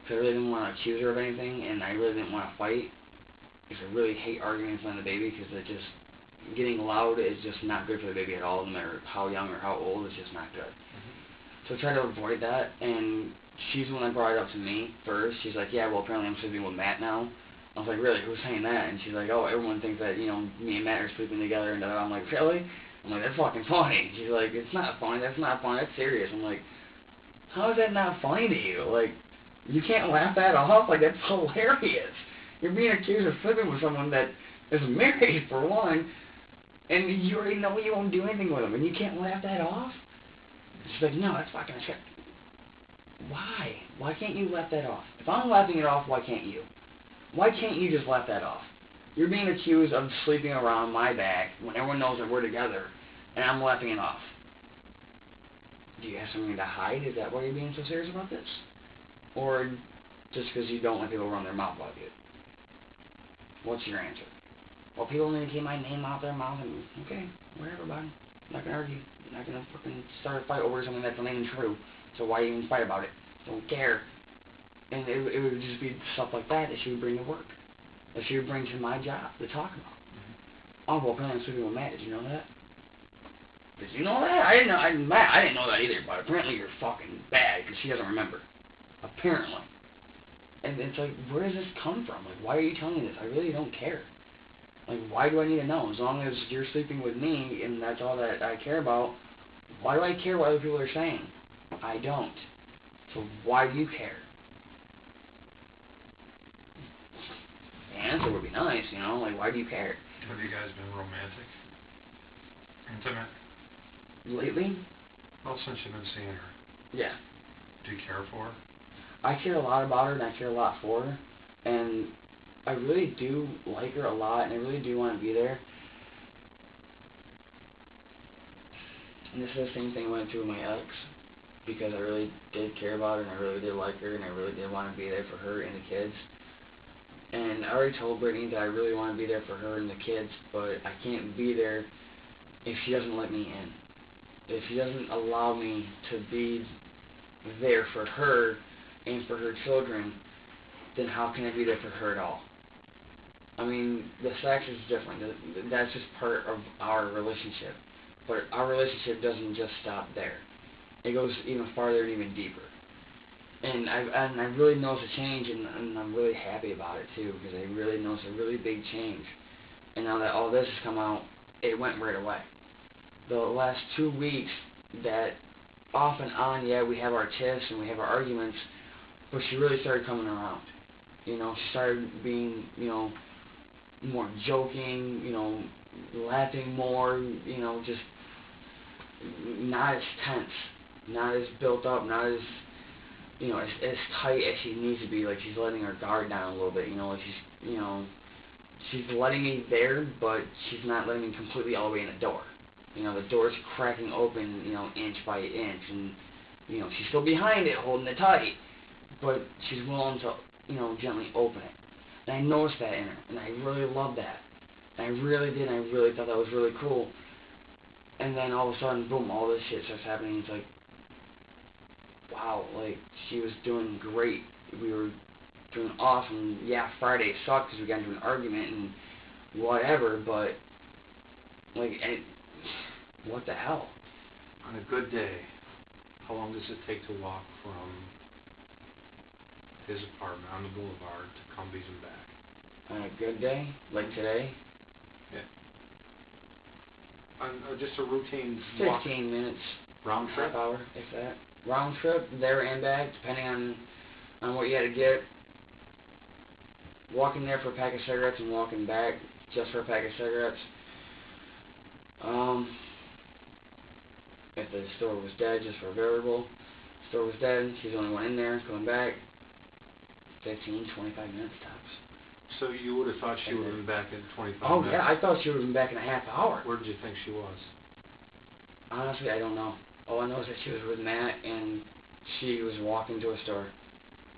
Because I really didn't want to accuse her of anything, and I really didn't want to fight. Because I really hate arguing in front of the baby, because it just, getting loud is just not good for the baby at all, no matter how young or how old, it's just not good. So I tried to avoid that, and she's the one that brought it up to me first. She's like, yeah, well, apparently I'm sleeping with Matt now. I was like, really, who's saying that? And she's like, oh, everyone thinks that, you know, me and Matt are sleeping together, and I'm like, really? I'm like, that's fucking funny. She's like, it's not funny, that's not funny, that's serious. I'm like, how is that not funny to you? Like, you can't laugh that off? Like, that's hilarious. You're being accused of sleeping with someone that is married, for one, and you already know you won't do anything with them, and you can't laugh that off? She's like, no, that's fucking shit. Why? Why can't you laugh that off? If I'm laughing it off, why can't you? Why can't you just laugh that off? You're being accused of sleeping around my back when everyone knows that we're together, and I'm laughing it off. Do you have something to hide? Is that why you're being so serious about this? Or just because you don't let people run their mouth about you? What's your answer? Well, people need to keep my name out their mouth, and okay, whatever, buddy. I'm not going to argue. I'm not going to fucking start a fight over something that's not even true. So why even fight about it? Don't care. And it would just be stuff like that she would bring to work. That she would bring to my job to talk about. Oh, well, apparently I'm sleeping with Matt. Did you know that? Did you know that? I didn't know. Matt, I didn't know that either, but apparently you're fucking bad because she doesn't remember. Apparently. And it's like, where does this come from? Like, why are you telling me this? I really don't care. Like, why do I need to know? As long as you're sleeping with me and that's all that I care about, why do I care what other people are saying? I don't. So why do you care? The answer would be nice, you know? Like, why do you care? Have you guys been romantic? Intimate? Lately? Well, since you've been seeing her. Yeah. Do you care for her? I care a lot about her and I care a lot for her. And I really do like her a lot, and I really do want to be there. And this is the same thing I went through with my ex, because I really did care about her, and I really did like her, and I really did want to be there for her and the kids. And I already told Brittany that I really want to be there for her and the kids, but I can't be there if she doesn't let me in. If she doesn't allow me to be there for her and for her children, then how can I be there for her at all? I mean, the sex is different. That's just part of our relationship. But our relationship doesn't just stop there. It goes even farther and even deeper. And I really noticed a change, and I'm really happy about it too, because I really noticed a really big change. And now that all this has come out, it went right away. The last 2 weeks, that off and on, yeah, we have our tiffs and we have our arguments, but she really started coming around. You know, she started being, you know, more joking, you know, laughing more, you know, just not as tense, not as built up, not as, you know, as tight as she needs to be. Like, she's letting her guard down a little bit, you know, like she's, you know, she's letting me there, but she's not letting me completely all the way in the door. You know, the door's cracking open, you know, inch by inch, and, you know, she's still behind it, holding it tight, but she's willing to, you know, gently open it. And I noticed that in her, and I really loved that. And I really did, and I really thought that was really cool. And then all of a sudden, boom, all this shit starts happening. It's like, wow, like, she was doing great. We were doing awesome. Yeah, Friday sucked because we got into an argument and whatever, but, like, what the hell? On a good day, how long does it take to walk from his apartment on the boulevard to Cumbies and back? On a good day, like today, Yeah. On just a routine 15 walk, minutes, round trip? half hour, if that. Round trip, there and back, depending on what you had to get. Walking there for a pack of cigarettes and walking back just for a pack of cigarettes. If the store was dead, just for a variable. The store was dead, she's the only one in there, coming back. 15, 25 minutes tops. So you would have thought she would have been back in 25 Oh minutes? yeah, I thought she would have been back in a half hour. Where did you think she was? Honestly, I don't know. All I know is that she was with Matt and she was walking to a store.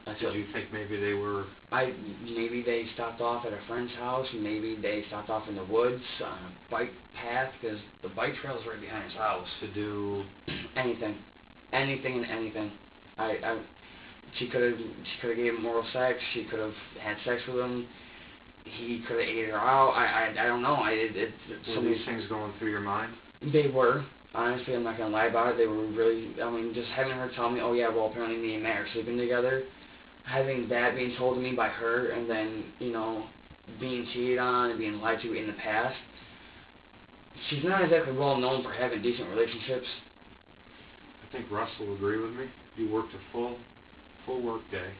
That's Did you think maybe they were... Maybe they stopped off at a friend's house. Maybe they stopped off in the woods on a bike path because the bike trail is right behind his house. to do... Anything and anything. She could have gave him oral sex. She could have had sex with him. He could have ate her out. I don't know. Were these things going through your mind? They were. Honestly, I'm not gonna lie about it. They were really. I mean, just having her tell me, oh yeah, well apparently me and Matt are sleeping together. Having that being told to me by her, and then, you know, being cheated on and being lied to in the past. She's not exactly well known for having decent relationships. I think Russ will agree with me. You worked a full work day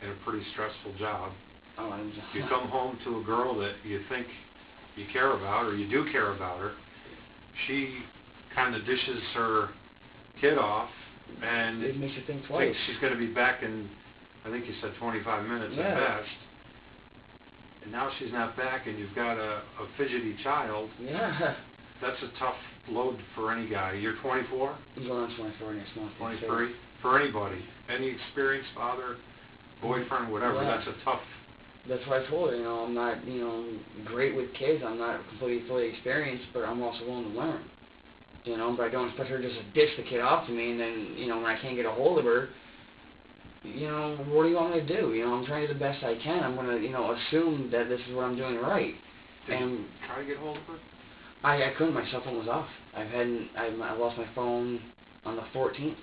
and a pretty stressful job. Oh, You come home to a girl that you think you care about, or you do care about her. She kind of dishes her kid off, and it makes you think twice. thinks she's going to be back in, I think you said 25 minutes at best. And now she's not back, and you've got a fidgety child. Yeah. That's a tough load for any guy. You're 24? I'm going on 24 next month. 23? For anybody. Any experienced father, boyfriend, whatever, Yeah. that's a tough... That's what I told her, you know, I'm not, you know, great with kids. I'm not completely fully experienced, but I'm also willing to learn. You know, but I don't expect her just to ditch the kid off to me, and then, you know, when I can't get a hold of her, you know, what do you want me to do? You know, I'm trying to do the best I can. I'm going to, you know, assume that this is what I'm doing right. Did you try to get hold of her? I couldn't. My cell phone was off. I lost my phone on the 14th.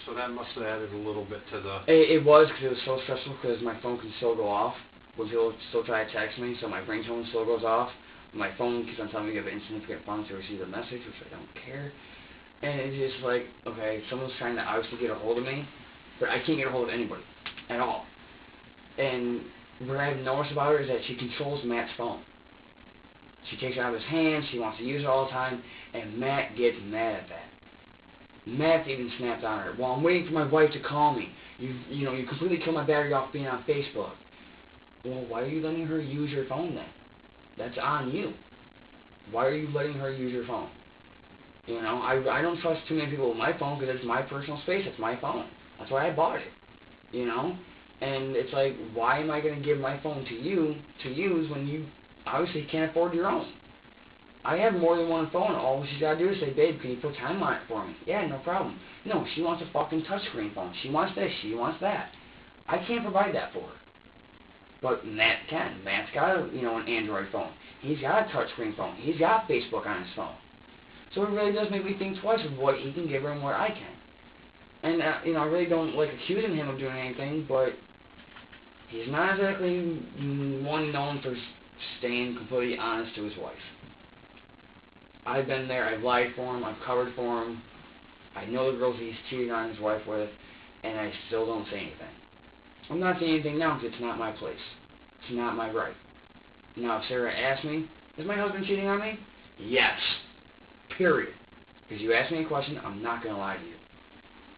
So that must have added a little bit to the... It was, because it was so stressful, because my phone can still go off when people still try to text me, so my ringtone still goes off. My phone keeps on telling me you have an insignificant funds to receive the message, which I don't care. And it's just like, okay, someone's trying to obviously get a hold of me, but I can't get a hold of anybody at all. And what I've noticed about her is that she controls Matt's phone. She takes it out of his hands, she wants to use it all the time, and Matt gets mad at that. Matt even snapped on her. Well, I'm waiting for my wife to call me. You know, you completely killed my battery off being on Facebook. Well, why are you letting her use your phone then? That's on you. Why are you letting her use your phone? You know, I don't trust too many people with my phone because it's my personal space. It's my phone. That's why I bought it. You know? And it's like, why am I going to give my phone to you to use when you obviously can't afford your own? I have more than one phone. All she's got to do is say, babe, can you put time on it for me? Yeah, no problem. No, she wants a fucking touchscreen phone. She wants this. She wants that. I can't provide that for her. But Matt can. Matt's got a, you know, an Android phone. He's got a touchscreen phone. He's got Facebook on his phone. So it really does make me think twice of what he can give her and what I can. And, you know, I really don't like accusing him of doing anything, but he's not exactly one known for staying completely honest to his wife. I've been there. I've lied for him. I've covered for him. I know the girls he's cheating on his wife with, and I still don't say anything. I'm not saying anything now because it's not my place. It's not my right. Now, if Sarah asks me, is my husband cheating on me? Yes. Period. Because you ask me a question, I'm not going to lie to you.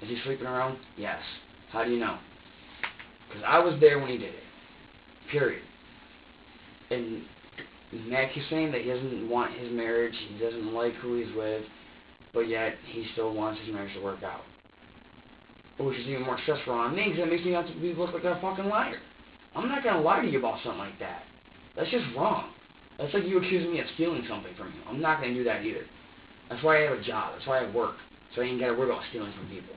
Is he sleeping around? Yes. How do you know? Because I was there when he did it. Period. And Matt keeps saying that he doesn't want his marriage, he doesn't like who he's with, but yet he still wants his marriage to work out. Which is even more stressful on me, because it makes me have to look like a fucking liar. I'm not going to lie to you about something like that. That's just wrong. That's like you accusing me of stealing something from you. I'm not going to do that either. That's why I have a job. That's why I work. So I ain't got to worry about stealing from people.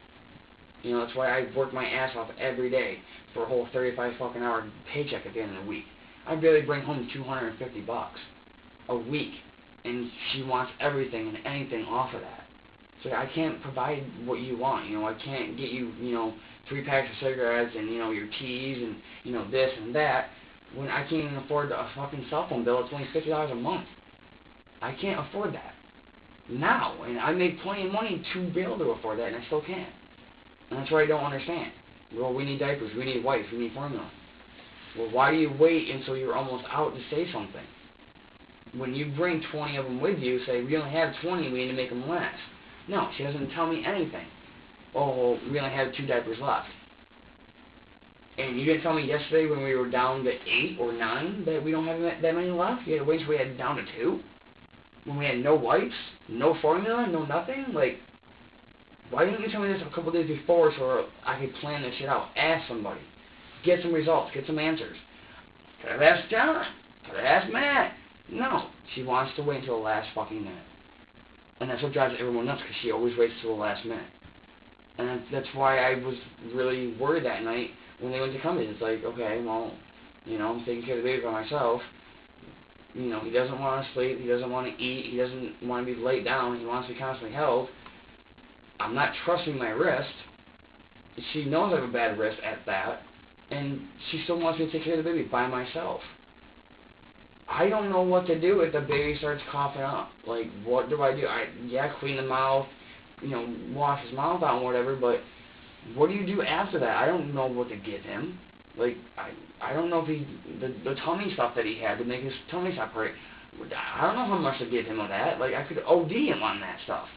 You know, that's why I work my ass off every day for a whole 35 fucking hour paycheck at the end of the week. I barely bring home $250 a week, and she wants everything and anything off of that. So I can't provide what you want. You know, I can't get you, 3 packs of cigarettes and, your teas and, this and that, when I can't even afford a fucking cell phone bill. It's only $50 a month. I can't afford that now, and I make plenty of money to be able to afford that, and I still can't. And that's what I don't understand. Well, we need diapers, we need wipes, we need formula. Well, why do you wait until you're almost out to say something? When you bring 20 of them with you, say, we only have 20, we need to make them last. No, she doesn't tell me anything. Oh, well, we only have 2 diapers left. And you didn't tell me yesterday when we were down to 8 or 9 that we don't have that many left? You had to wait until we had it down to 2? When we had no wipes, no formula, no nothing? Like, why didn't you tell me this a couple days before so I could plan this shit out? Ask somebody. Get some results. Get some answers. Could have asked John. Could have asked Matt. No. She wants to wait until the last fucking minute. And that's what drives everyone nuts, because she always waits till the last minute. And that's why I was really worried that night when they went to come in. It's like, okay, well, I'm taking care of the baby by myself. He doesn't want to sleep. He doesn't want to eat. He doesn't want to be laid down. He wants to be constantly held. I'm not trusting my wrist. She knows I have a bad wrist at that. And she still wants me to take care of the baby by myself. I don't know what to do if the baby starts coughing up. Like, what do I do? Clean the mouth, wash his mouth out and whatever, but what do you do after that? I don't know what to give him. Like, I don't know if the tummy stuff that he had to make his tummy stop hurt. I don't know how much to give him of that. Like, I could OD him on that stuff.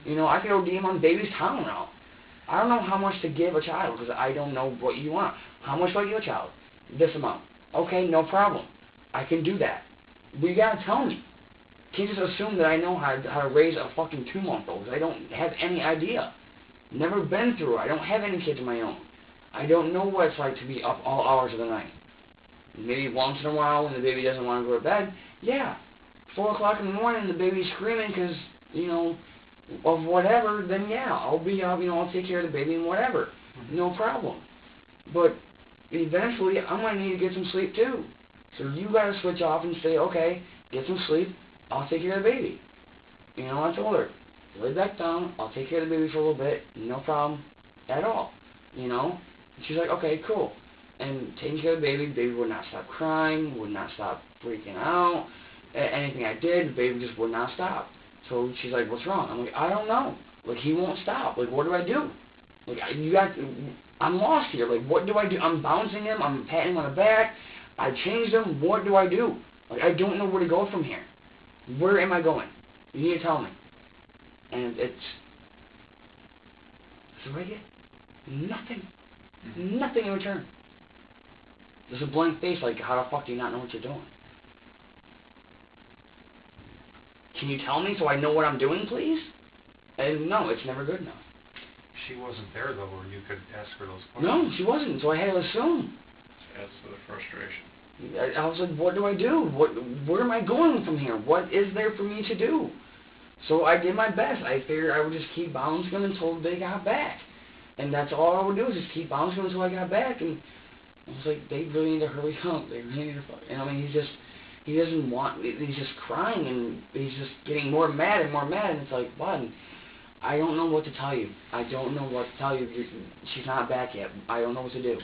I could OD him on baby's Tylenol. I don't know how much to give a child, because I don't know what you want. How much do I give a child? This amount. Okay, no problem. I can do that. But you gotta tell me. You can't just assume that I know how to raise a fucking 2-month-old, because I don't have any idea. Never been through it. I don't have any kids of my own. I don't know what it's like to be up all hours of the night. Maybe once in a while when the baby doesn't want to go to bed, 4 o'clock in the morning the baby's screaming because, of whatever, then I'll be up, I'll take care of the baby and whatever. No problem. But eventually I'm going to need to get some sleep too. So you got to switch off and say, okay, get some sleep, I'll take care of the baby. I told her, lay back down, I'll take care of the baby for a little bit, no problem at all. And she's like, okay, cool. And taking care of the baby would not stop crying, would not stop freaking out. Anything I did, the baby just would not stop. So she's like, what's wrong? I'm like, I don't know. Like, he won't stop. Like, what do I do? Like, I'm lost here. Like, what do I do? I'm bouncing him. I'm patting him on the back. I changed him. What do I do? Like, I don't know where to go from here. Where am I going? You need to tell me. And so what I get? Nothing. Nothing in return. There's a blank face, like, how the fuck do you not know what you're doing? Can you tell me so I know what I'm doing, please? And no, it's never good enough. She wasn't there, though, where you could ask her those questions. No, she wasn't, so I had to assume. Adds to the frustration. I was like, what do I do? Where am I going from here? What is there for me to do? So I did my best. I figured I would just keep bouncing them until they got back. And that's all I would do, is just keep bouncing them until I got back. And I was like, they really need to hurry up. They really need to fuck. And I mean, he doesn't want, he's just crying, and he's just getting more mad and more mad. And it's like, what? I don't know what to tell you. I don't know what to tell you. She's not back yet. I don't know what to do.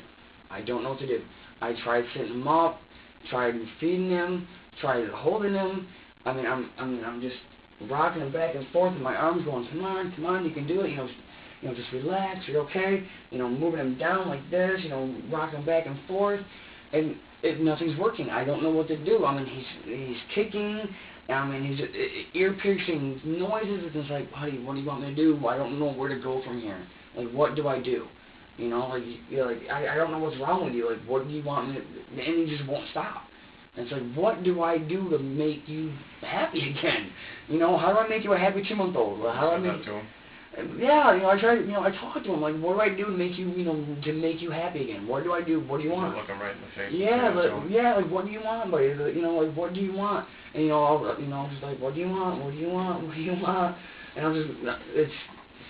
I don't know what to do. I tried sitting him up, tried feeding him, tried holding him. I mean, I'm just rocking him back and forth, and my arms going, come on, you can do it. Just relax. You're okay. Moving him down like this. Rocking him back and forth, and nothing's working. I don't know what to do. I mean, he's kicking. I mean, he's ear-piercing noises. It's like, buddy, what do you want me to do? I don't know where to go from here. Like, what do I do? I don't know what's wrong with you. Like, what do you want me to... And he just won't stop. And it's like, what do I do to make you happy again? You know, how do I make you a happy 2-month-old? How do I make... to him? Yeah, you know, I try, you know, I talk to him, like, what do I do to make you, you know, to make you happy again? What do I do? What do you want? Look him right in the face. Yeah, like, what do you want, buddy? You know, like, what do you want? And, you know, I'm just like, what do you want? What do you want? What do you want? And I'm just, it's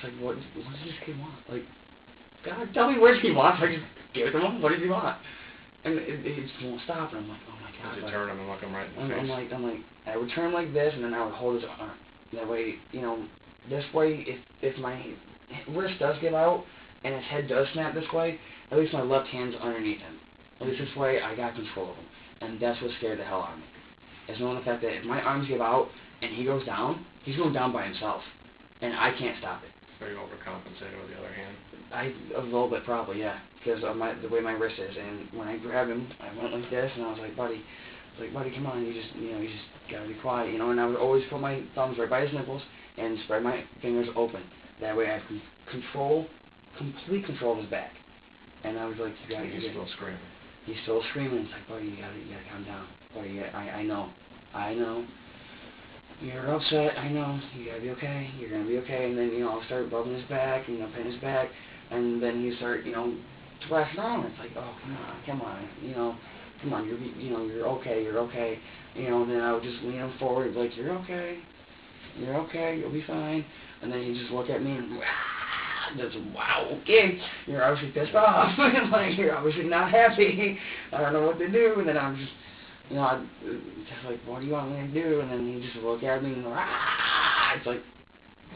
like, what does this kid want? Like, God, tell me what he wants. I just give it to him. What does he want? And it just won't stop. And I'm like, oh my God. You turn him and look him right in the face. I'm like, I would turn like this, and then I would hold his arm. That way, you know, this way, if my wrist does give out and his head does snap this way, at least my left hand's underneath him. At least this way, I got control of him. And that's what scared the hell out of me. Is knowing the fact that if my arms give out and he goes down, he's going down by himself. And I can't stop it. So you overcompensated with the other hand? A little bit probably, yeah. Because of the way my wrist is. And when I grabbed him, I went like this, and I was like, buddy, come on, you just gotta be quiet, you know. And I would always put my thumbs right by his nipples and spread my fingers open. That way I have complete control of his back. And I was like, you gotta. He's still screaming. He's still screaming. It's like, buddy, you gotta calm down. Buddy, I know. You're upset. I know. You gotta be okay. You're gonna be okay. And then, you know, I'll start rubbing his back, you know, petting his back, and then you start, you know, thrashing on. It's like, oh, come on, you know, you're okay. You know, and then I would just lean him forward, like, you're okay, you'll be fine. And then he just look at me and just, wow, okay, you're obviously pissed off, like, you're obviously not happy. I don't know what to do. And then I'm just, you know, I'd just like, what do you want me to do? And then he just look at me and it's like,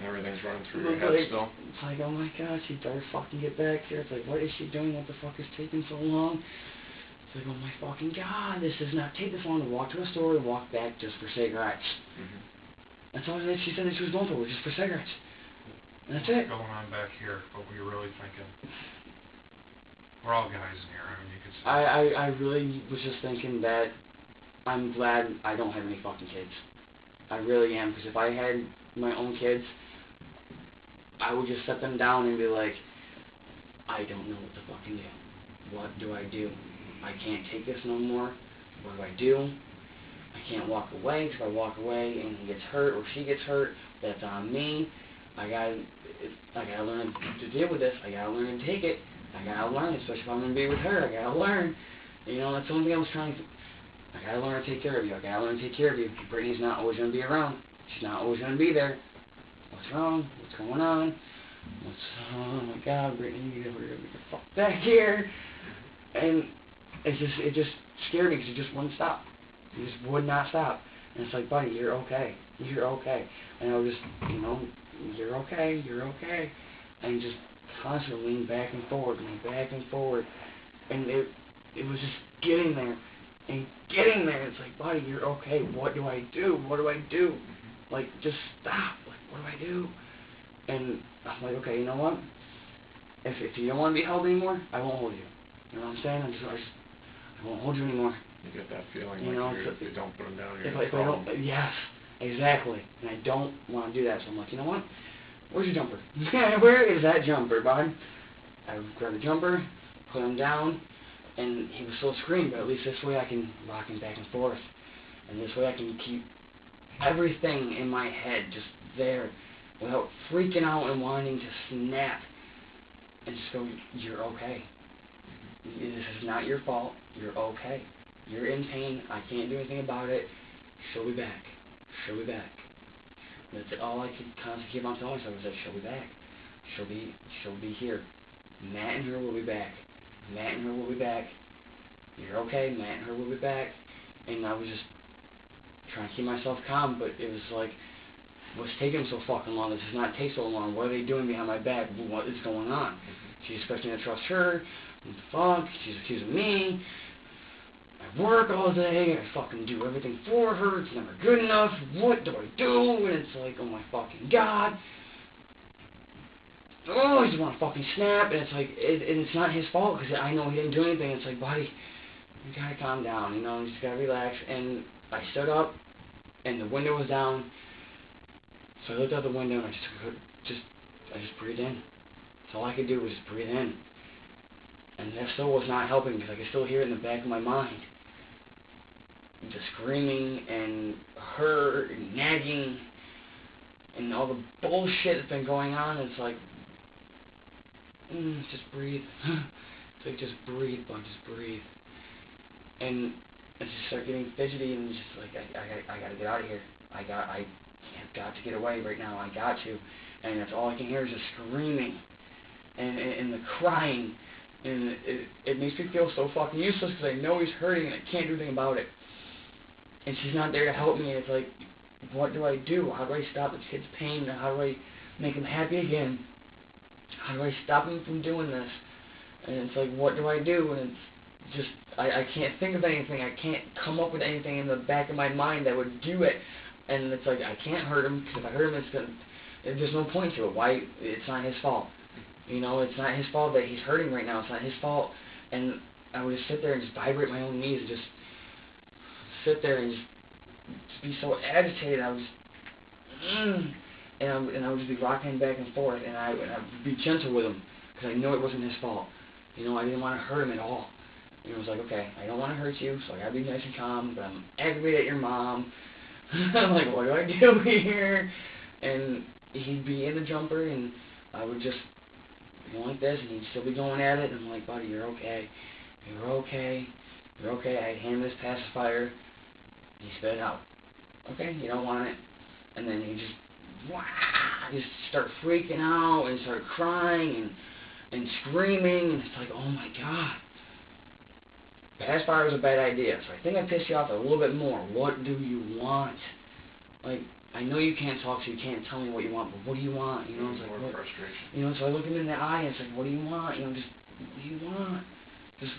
everything's running through your head still. It's like, oh my gosh, she better fucking get back here. It's like, what is she doing? What the fuck is taking so long? It's like, oh my fucking God, this does not take this long to walk to a store and walk back just for cigarettes. Mm-hmm. That's all she said that she was going for, was just for cigarettes. And that's it. Going on back here, what were you really thinking? We're all guys in here. I mean, you could say. I really was just thinking that I'm glad I don't have any fucking kids. I really am, because if I had my own kids, I would just set them down and be like, I don't know what to fucking do. What do I do? I can't take this no more. What do I do? I can't walk away, because if I walk away and he gets hurt or she gets hurt, that's on me. I gotta learn to deal with this. I gotta learn to take it. I gotta learn, especially if I'm gonna be with her. I gotta learn. You know, that's the only thing I was trying to. I gotta learn to take care of you. I gotta learn to take care of you. Brittany's not always gonna be around. She's not always gonna be there. What's wrong? What's going on? Oh my God, Brittany, you're gonna get the fuck back here. And it just scared me, because it just wouldn't stop. It just would not stop. And it's like, buddy, you're okay. You're okay. And I was just, you know, you're okay. And just constantly lean back and forward. And it was just getting there. It's like, buddy, you're okay. What do I do? Like, just stop. Like, what do I do? And I'm like, okay, you know what? If you don't want to be held anymore, I won't hold you. You know what I'm saying? I won't hold you anymore. You get that feeling, you like know, if you don't put them down, if I don't, yes, exactly. And I don't want to do that. So I'm like, you know what? Where's your jumper? Where is that jumper, bud? I grabbed the jumper, put him down, and he was still screaming, but at least this way I can rock him back and forth. And this way I can keep everything in my head just there without freaking out and wanting to snap. And just go, you're okay. This is not your fault. You're okay. You're in pain. I can't do anything about it. She'll be back. That's all I could constantly keep on telling myself, was that she'll be back. She'll be here. Matt and her will be back. You're okay. Matt and her will be back. And I was just trying to keep myself calm, but it was like, what's taking so fucking long? This does not take so long. What are they doing behind my back? What is going on? She's expecting me to trust her. What the fuck? She's accusing me. I work all day. I fucking do everything for her. It's never good enough. What do I do? And it's like, oh my fucking God. Oh, I just want to fucking snap. And it's like, and it's not his fault, because I know he didn't do anything. It's like, buddy, you gotta calm down. You know, you just gotta relax. And I stood up, and the window was down. So I looked out the window, and I just breathed in. So all I could do was just breathe in. And that still was not helping, because I could still hear it in the back of my mind. the screaming and her nagging and all the bullshit that's been going on. It's like, just breathe. It's like, just breathe, bud, just breathe. And I just start getting fidgety and just like, I gotta get out of here. I've got to get away right now. I got to. And that's all I can hear is just screaming and the crying. And it makes me feel so fucking useless because I know he's hurting and I can't do anything about it. And she's not there to help me. It's like, what do I do? How do I stop this kid's pain? How do I make him happy again? How do I stop him from doing this? And it's like, what do I do? And it's just, I can't think of anything. I can't come up with anything in the back of my mind that would do it. And it's like, I can't hurt him, because if I hurt him, there's no point to it. Why? It's not his fault. You know, it's not his fault that he's hurting right now. It's not his fault. And I would just sit there and just vibrate my own knees and just sit there and just be so agitated. I was and I would just be rocking him back and forth, and I would be gentle with him, because I know it wasn't his fault. You know, I didn't want to hurt him at all. And it was like, okay, I don't want to hurt you, so I gotta be nice and calm, but I'm aggravated at your mom. I'm like, what do I do here? And he'd be in the jumper, and I would just go like this, and he'd still be going at it, and I'm like, buddy, you're okay. You're okay. You're okay. I'd hand him this pacifier. He spit it out. Okay, you don't want it. And then he just start freaking out and start crying and screaming, and it's like, oh my god. Pacifier was a bad idea, so I think I pissed you off a little bit more. What do you want? Like, I know you can't talk, so you can't tell me what you want, but what do you want? You know, it's like, More what, frustration. you know, so I look him in the eye and it's like, what do you want? You know, just, what do you want? Just,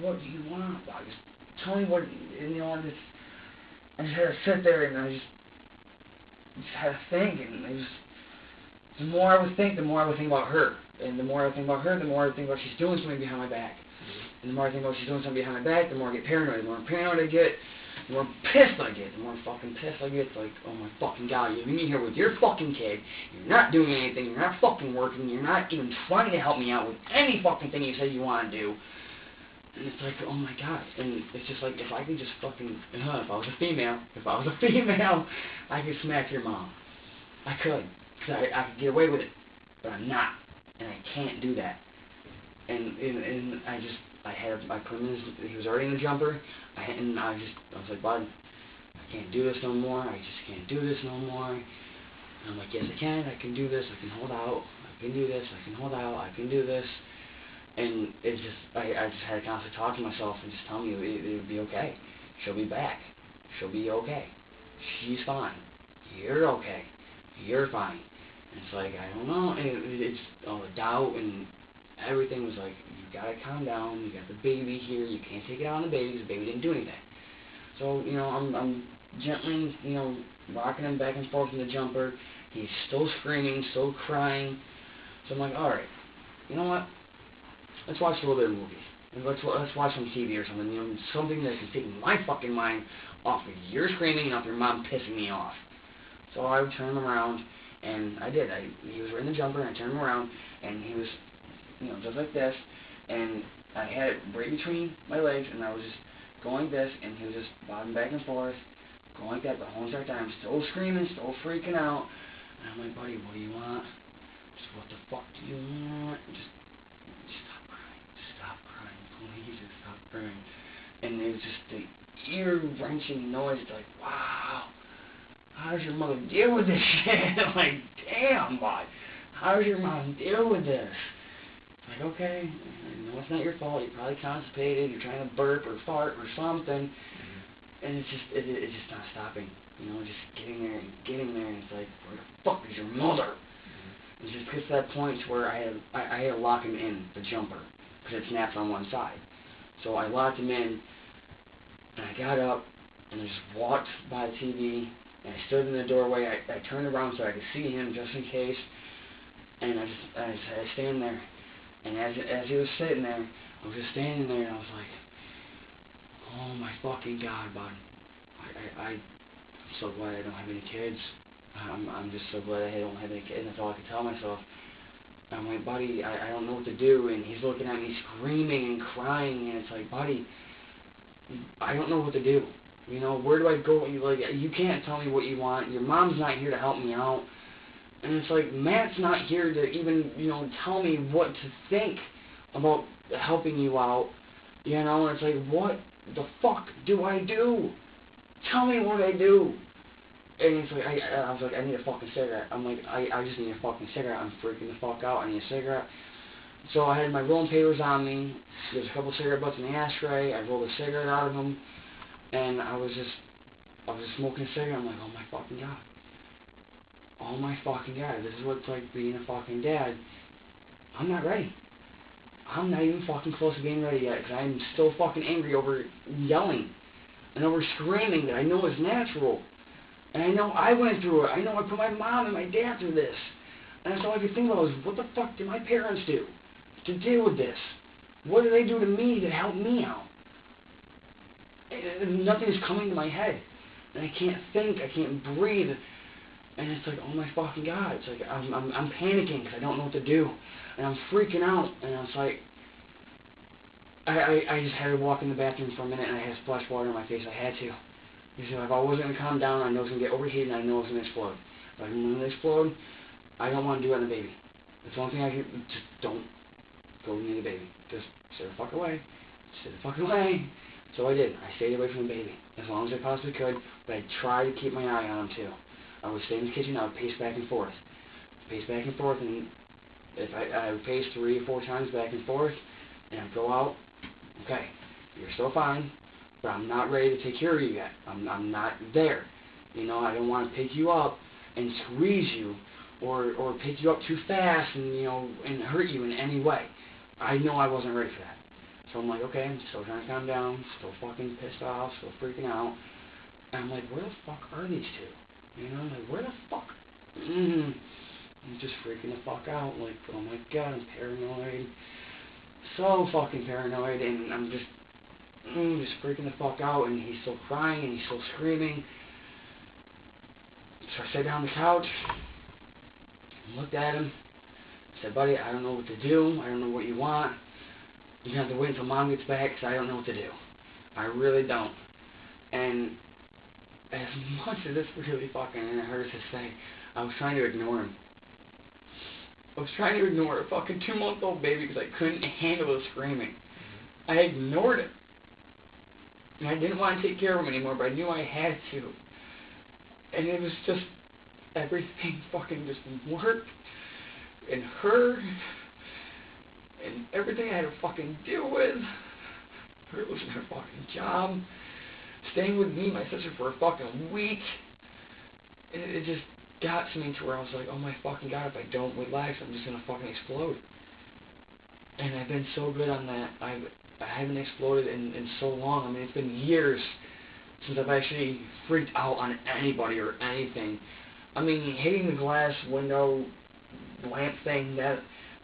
what do you want? Wow, just tell me what, and, you know, I just had to sit there and I just had to think, and the more I would think, the more I would think about her. And the more I would think about her, the more I would think about she's doing something behind my back. And the more I think about she's doing something behind my back, the more I get paranoid. The more paranoid I get, the more pissed I get. The more fucking pissed I get. It's like, oh my fucking god, you're in here with your fucking kid. You're not doing anything. You're not fucking working. You're not even trying to help me out with any fucking thing you say you want to do. And it's like, oh my god. And it's just like, if I could just fucking, if I was a female, I could smack your mom. I could. Because I could get away with it. But I'm not. And I can't do that. And I put him in he was already in the jumper, and I was like, bud, I can't do this no more, I just can't do this no more. And I'm like, yes I can do this, I can hold out, I can do this, I can hold out, I can do this. And it's just, I just had to constantly talk to myself and just tell me it would be okay. She'll be back. She'll be okay. She's fine. You're okay. You're fine. And it's like, I don't know, and it's all the doubt and everything was like, you gotta calm down, you got the baby here, you can't take it out on the baby because the baby didn't do anything. So, you know, I'm gently, you know, rocking him back and forth in the jumper. He's still screaming, still crying. So I'm like, alright, you know what? Let's watch a little bit of movies. And let's watch some TV or something, you know, something that can take my fucking mind off of your screaming and off your mom pissing me off. So I would turn him around, and I did. He was wearing the jumper, and I turned him around, and he was, you know, just like this, and I had it right between my legs, and I was just going this, and he was just bobbing back and forth, going like that the whole entire time, still screaming, still freaking out. And I'm like, buddy, what do you want? Just what the fuck do you want? Just stop crying, please, just stop crying. And it was just the ear-wrenching noise, like, wow, how does your mother deal with this shit? Like, damn, bud, how does your mom deal with this? Like, okay, I know it's not your fault, you're probably constipated, you're trying to burp or fart or something, and it's just not stopping, you know, just getting there, and it's like, where the fuck is your mother? It just gets to that point where I had to lock him in the jumper, because it snaps on one side. So I locked him in, and I got up, and I just walked by the TV, and I stood in the doorway, I turned around so I could see him just in case, and I stand there. And as he was sitting there, I was just standing there, and I was like, oh my fucking god, bud. I'm so glad I don't have any kids. I'm just so glad I don't have any kids. That's all I could tell myself. I'm like, buddy, I don't know what to do. And he's looking at me screaming and crying, and it's like, buddy, I don't know what to do. You know, where do I go? Like, you can't tell me what you want. Your mom's not here to help me out. And it's like, Matt's not here to even, you know, tell me what to think about helping you out. You know, and it's like, what the fuck do I do? Tell me what I do. And it's like, I was like, I need a fucking cigarette. I'm like, I just need a fucking cigarette. I'm freaking the fuck out. I need a cigarette. So I had my rolling papers on me. There's a couple cigarette butts in the ashtray. I rolled a cigarette out of them. And I was just smoking a cigarette. I'm like, oh my fucking God. Oh my fucking God. This is what it's like being a fucking dad. I'm not ready. I'm not even fucking close to being ready yet. Because I'm still fucking angry over yelling. And over screaming that I know is natural. And I know I went through it. I know I put my mom and my dad through this. And that's all I could think about was, what the fuck did my parents do to deal with this? What did they do to me to help me out? And nothing's coming to my head. And I can't think. I can't breathe. And it's like, oh my fucking God. It's like, I'm panicking because I don't know what to do. And I'm freaking out. And I was like, I just had to walk in the bathroom for a minute and I had to splash water on my face. I had to. Because if I wasn't going to calm down, I know it's going to get overheated and I know it's going to explode. If I'm going to explode, I don't want to do it on the baby. That's the only thing I can, just don't go near the baby. Just stay the fuck away. Stay the fuck away. So I did. I stayed away from the baby as long as I possibly could, but I tried to keep my eye on him too. I would stay in the kitchen, I would pace back and forth. Pace back and forth, and if I would pace 3 or 4 times back and forth, and I'd go out, okay, you're still fine, but I'm not ready to take care of you yet. I'm not there. You know, I don't want to pick you up and squeeze you or pick you up too fast and, you know, and hurt you in any way. I know I wasn't ready for that. So I'm like, okay, I'm still trying to calm down, still fucking pissed off, still freaking out. And I'm like, where the fuck are these two? You know, I'm like, where the fuck? I'm just freaking the fuck out, like, oh my God, I'm paranoid. So fucking paranoid, and I'm just freaking the fuck out, and he's still crying, and he's still screaming. So I sat down on the couch, looked at him, said, buddy, I don't know what to do, I don't know what you want. You have to wait until Mom gets back, because I don't know what to do. I really don't. And as much as this really fucking hurts to say, I was trying to ignore him. I was trying to ignore a fucking 2-month-old baby because I couldn't handle the screaming. I ignored it. And I didn't want to take care of him anymore, but I knew I had to. And it was just, everything fucking just worked, and her, and everything I had to fucking deal with, her losing her fucking job, staying with me and my sister for a fucking week, and it just got to me to where I was like, oh my fucking God, if I don't relax, I'm just gonna fucking explode. And I've been so good on that. I haven't exploded in so long. I mean, it's been years since I've actually freaked out on anybody or anything. I mean, hitting the glass window lamp thing, that,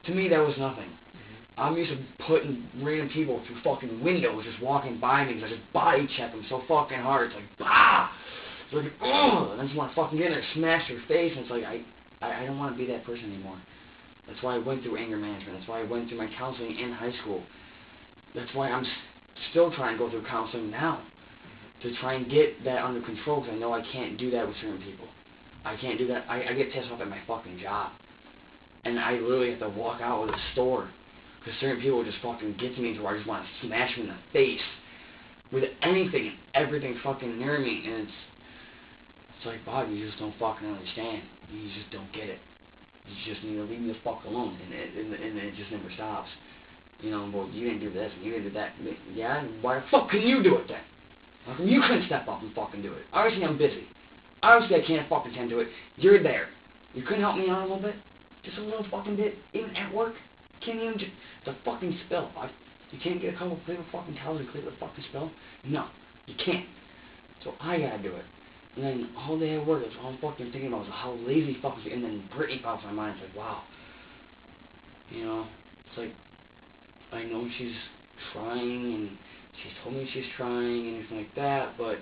to me, that was nothing. I'm used to putting random people through fucking windows just walking by me because I just body check them so fucking hard. It's like, bah! It's like, ugh! And I just want to fucking get in there and smash their face. And it's like, I don't want to be that person anymore. That's why I went through anger management. That's why I went through my counseling in high school. That's why I'm still trying to go through counseling now. To try and get that under control, because I know I can't do that with certain people. I can't do that. I get pissed off at my fucking job. And I literally have to walk out of the store. Because certain people just fucking get to me to where I just want to smash them in the face. With anything and everything fucking near me. And it's like, Bob, you just don't fucking understand. You just don't get it. You just need to leave me the fuck alone. And it just never stops. You know, well, you didn't do this and you didn't do that. Yeah, why the fuck can you do it then? How come you couldn't step up and fucking do it? Obviously I'm busy. Obviously I can't fucking tend to it. You're there. You couldn't help me out a little bit? Just a little fucking bit? Even at work? Can't even just, it's a fucking spill. You can't get a couple of paper fucking towels and clear the fucking spill? No, you can't. So I gotta do it. And then all day at work, that's all I'm fucking thinking about is how lazy fucking, and then Brittany pops in my mind. It's like, wow. You know, it's like, I know she's trying, and she's told me she's trying, and everything like that, but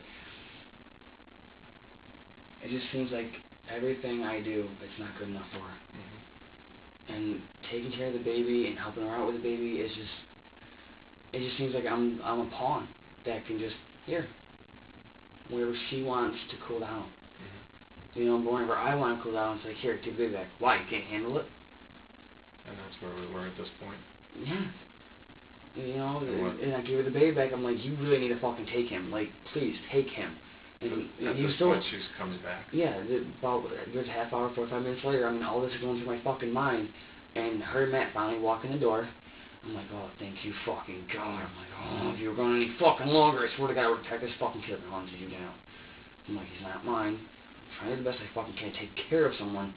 it just seems like everything I do, it's not good enough for her. And taking care of the baby and helping her out with the baby is just, it just seems like I'm a pawn that can just, here, whenever she wants to cool down. Mm-hmm. You know, but whenever I want to cool down, it's like, here, take the baby back. Why? You can't handle it? And that's where we were at this point. Yeah. You know, And and I give her the baby back. I'm like, you really need to fucking take him. Like, please, take him. And At he this still, point, she comes back. yeah, about a good half hour, 45 minutes later, I mean, all this is going through my fucking mind. And her and Matt finally walk in the door. I'm like, oh, thank you fucking God. I'm like, oh, if you were going any fucking longer, I swear to God, I would protect this fucking kid and hunt you down. I'm like, he's not mine. I'm trying to do the best I fucking can to take care of someone.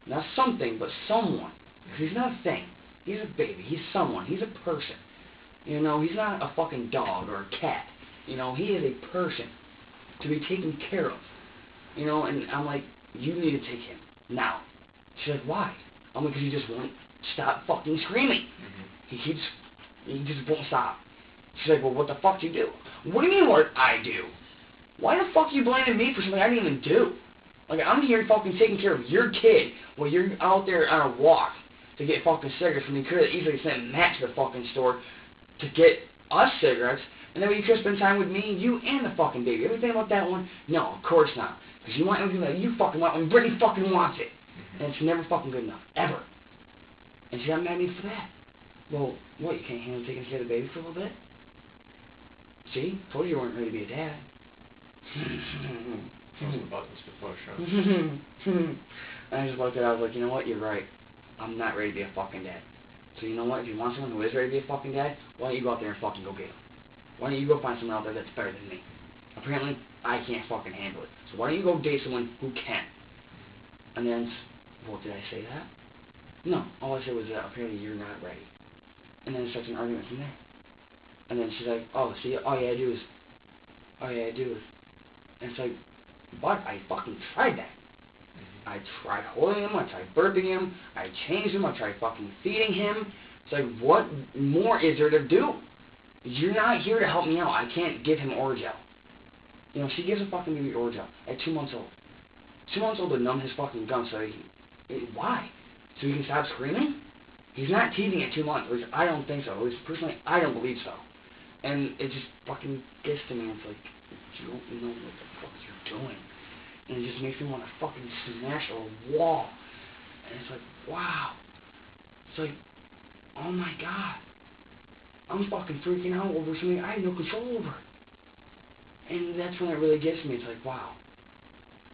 Not something, but someone. Because he's not a thing. He's a baby. He's someone. He's a person. You know, he's not a fucking dog or a cat. You know, he is a person to be taken care of. You know, and I'm like, you need to take him now. She's like, why? I'm like, because he just won't stop fucking screaming. Mm-hmm. He just won't stop. She's like, well, what the fuck do you do? What do you mean what I do? Why the fuck are you blaming me for something I didn't even do? Like, I'm here fucking taking care of your kid while you're out there on a walk to get fucking cigarettes when you could have easily sent Matt to the fucking store to get us cigarettes, and then you could spend time with me, you, and the fucking baby. Everything about that one? No, of course not. Because you want everything that you fucking want when Brittany fucking wants it. Mm-hmm. And it's never fucking good enough. Ever. And she got mad at me for that. Well, what, you can't handle taking care of the baby for a little bit? See? Told you weren't ready to be a dad. Those are the buttons to push, huh? And I just looked at it, I was like, you know what, you're right. I'm not ready to be a fucking dad. So you know what, if you want someone who is ready to be a fucking dad, why don't you go out there and fucking go get him? Why don't you go find someone out there that's better than me? Apparently, I can't fucking handle it. So why don't you go date someone who can? And then, well, did I say that? No, all I said was that apparently you're not ready. And then it starts an argument from there. And then she's like, oh, see, all you gotta do is, and it's like, but I fucking tried that. I tried holding him, I tried burping him, I changed him, I tried fucking feeding him. It's like, what more is there to do? You're not here to help me out. I can't give him Orajel. You know, she gives a fucking baby Orajel at 2 months old. 2 months old to numb his fucking gums so why? So he can stop screaming? He's not teething at 2 months. At least I don't think so. At least personally, I don't believe so. And it just fucking gets to me. It's like, you don't know what the fuck you're doing. And it just makes me want to fucking smash a wall. And it's like, wow. It's like, oh my God. I'm fucking freaking out over something I have no control over. And that's when it really gets me. It's like, wow.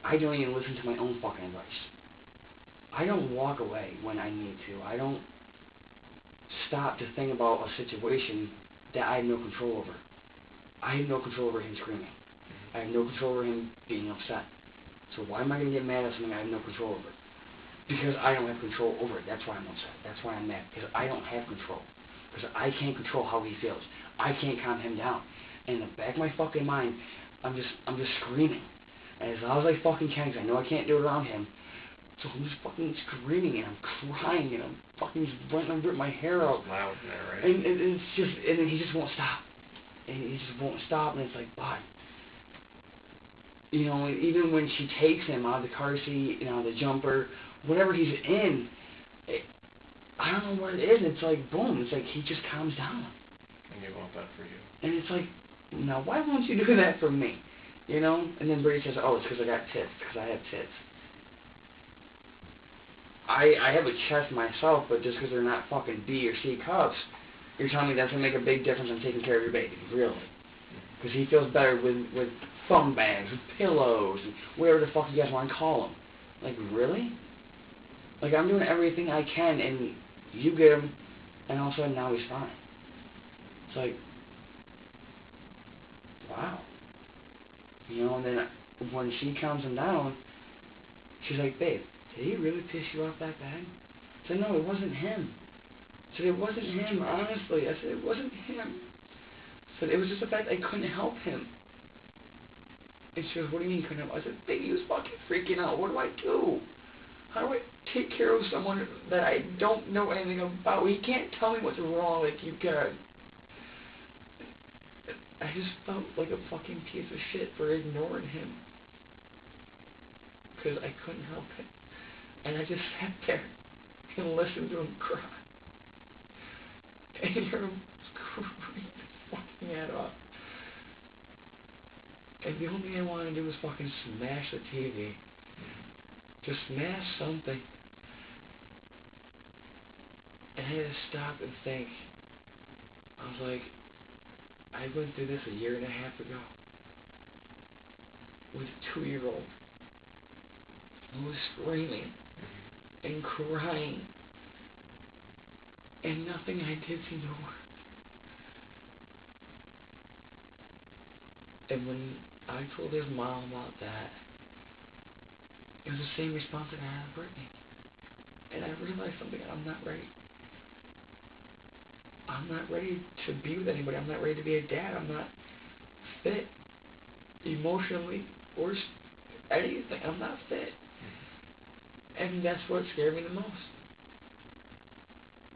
I don't even listen to my own fucking advice. I don't walk away when I need to. I don't stop to think about a situation that I have no control over. I have no control over him screaming. I have no control over him being upset. So why am I going to get mad at something I have no control over? Because I don't have control over it. That's why I'm upset. That's why I'm mad. Because I don't have control. Because I can't control how he feels. I can't calm him down. And in the back of my fucking mind, I'm just screaming. And as loud as I fucking can, because I know I can't do it around him. So I'm just fucking screaming and I'm crying and I'm fucking ripping my hair out. It's loud in there, right? And it's just, and then he just won't stop. And he just won't stop, and it's like, bud. You know, even when she takes him out of the car seat, you know, the jumper, whatever he's in, I don't know what it is. It's like, boom, it's like he just calms down. And you want that for you. And it's like, now why won't you do that for me? You know? And then Brady says, oh, it's because I got tits, because I have tits. I have a chest myself, but just because they're not fucking B or C cups, you're telling me that's going to make a big difference in taking care of your baby, really. Because he feels better with foam bags, with pillows, and whatever the fuck you guys want to call them. Like, really? Like, I'm doing everything I can, and you get him, and all of a sudden now he's fine. It's like, wow. You know, and then when she calms him down, she's like, babe, did he really piss you off that bad? I said, no, it wasn't him. I said, it wasn't him, honestly. I said, it wasn't him. I said, it was just the fact I couldn't help him. And she goes, what do you mean you couldn't help? I said, baby, he was fucking freaking out. What do I do? How do I take care of someone that I don't know anything about? He can't tell me what's wrong like you can. I just felt like a fucking piece of shit for ignoring him. Because I couldn't help it. And I just sat there and listened to him cry. And hear him scream his fucking head off. And the only thing I wanted to do was fucking smash the TV. Just smash something. And I had to stop and think. I was like, I went through this a year and a half ago with a 2-year-old who was screaming and crying, and nothing I did seemed to work. And when I told his mom about that, it was the same response that I had with Brittany. And I realized something. I'm not ready. I'm not ready to be with anybody. I'm not ready to be a dad. I'm not fit emotionally or anything. I'm not fit. And that's what scared me the most.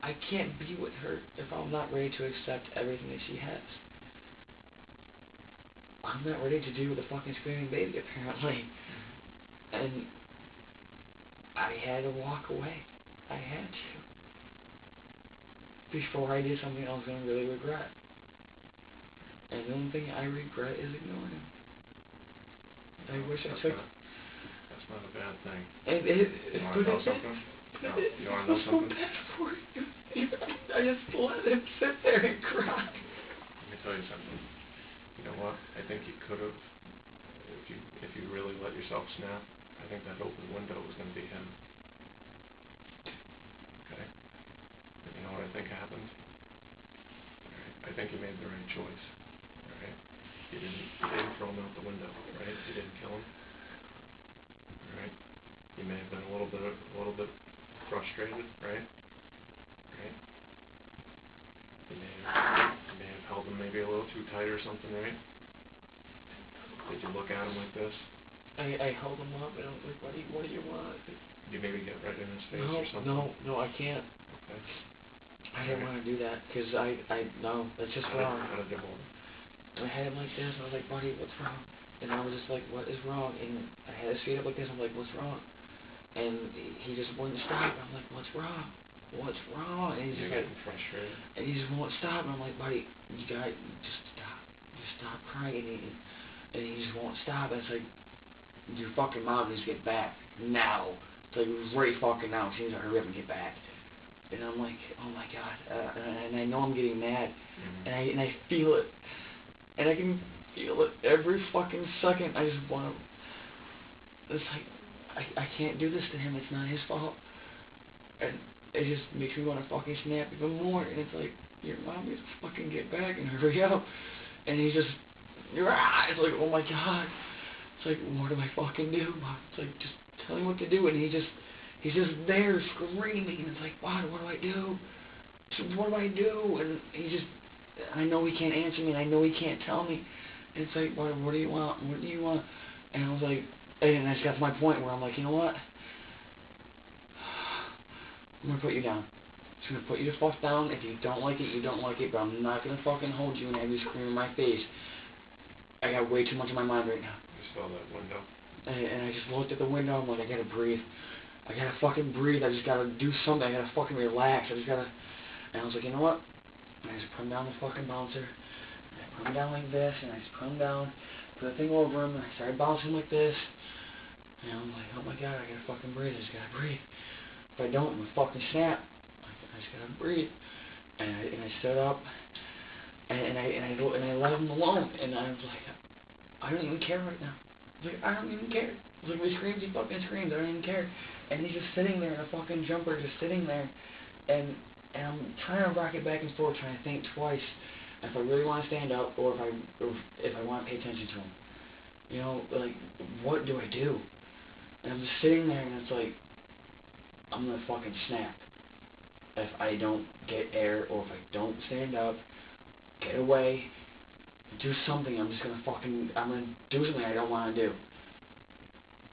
I can't be with her if I'm not ready to accept everything that she has. I'm not ready to deal with a fucking screaming baby, apparently. And I had to walk away. I had to. Before I did something I was going to really regret. And the only thing I regret is ignoring him. I wish I took... That's not a bad thing. You want to know something? No, you want to know something? I just let him sit there and cry. Let me tell you something. You know what? I think you could have, if you really let yourself snap, I think that open window was going to be him. Okay? And you know what I think happened? Alright? I think you made the right choice. Alright? You didn't throw him out the window, right? You didn't kill him. Alright? You may have been a little bit frustrated, right? Right? You may have held him maybe a little too tight or something, right? Did you look at him like this? I held him up and I was like, what do you want? Did you maybe get right in his face or something? No, I can't. Okay. I didn't want to do that, because no, that's just wrong. How did you hold him? I had him like this, and I was like, buddy, what's wrong? And I was just like, what is wrong? And I had his feet up like this, I'm like, what's wrong? And he just wouldn't stop. I'm like, what's wrong? What's wrong? And he's just You're like, getting frustrated. and he just won't stop. And I'm like, buddy, you got just stop. Just stop crying. And he just won't stop. And it's like, your fucking mom needs to get back now. It's like, right fucking now. She needs to hurry up and get back. And I'm like, oh my god. And I know I'm getting mad. Mm-hmm. And I feel it. And I can feel it every fucking second. I just want to. It's like, I can't do this to him. It's not his fault. And it just makes me want to fucking snap even more. And it's like, your mom needs to fucking get back and hurry up. And he's just, it's like, oh my god. It's like, what do I fucking do? It's like, just tell me what to do. And he's just there screaming. And it's like, what do I do? So what do I do? And he just, I know he can't answer me. And I know he can't tell me. And it's like, what do you want? What do you want? And I was like, and I just got to my point where I'm like, you know what? I'm going to put you down. I'm just going to put you the fuck down. If you don't like it, you don't like it. But I'm not going to fucking hold you and have you scream in my face. I got way too much in my mind right now. You saw that window. And I just looked at the window. I'm like, I got to breathe. I got to fucking breathe. I just got to do something. I got to fucking relax. I just got to. And I was like, you know what? And I just put him down the fucking bouncer. And I put him down like this. And I just put him down. Put the thing over him. And I started bouncing like this. And I'm like, oh my god, I gotta fucking breathe. I just gotta breathe. If I don't, I'm gonna fucking snap. I just gotta breathe. And I stood up. And I let him alone. And I was like, I don't even care right now. I was like, I don't even care. I was like, when he screams, he fucking screams. I don't even care. And he's just sitting there in a fucking jumper, just sitting there. And I'm trying to rock it back and forth, trying to think twice if I really want to stand up or if I want to pay attention to him. You know, like, what do I do? And I'm just sitting there, and it's like, I'm gonna fucking snap if I don't get air, or if I don't stand up, get away, do something. I'm gonna do something I don't want to do.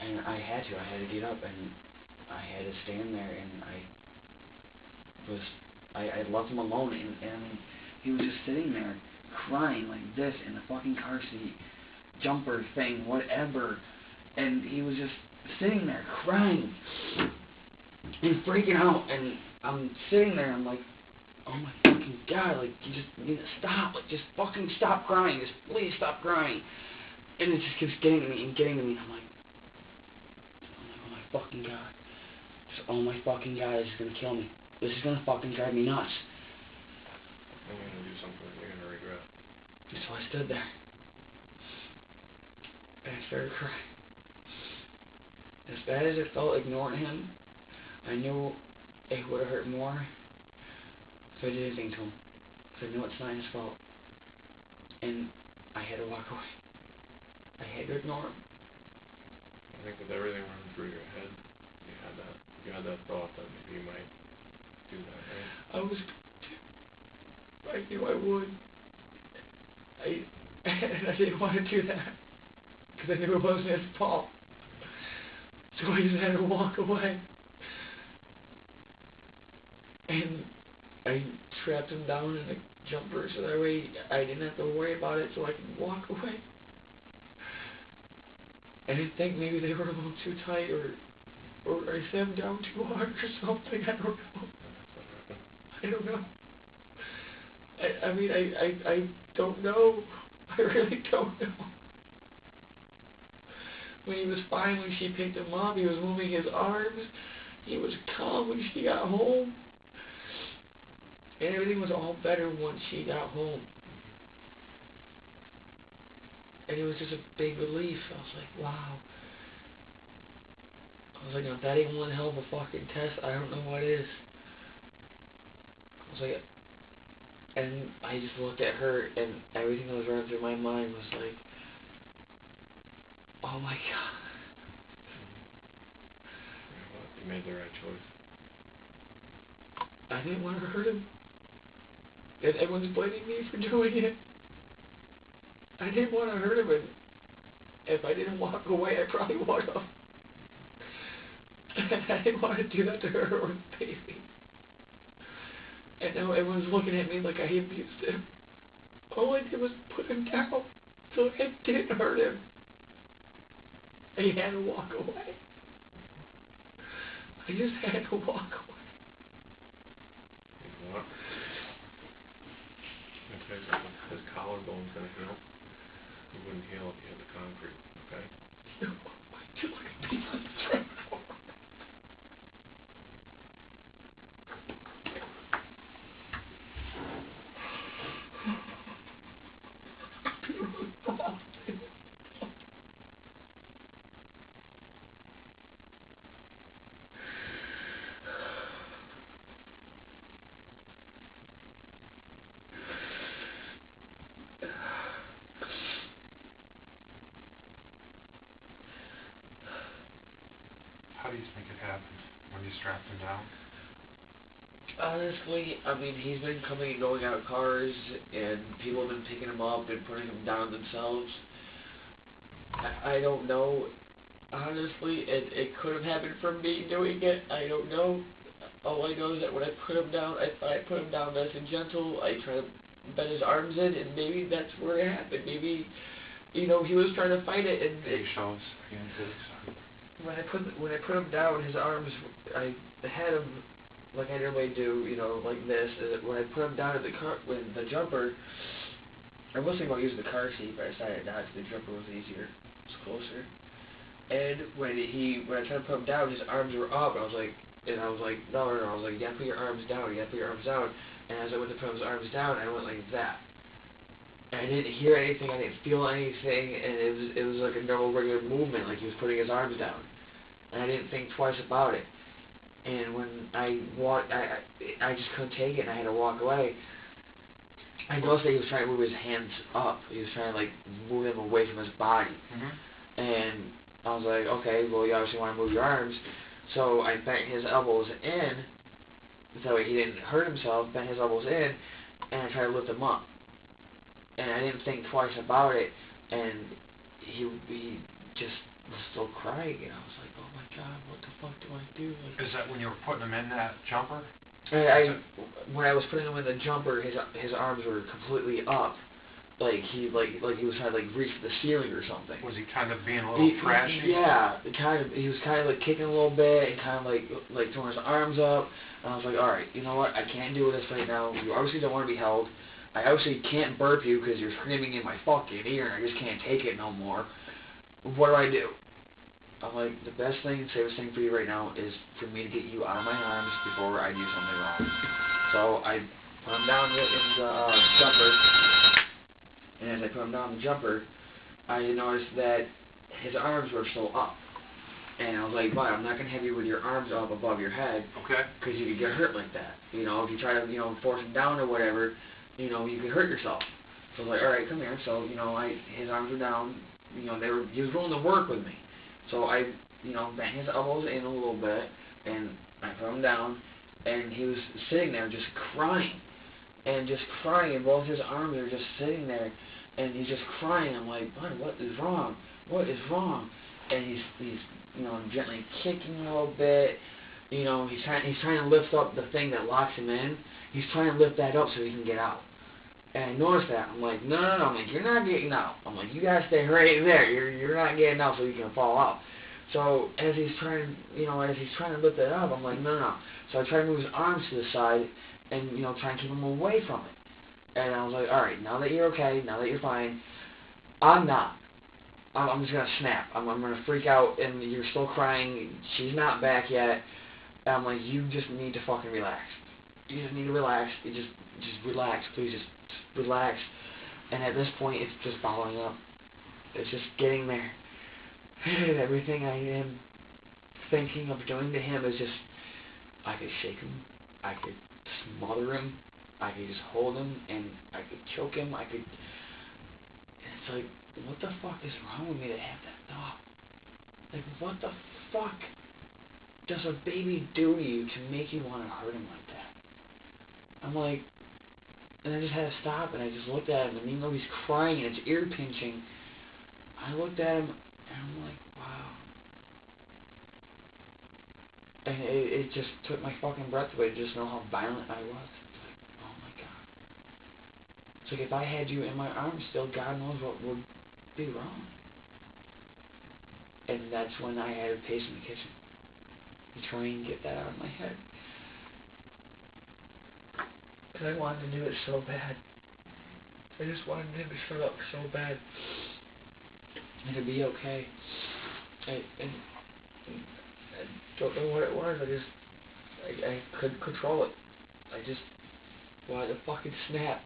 And I had to get up, and I had to stand there, and I left him alone, and he was just sitting there, crying like this, in the fucking car seat, jumper thing, whatever, and he was just sitting there crying and freaking out, and I'm sitting there, I'm like, oh my God, like, you just need to stop. Like, just fucking stop crying. Just please stop crying. And it just keeps getting me and getting to me, and I'm like, oh my fucking god. Oh my fucking god, this is gonna kill me. This is gonna fucking drive me nuts. I'm gonna do something that you're gonna regret. And so I stood there. And I started crying. As bad as it felt ignoring him, I knew it would have hurt more if I did anything to him. Because I know it's not his fault. And I had to walk away. I had to ignore him. I think with everything running through your head, you had that thought that maybe you might do that, right? I was... I knew I would. I didn't want to do that. Because I knew it wasn't his fault. So I just had to walk away. And I strapped him down in a jumper so that way I didn't have to worry about it so I could walk away. I didn't think maybe they were a little too tight or I set them down too hard or something. I don't know. I don't know. I mean, I don't know. I really don't know. When he was fine when she picked him up, he was moving his arms. He was calm when she got home. And everything was all better once she got home. And it was just a big relief. I was like, wow. I was like, if that ain't one hell of a fucking test, I don't know what is. I was like, and I just looked at her, and everything that was running through my mind was like, oh my god. You made the right choice. I didn't want to hurt him. And everyone's blaming me for doing it. I didn't want to hurt him, and if I didn't walk away, I probably would have. I didn't want to do that to her or the baby. And now everyone's looking at me like I abused him. All I did was put him down, so I didn't hurt him. And he had to walk away. I just had to walk away. You know what? His collarbone's gonna heal. He wouldn't heal if he had the concrete, okay? No, I feel like a piece of shit. How do you think it happened when you strapped him down? Honestly, I mean, he's been coming and going out of cars, and people have been picking him up and putting him down themselves. I don't know. Honestly, it could have happened from me doing it. I don't know. All I know is that when I put him down, I put him down nice and gentle. I tried to bend his arms in, and maybe that's where it happened. Maybe, you know, he was trying to fight it, and when I put him down, his arms, I had him like I normally do, you know, like this. When I put him down in the car, with the jumper, I was thinking about using the car seat, but I decided not. The jumper was easier, it's closer. And when I tried to put him down, his arms were up. I was like, no. I was like, you gotta put your arms down. You gotta put your arms down. And as I went to put his arms down, I went like that. And I didn't hear anything. I didn't feel anything. And it was like a normal, regular movement, like he was putting his arms down. And I didn't think twice about it. And when I walked, I just couldn't take it, and I had to walk away. I noticed that he was trying to move his hands up. He was trying to, like, move them away from his body. Mm-hmm. And I was like, okay, well, you obviously want to move your arms. So I bent his elbows in, so he didn't hurt himself, bent his elbows in, and I tried to lift him up. And I didn't think twice about it, and he just was still crying, and I was like, oh my god, what the fuck do I do? Like, Is that when you were putting him in that jumper? When I was putting him in the jumper, his arms were completely up, like he was trying to like reach the ceiling or something. Was he kind of being a little trashy? Yeah, he was kind of like kicking a little bit and kind of like throwing his arms up. And I was like, all right, you know what? I can't do this right now. You obviously don't want to be held. I obviously can't burp you because you're screaming in my fucking ear and I just can't take it no more. What do? I'm like, the best thing and safest thing for you right now is for me to get you out of my arms before I do something wrong. So I put him down in the jumper, and as I put him down in the jumper, I noticed that his arms were still up. And I was like, but I'm not going to have you with your arms up above your head, because you could get hurt like that. You know, if you try to, force him down or whatever, you could hurt yourself. So I was like, all right, come here. So, his arms were down. He was willing to work with me. So I, bent his elbows in a little bit, and I put him down, and he was sitting there just crying, and both his arms are just sitting there, and he's just crying. I'm like, bud, what is wrong? What is wrong? And he's gently kicking a little bit. He's trying to lift up the thing that locks him in. He's trying to lift that up so he can get out. And I noticed that. I'm like, no. I'm like, you're not getting out. I'm like, you gotta stay right there. You're not getting out so you can fall out. So as he's trying, to lift it up, I'm like, no. So I try to move his arms to the side and try and keep him away from it. And I was like, all right, now that you're okay, now that you're fine, I'm not. I'm just gonna snap. I'm gonna freak out, and you're still crying. She's not back yet. And I'm like, you just need to fucking relax. You just need to relax. You just relax, please. Just relax. And at this point, it's just following up. It's just getting there. And everything I am thinking of doing to him is just, I could shake him, I could smother him, I could just hold him, and I could choke him, and it's like, what the fuck is wrong with me to have that thought? Like, what the fuck does a baby do to you to make you want to hurt him like that? I'm like, and I just had to stop, and I just looked at him, and even though he's crying and it's ear pinching, I looked at him, and I'm like, wow. And it just took my fucking breath away to just know how violent I was. It's like, oh my God. It's like, if I had you in my arms still, God knows what would be wrong. And that's when I had to pace in the kitchen to try and get that out of my head. Because I wanted to do it so bad. I just wanted him to shut up so bad. And to be okay. I don't know what it was. I couldn't control it. I just wanted to fucking snap.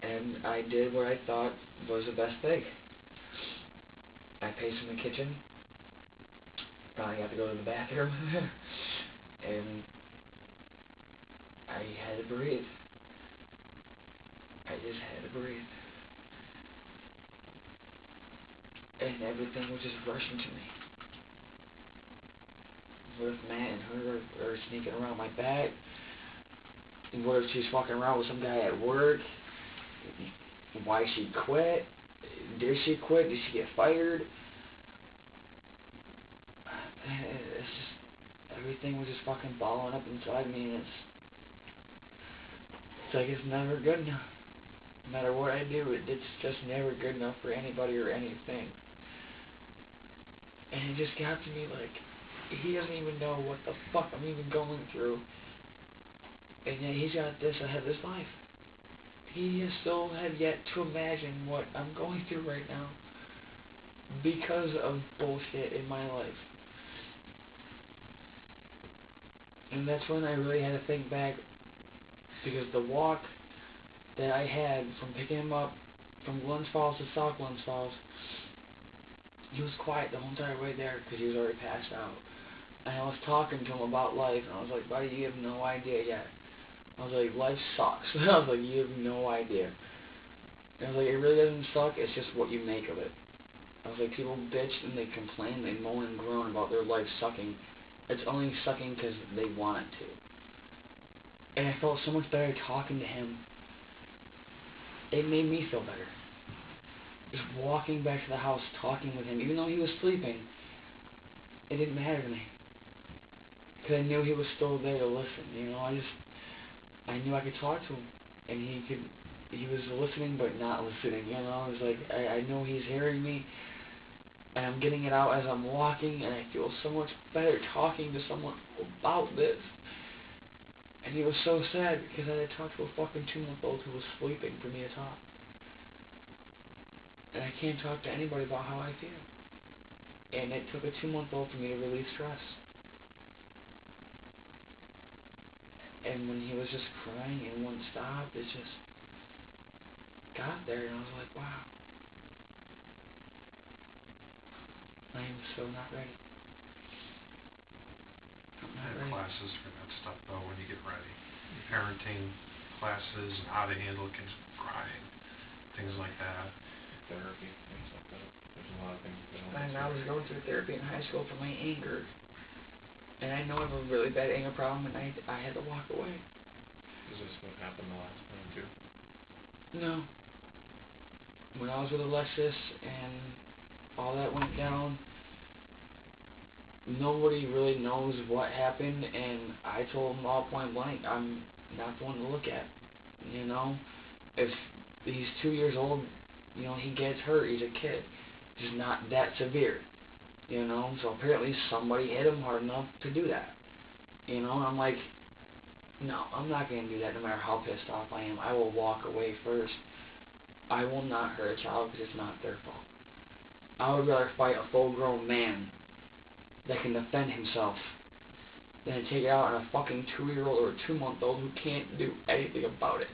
And I did what I thought was the best thing. I paced in the kitchen. Probably had to go to the bathroom. And I had to breathe. I just had to breathe. And everything was just rushing to me. What if Matt and her are sneaking around my back? And what if she's fucking around with some guy at work? Why she quit? Did she quit? Did she get fired? It's just, everything was just fucking balling up inside me, and it's like it's never good enough. No matter what I do, it's just never good enough for anybody or anything. And it just got to me like, he doesn't even know what the fuck I'm even going through. And yet he's got this ahead of his life. He has still had yet to imagine what I'm going through right now because of bullshit in my life. And that's when I really had to think back, because the walk that I had from picking him up from Glens Falls to South Glens Falls, he was quiet the whole entire way there because he was already passed out. And I was talking to him about life, and I was like, buddy, you have no idea yet. I was like, life sucks. I was like, you have no idea. And I was like, it really doesn't suck, it's just what you make of it. I was like, people bitch and they complain, they moan and groan about their life sucking. It's only sucking because they want it to. And I felt so much better talking to him. It made me feel better. Just walking back to the house, talking with him, even though he was sleeping, it didn't matter to me. Because I knew he was still there to listen, I knew I could talk to him, and he was listening but not listening, I was like, I know he's hearing me, and I'm getting it out as I'm walking, and I feel so much better talking to someone about this. And he was so sad because I had talked to a fucking 2-month-old who was sleeping for me to talk. And I can't talk to anybody about how I feel. And it took a 2-month-old for me to release stress. And when he was just crying and wouldn't stop, it just got there, and I was like, wow. I am so not ready. I'm I not have ready. classes for that stuff though when you get ready. Parenting classes and how to handle kids crying, things like that. Therapy, things like that. There's a lot of things that don't. And I was going through therapy in high school for my anger. And I know I have a really bad anger problem, and I had to walk away. Is this what happened the last time too? No. When I was with Alexis and all that went down, nobody really knows what happened, and I told him all point blank, I'm not the one to look at. You know, if he's 2 years old, you know, he gets hurt, he's a kid. It's not that severe, you know, so apparently somebody hit him hard enough to do that. You know, and I'm like, no, I'm not going to do that no matter how pissed off I am. I will walk away first. I will not hurt a child because it's not their fault. I would rather fight a full-grown man that can defend himself than to take it out on a fucking 2-year-old or a 2-month-old who can't do anything about it.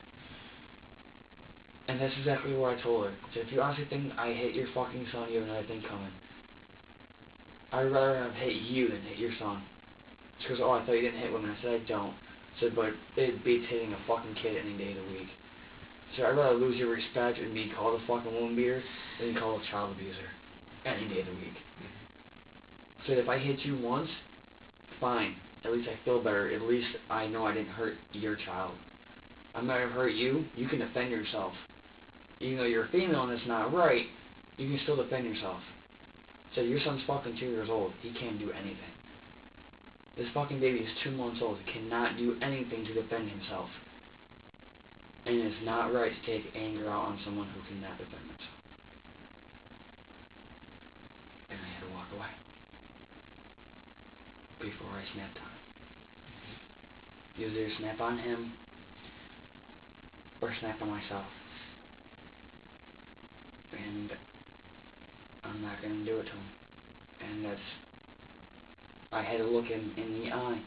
And that's exactly what I told her. I said, if you honestly think I hit your fucking son, you have another thing coming. I'd rather have hit you than hit your son. She goes, oh, I thought you didn't hit women. I said, I don't. I said, but it beats hitting a fucking kid any day of the week. So I'd rather lose your respect and be called a fucking woman beater than be called a child abuser any day of the week. So if I hit you once, fine. At least I feel better. At least I know I didn't hurt your child. I might have hurt you. You can defend yourself. Even though you're a female and it's not right, you can still defend yourself. So your son's fucking 2 years old. He can't do anything. This fucking baby is 2 months old. He cannot do anything to defend himself. And it's not right to take anger out on someone who cannot defend himself. And I had to walk away before I snapped on him. Either snap on him or snap on myself. And I'm not going to do it to him. And that's, I had to look him in the eye.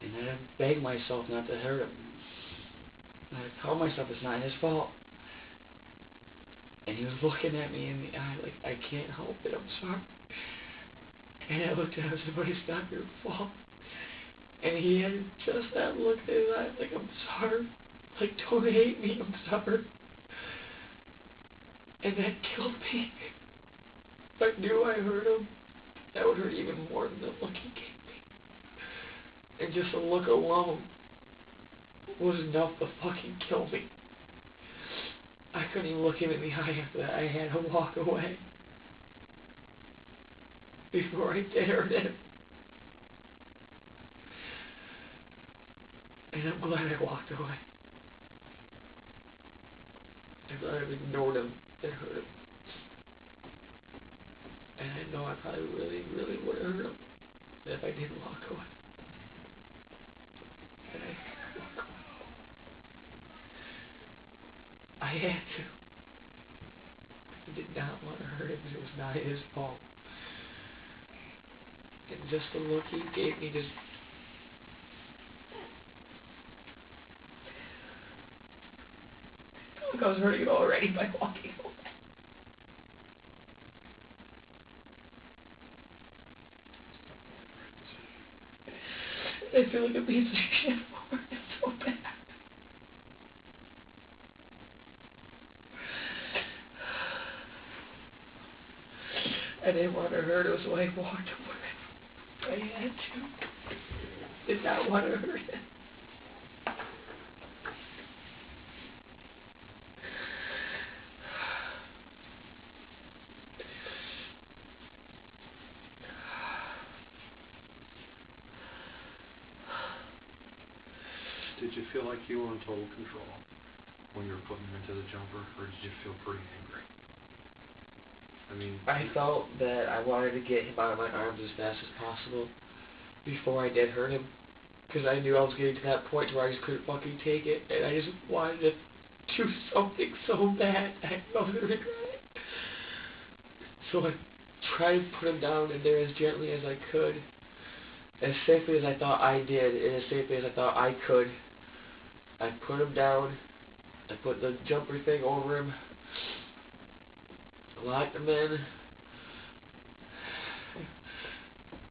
And I had to beg myself not to hurt him. And I told myself it's not his fault. And he was looking at me in the eye like, I can't help it, I'm sorry. And I looked at him and said, but it's not your fault. And he had just that look in his eye like, I'm sorry. Like, don't hate me, I'm sorry. And that killed me. If I knew I hurt him, that would hurt even more than the look he gave me. And just the look alone was enough to fucking kill me. I couldn't even look him in the eye after that. I had to walk away before I did hurt him. And I'm glad I walked away. I'm glad I ignored him and hurt him. And I know I probably really would have hurt him if I didn't walk away. And I had to walk away. I had to. I did not want to hurt him because it was not his fault. And just the look he gave me just... I felt like I was hurting him already by walking away. I feel like a piece of shit for it so bad. I didn't want to hurt him, so I walked away. I had to. Did not want to hurt him. Did you feel like you were in total control when you were putting him into the jumper, or did you feel pretty angry? I mean, I felt that I wanted to get him out of my arms as fast as possible before I did hurt him. because I knew I was getting to that point where I just couldn't fucking take it, and I just wanted to do something so bad. I knew I was going to regret it. So I tried to put him down in there as gently as I could, as safely as I thought I did, and as safely as I thought I could. I put him down, I put the jumper thing over him, locked him in,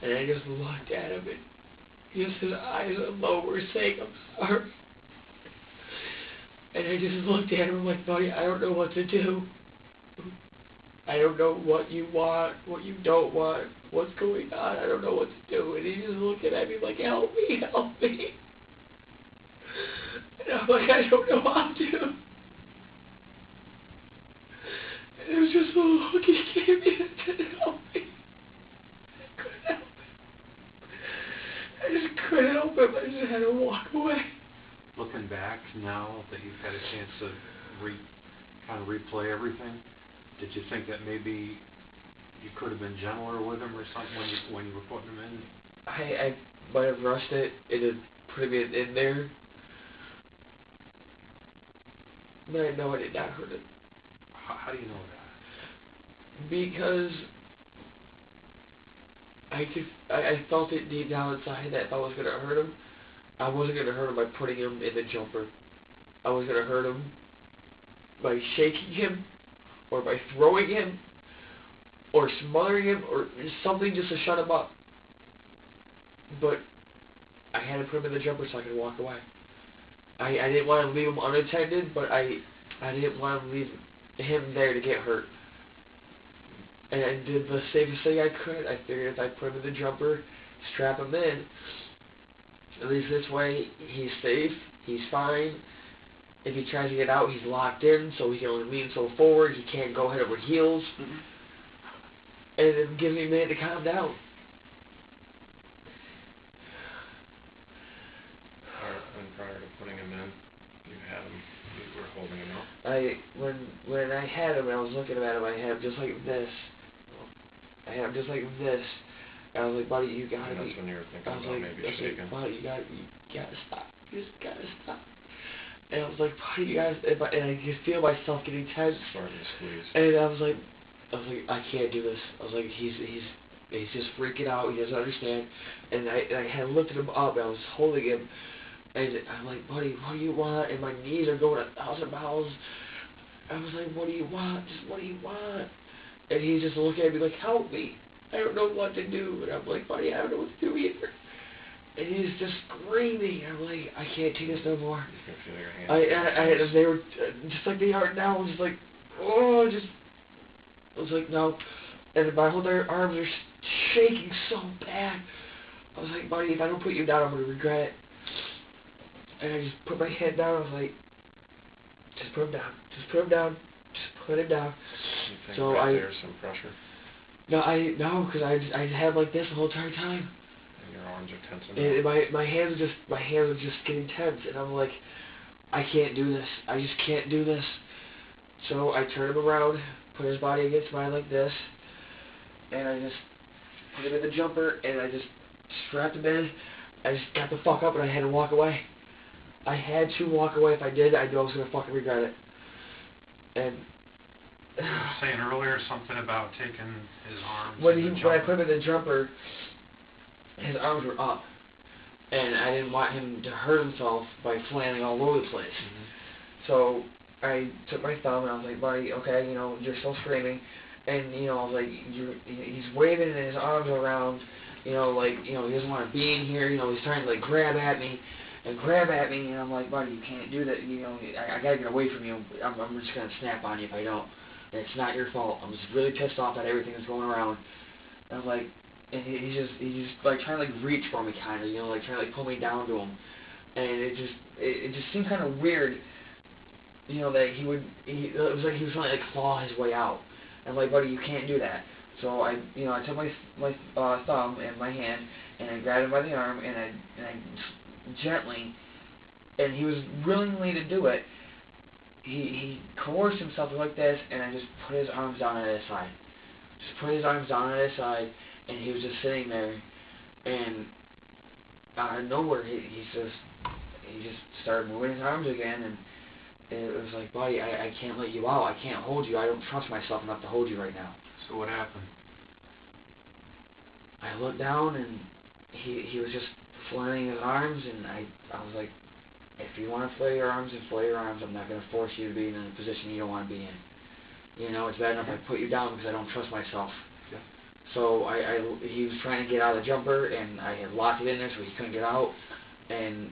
and I just looked at him, and just his eyes alone were saying, "I'm sorry." And I just looked at him, I'm like, "Buddy, I don't know what to do. I don't know what you want, what you don't want, what's going on, I don't know what to do." And he just looked at me like, "Help me, help me." And I'm like, "I don't know how to." And it was just the look he gave me that didn't help me. I couldn't help it. I just couldn't help it, I just had to walk away. Looking back now that you've had a chance to kind of replay everything, did you think that maybe you could have been gentler with him or something when you were putting him in? I might have rushed it into putting it in there, but I know I did not hurt him. How do you know that? Because I felt it deep down inside that if I was going to hurt him, I wasn't going to hurt him by putting him in the jumper. I was going to hurt him by shaking him, or by throwing him, or smothering him, or something just to shut him up. But I had to put him in the jumper so I could walk away. I didn't want to leave him unattended, but I didn't want to leave him there to get hurt. And I did the safest thing I could. I figured if I put him in the jumper, strap him in, at least this way he's safe, he's fine. If he tries to get out, he's locked in, so he can only lean so forward, he can't go head over heels. Mm-hmm. And it gives me a minute to calm down. Prior to putting him in, you were holding him up? When I had him, I was looking at him, I had him just like this. I had him just like this. And I was like, "Buddy, you gotta be..." That's when you were thinking about maybe shaking. "Buddy, you gotta stop. You just gotta stop." And I was like, "Buddy, you guys..." And I could feel myself getting tense. Starting to squeeze. And I was like, "I can't do this." I was like, he's just freaking out. He doesn't understand. And I had lifted him up. And I was holding him. And I'm like, "Buddy, what do you want?" And my knees are going 1,000 miles. I was like, "What do you want? Just what do you want?" And he's just looking at me like, "Help me. I don't know what to do." And I'm like, "Buddy, I don't know what to do either." And he's just screaming. I'm like, "I can't take this no more." You can feel your hands. They were just like they are now. Just like, oh, just. I was like, no. And my whole arms are shaking so bad. I was like, "Buddy, if I don't put you down, I'm gonna regret it." And I just put my head down. I was like, "Just put him down. Just put him down. Just put him down." You think so there's some pressure? No, because I had like this the whole entire time. And your arms are tensing. And my hands are just getting tense, and I'm like, "I can't do this. I just can't do this." So I turned him around, put his body against mine like this, and I just put him in the jumper, and I just strapped him in. I just got the fuck up, and I had to walk away. I had to walk away. If I did, I knew I was going to fucking regret it. And you were saying earlier something about taking his arms. When I put him in the jumper, his arms were up, and I didn't want him to hurt himself by flailing all over the place. Mm-hmm. So I took my thumb and I was like, "Buddy, okay, you're still screaming," and I was like, he's waving his arms around, like he doesn't want to be in here. He's trying to like grab at me, and I'm like, "Buddy, you can't do that. I gotta get away from you. I'm just gonna snap on you if I don't. And it's not your fault. I'm just really pissed off at everything that's going around." And I'm like, and he's just like trying to like reach for me, kind of, like trying to like pull me down to him, and it just seemed kind of weird, that it was like he was trying to like claw his way out. And I'm like, "Buddy, you can't do that." So I took my thumb in my hand and I grabbed him by the arm and I gently, and he was willingly to do it. He coerced himself like this, and I just put his arms down at his side. Just put his arms down at his side, and he was just sitting there, and out of nowhere, he just started moving his arms again, and it was like, buddy, I can't let you out. I can't hold you. I don't trust myself enough to hold you right now. So what happened? I looked down, and he was just flailing his arms, and I was like, if you want to flail your arms, then flail your arms. I'm not going to force you to be in a position you don't want to be in. You know, it's bad enough I put you down because I don't trust myself. Yeah. So he was trying to get out of the jumper, and I had locked it in there so he couldn't get out, and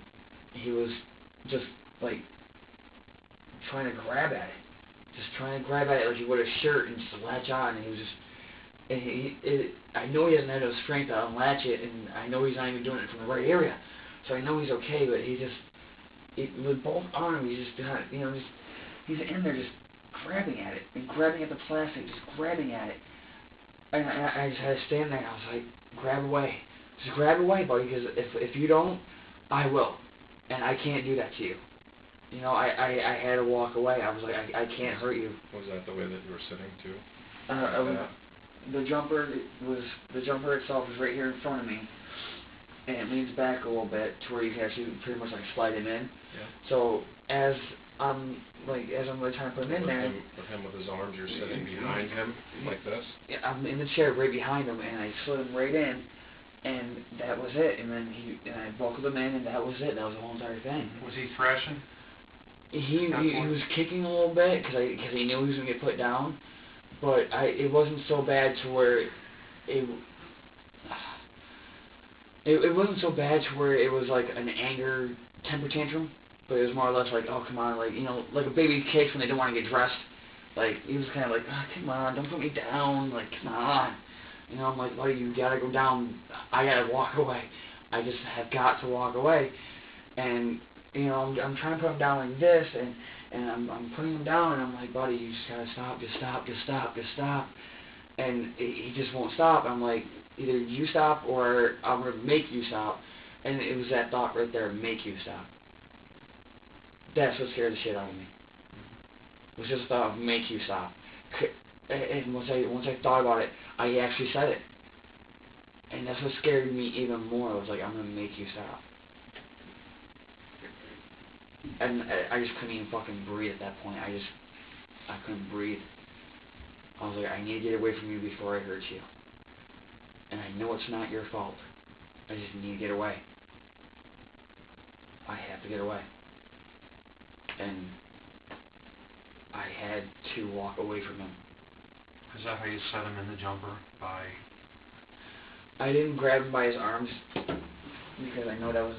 he was just like trying to grab at it, like he would a shirt and just latch on, and he was just, and I know he doesn't have no strength to unlatch it, and I know he's not even doing it from the right area, so I know he's okay, but with both arms, he's in there just grabbing at it, and grabbing at the plastic, just grabbing at it, and I just had to stand there, and I was like, grab away, just grab away, buddy, because if you don't, I will, and I can't do that to you. You know, I had to walk away. I was like, I can't hurt you. Was that the way that you were sitting too? The jumper itself is right here in front of me, and it leans back a little bit to where you can actually pretty much like slide him in. Yeah. So as I'm really trying to put him in there, with him with his arms, you're sitting behind him like this. Yeah, I'm in the chair right behind him, and I slid him right in, and that was it. And then I buckled him in, and that was it. That was the whole entire thing. Was he thrashing? He was kicking a little bit because he knew he was gonna get put down, but it wasn't so bad to where it wasn't so bad to where it was like an anger temper tantrum, but it was more or less like, oh come on, like, you know, like a baby kicks when they don't want to get dressed. Like he was kind of like, oh, come on, don't put me down, like come on, you know. I'm like, buddy, you gotta go down. I gotta walk away. I just have got to walk away, and you know, I'm trying to put him down like this, and I'm putting him down, and I'm like, buddy, you just gotta stop, just stop, and he just won't stop. I'm like, either you stop or I'm gonna make you stop, and it was that thought right there, make you stop. That's what scared the shit out of me. It was just the thought of make you stop, and once I thought about it, I actually said it, and that's what scared me even more. I was like, I'm gonna make you stop. And I just couldn't even fucking breathe at that point. I couldn't breathe. I was like, I need to get away from you before I hurt you. And I know it's not your fault. I just need to get away. I have to get away. And I had to walk away from him. Is that how you set him in the jumper? By? I didn't grab him by his arms because I know that was,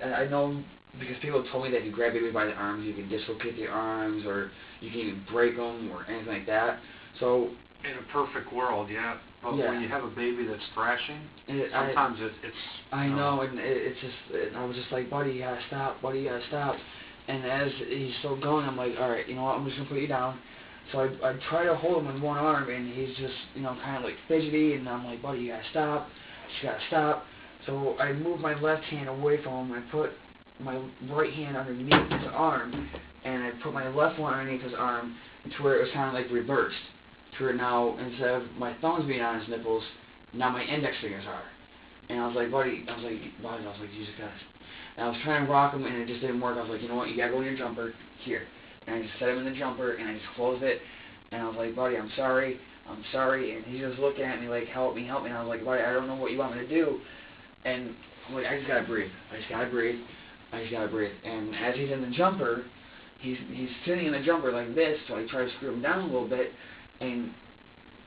I know. Because people told me that if you grab baby by the arms, you can dislocate the arms, or you can even break them, or anything like that. So in a perfect world, yeah. But yeah. when you have a baby that's thrashing, sometimes it's. I know, and it's just. And I was just like, buddy, you gotta stop, buddy, you gotta stop. And as he's still going, I'm like, all right, you know what? I'm just gonna put you down. So I try to hold him with one arm, and he's just, you know, kind of like fidgety, and I'm like, buddy, you gotta stop, you gotta stop. So I move my left hand away from him. I put my right hand underneath his arm, and I put my left one underneath his arm to where it was kind of like reversed, to where now instead of my thumbs being on his nipples, now my index fingers are. And I was like, buddy, Jesus Christ. And I was trying to rock him, and it just didn't work. I was like, you know what, you gotta go in your jumper here. And I just set him in the jumper, and I just closed it, and I was like, buddy, I'm sorry, and he's just looking at me like, help me, and I was like, buddy, I don't know what you want me to do, and I'm like, I just gotta breathe. And as he's in the jumper, he's sitting in the jumper like this, so I try to screw him down a little bit, and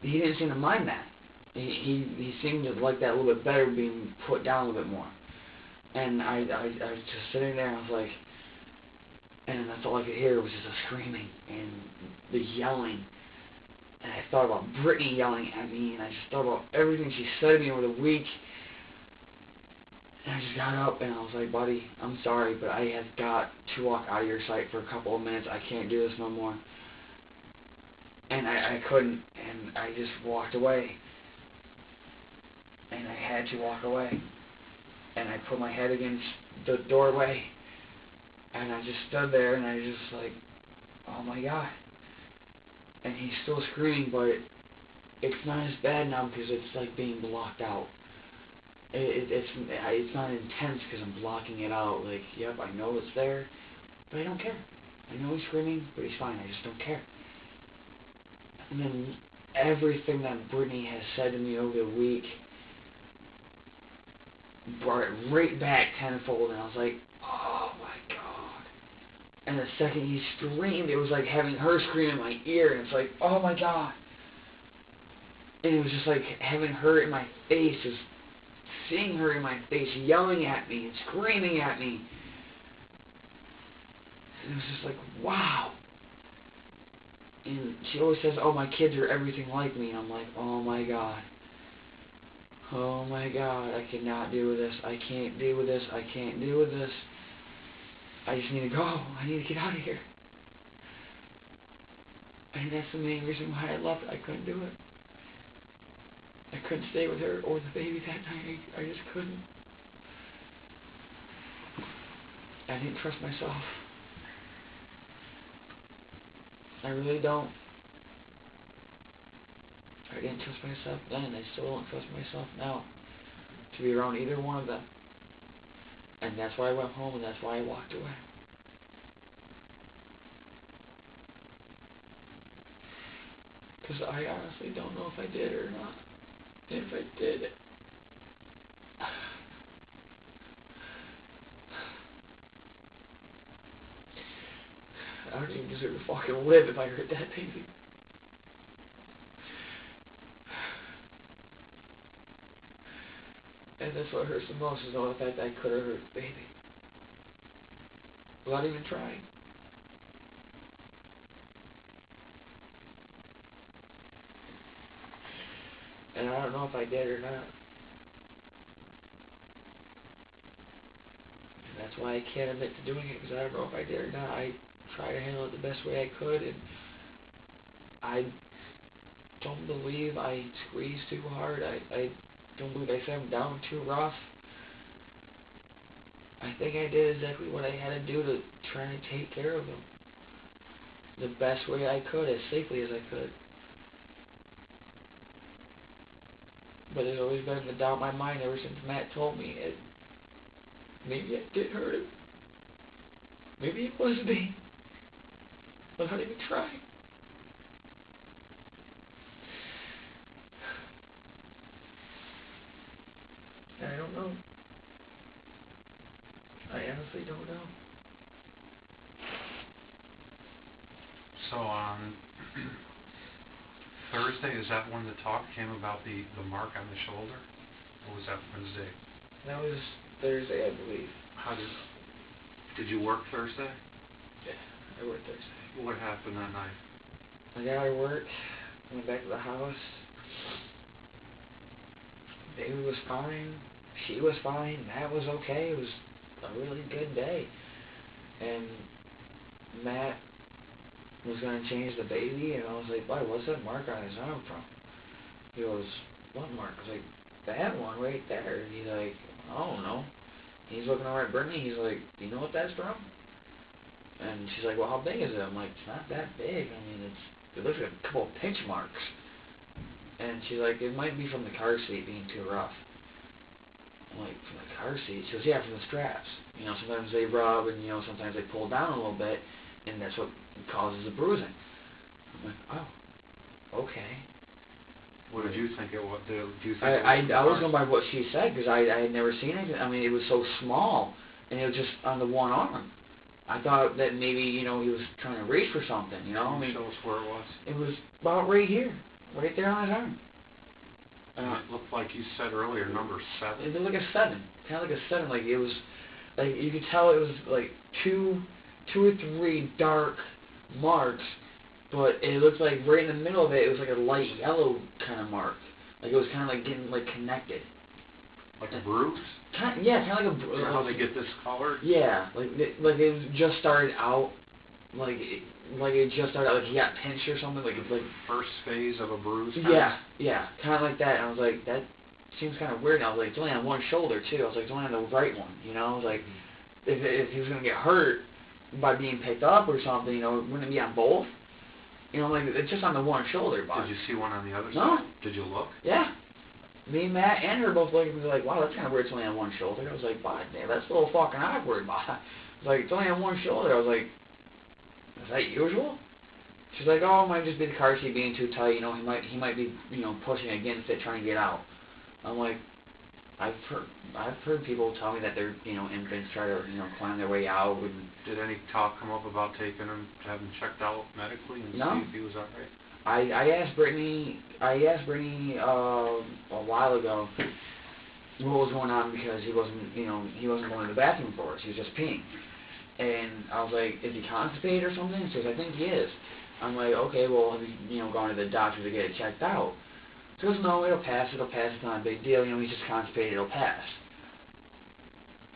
he didn't seem to mind that. He seemed to like that a little bit better, being put down a little bit more. And I was just sitting there, and I was like, and that's all I could hear was just a screaming and the yelling. And I thought about Brittany yelling at me, and I just thought about everything she said to me over the week. And I just got up, and I was like, buddy, I'm sorry, but I have got to walk out of your sight for a couple of minutes. I can't do this no more. And I couldn't, and I just walked away. And I had to walk away. And I put my head against the doorway, and I just stood there, and I was just like, oh my God. And he's still screaming, but it's not as bad now because it's like being blocked out. It's not intense because I'm blocking it out. Like, yep, I know it's there, but I don't care. I know he's screaming, but he's fine. I just don't care. And then everything that Brittany has said to me over the week brought it right back tenfold, and I was like, oh my God. And the second he screamed, it was like having her scream in my ear, and it's like, oh my God. And it was just like having her in my face, just seeing her in my face, yelling at me and screaming at me. And it was just like, wow. And she always says, oh, my kids are everything like me. And I'm like, oh my God. Oh my God, I cannot deal with this. I can't deal with this. I can't deal with this. I just need to go. I need to get out of here. And that's the main reason why I left. I couldn't do it. I couldn't stay with her or the baby that night. I just couldn't. I didn't trust myself. I really don't. I didn't trust myself then. I still don't trust myself now to be around either one of them. And that's why I went home, and that's why I walked away. Because I honestly don't know if I did or not. And if I did, I don't even deserve to fucking live if I hurt that baby. And that's what hurts the most, is all the fact that I could have hurt the baby. Without even trying. And I don't know if I did or not. And that's why I can't admit to doing it, because I don't know if I did or not. I tried to handle it the best way I could, and I don't believe I squeezed too hard. I don't believe I set him down too rough. I think I did exactly what I had to do to try and take care of him the best way I could, as safely as I could. But there's always been the doubt in my mind ever since Matt told me it. Maybe I did hurt him. Maybe it was me. Without even trying. I don't know. I honestly don't know. So on Thursday, is that when the talk came about the mark on the shoulder? Or was that Wednesday? That was Thursday, I believe. Did you work Thursday? Yeah, I worked Thursday. What happened that night? I got out of work, went back to the house. Baby was fine. She was fine. Matt was okay. It was a really good day. And Matt was going to change the baby, and I was like, boy, what's that mark on his arm from? He goes, what mark? I was like, that one right there. And he's like, I don't know. He's looking over at Brittany. He's like, do you know what that's from? And she's like, well, how big is it? I'm like, it's not that big. I mean, it looks like a couple of pinch marks. And she's like, it might be from the car seat being too rough. I'm like, from the car seat? She goes, yeah, from the straps. You know, sometimes they rub, and, you know, sometimes they pull down a little bit, and that's what causes the bruising. I'm like, oh, okay. What did you think it was? Do you think I was going by what she said, because I had never seen anything. I mean, it was so small, and it was just on the one arm. I thought that maybe, you know, he was trying to reach for something, you know? Can you show us where it was? It was about right here, right there on his arm. It looked like you said earlier, number 7. It looked like a 7, kind of like a 7. Like it was, like you could tell it was like two or three dark marks, but it looked like right in the middle of it, it was like a light yellow kind of mark. Like it was kind of like getting like connected. Like a bruise? Yeah, kind of like a bruise. You know how they get this color? Yeah, like it just started out, like it just started out, like he got pinched or something, like it's like first phase of a bruise. Yeah, kind of like that. And I was like, that seems kind of weird. And I was like, it's only on one shoulder too. I was like, it's only on the right one, you know. I was like, if he was gonna get hurt by being picked up or something, you know, wouldn't it be on both? You know, like it's just on the one shoulder. But did you see one on the other no. side? Did you look? Yeah. me, Matt, and her both looked at me like, wow, that's kind of weird. It's only on one shoulder. I was like, wow, damn, that's a little fucking awkward. I was like, it's only on one shoulder. I was like, is that usual? She's like, oh, it might just be the car seat being too tight. You know, he might be, you know, pushing against it, trying to get out. I'm like, I've heard people tell me that their, you know, infants try to, you know, climb their way out. And Did any talk come up about taking him, to have him checked out medically and No. see if he was all right? I asked Brittany a while ago what was going on because he wasn't going to the bathroom for us. He was just peeing. And I was like, is he constipated or something? She goes, I think he is. I'm like, okay, well, have you know, gone to the doctor to get it checked out? She goes, no, it'll pass, it's not a big deal, you know, he's just constipated, it'll pass.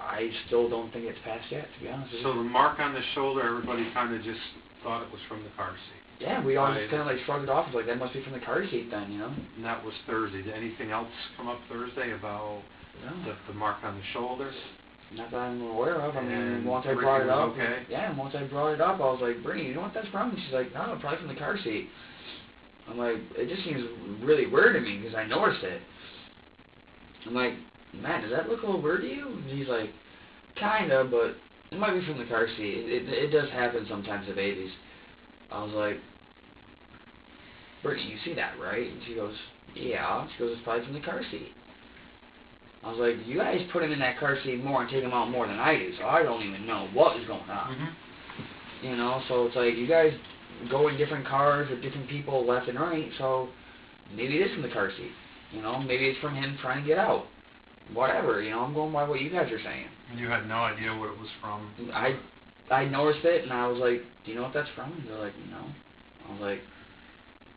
I still don't think it's passed yet, to be honest with you. So the mark on the shoulder, everybody kind of just thought it was from the car seat. Yeah, we all just kind of like shrugged it off. It's like, that must be from the car seat then, you know? And that was Thursday. Did anything else come up Thursday about No. the mark on the shoulder? Not that I'm aware of. I mean, And once I Brittany brought it was up, okay? yeah, once I brought it up, I was like, Brittany, you know what that's from? And she's like, no, probably from the car seat. I'm like, it just seems really weird to me because I noticed it. I'm like, Matt, does that look a little weird to you? And he's like, kinda, but it might be from the car seat. It does happen sometimes to babies. I was like, Brittany, you see that, right? And she goes, yeah. She goes, it's probably from the car seat. I was like, you guys put him in that car seat more and take him out more than I do, so I don't even know what is going on. Mm-hmm. You know, so it's like, you guys go in different cars with different people left and right, so maybe it is from the car seat. You know, maybe it's from him trying to get out. Whatever, you know, I'm going by what you guys are saying. And you had no idea what it was from? I noticed it, and I was like, do you know what that's from? And they're like, no. I was like,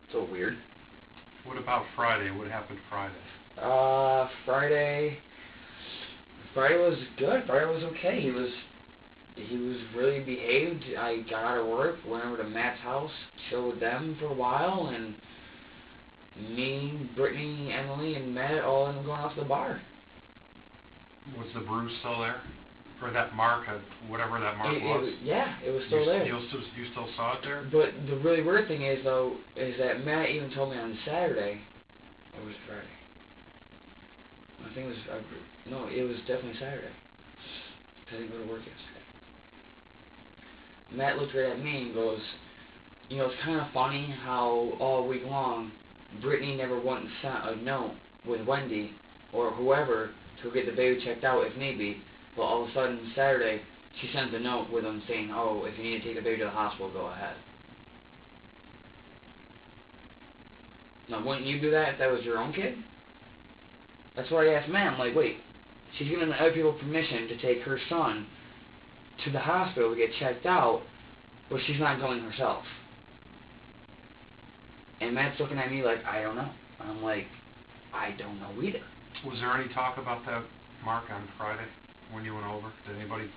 it's so weird. What about Friday? What happened Friday? Friday was good. Friday was okay. He was really behaved. I got out of work, went over to Matt's house, chilled with them for a while, and me, Brittany, Emily, and Matt all ended up going out to the bar. Was the bruise still there? Or that mark, whatever that mark was? Yeah, it was still there. You still saw it there? But the really weird thing is, though, is that Matt even told me on Saturday, or was it Friday? I think it was, no, it was definitely Saturday. I didn't go to work yesterday. Matt looked right at me and goes, you know, it's kind of funny how all week long, Brittany never once sent a note with Wendy or whoever to get the baby checked out if need be, but all of a sudden Saturday, she sends a note with them saying, oh, if you need to take the baby to the hospital, go ahead. Now, wouldn't you do that if that was your own kid? That's what I asked Matt. I'm like, wait, she's giving other people permission to take her son to the hospital to get checked out, but she's not going herself. And Matt's looking at me like, I don't know. I'm like, I don't know either. Was there any talk about that mark on Friday when you went over? Did anybody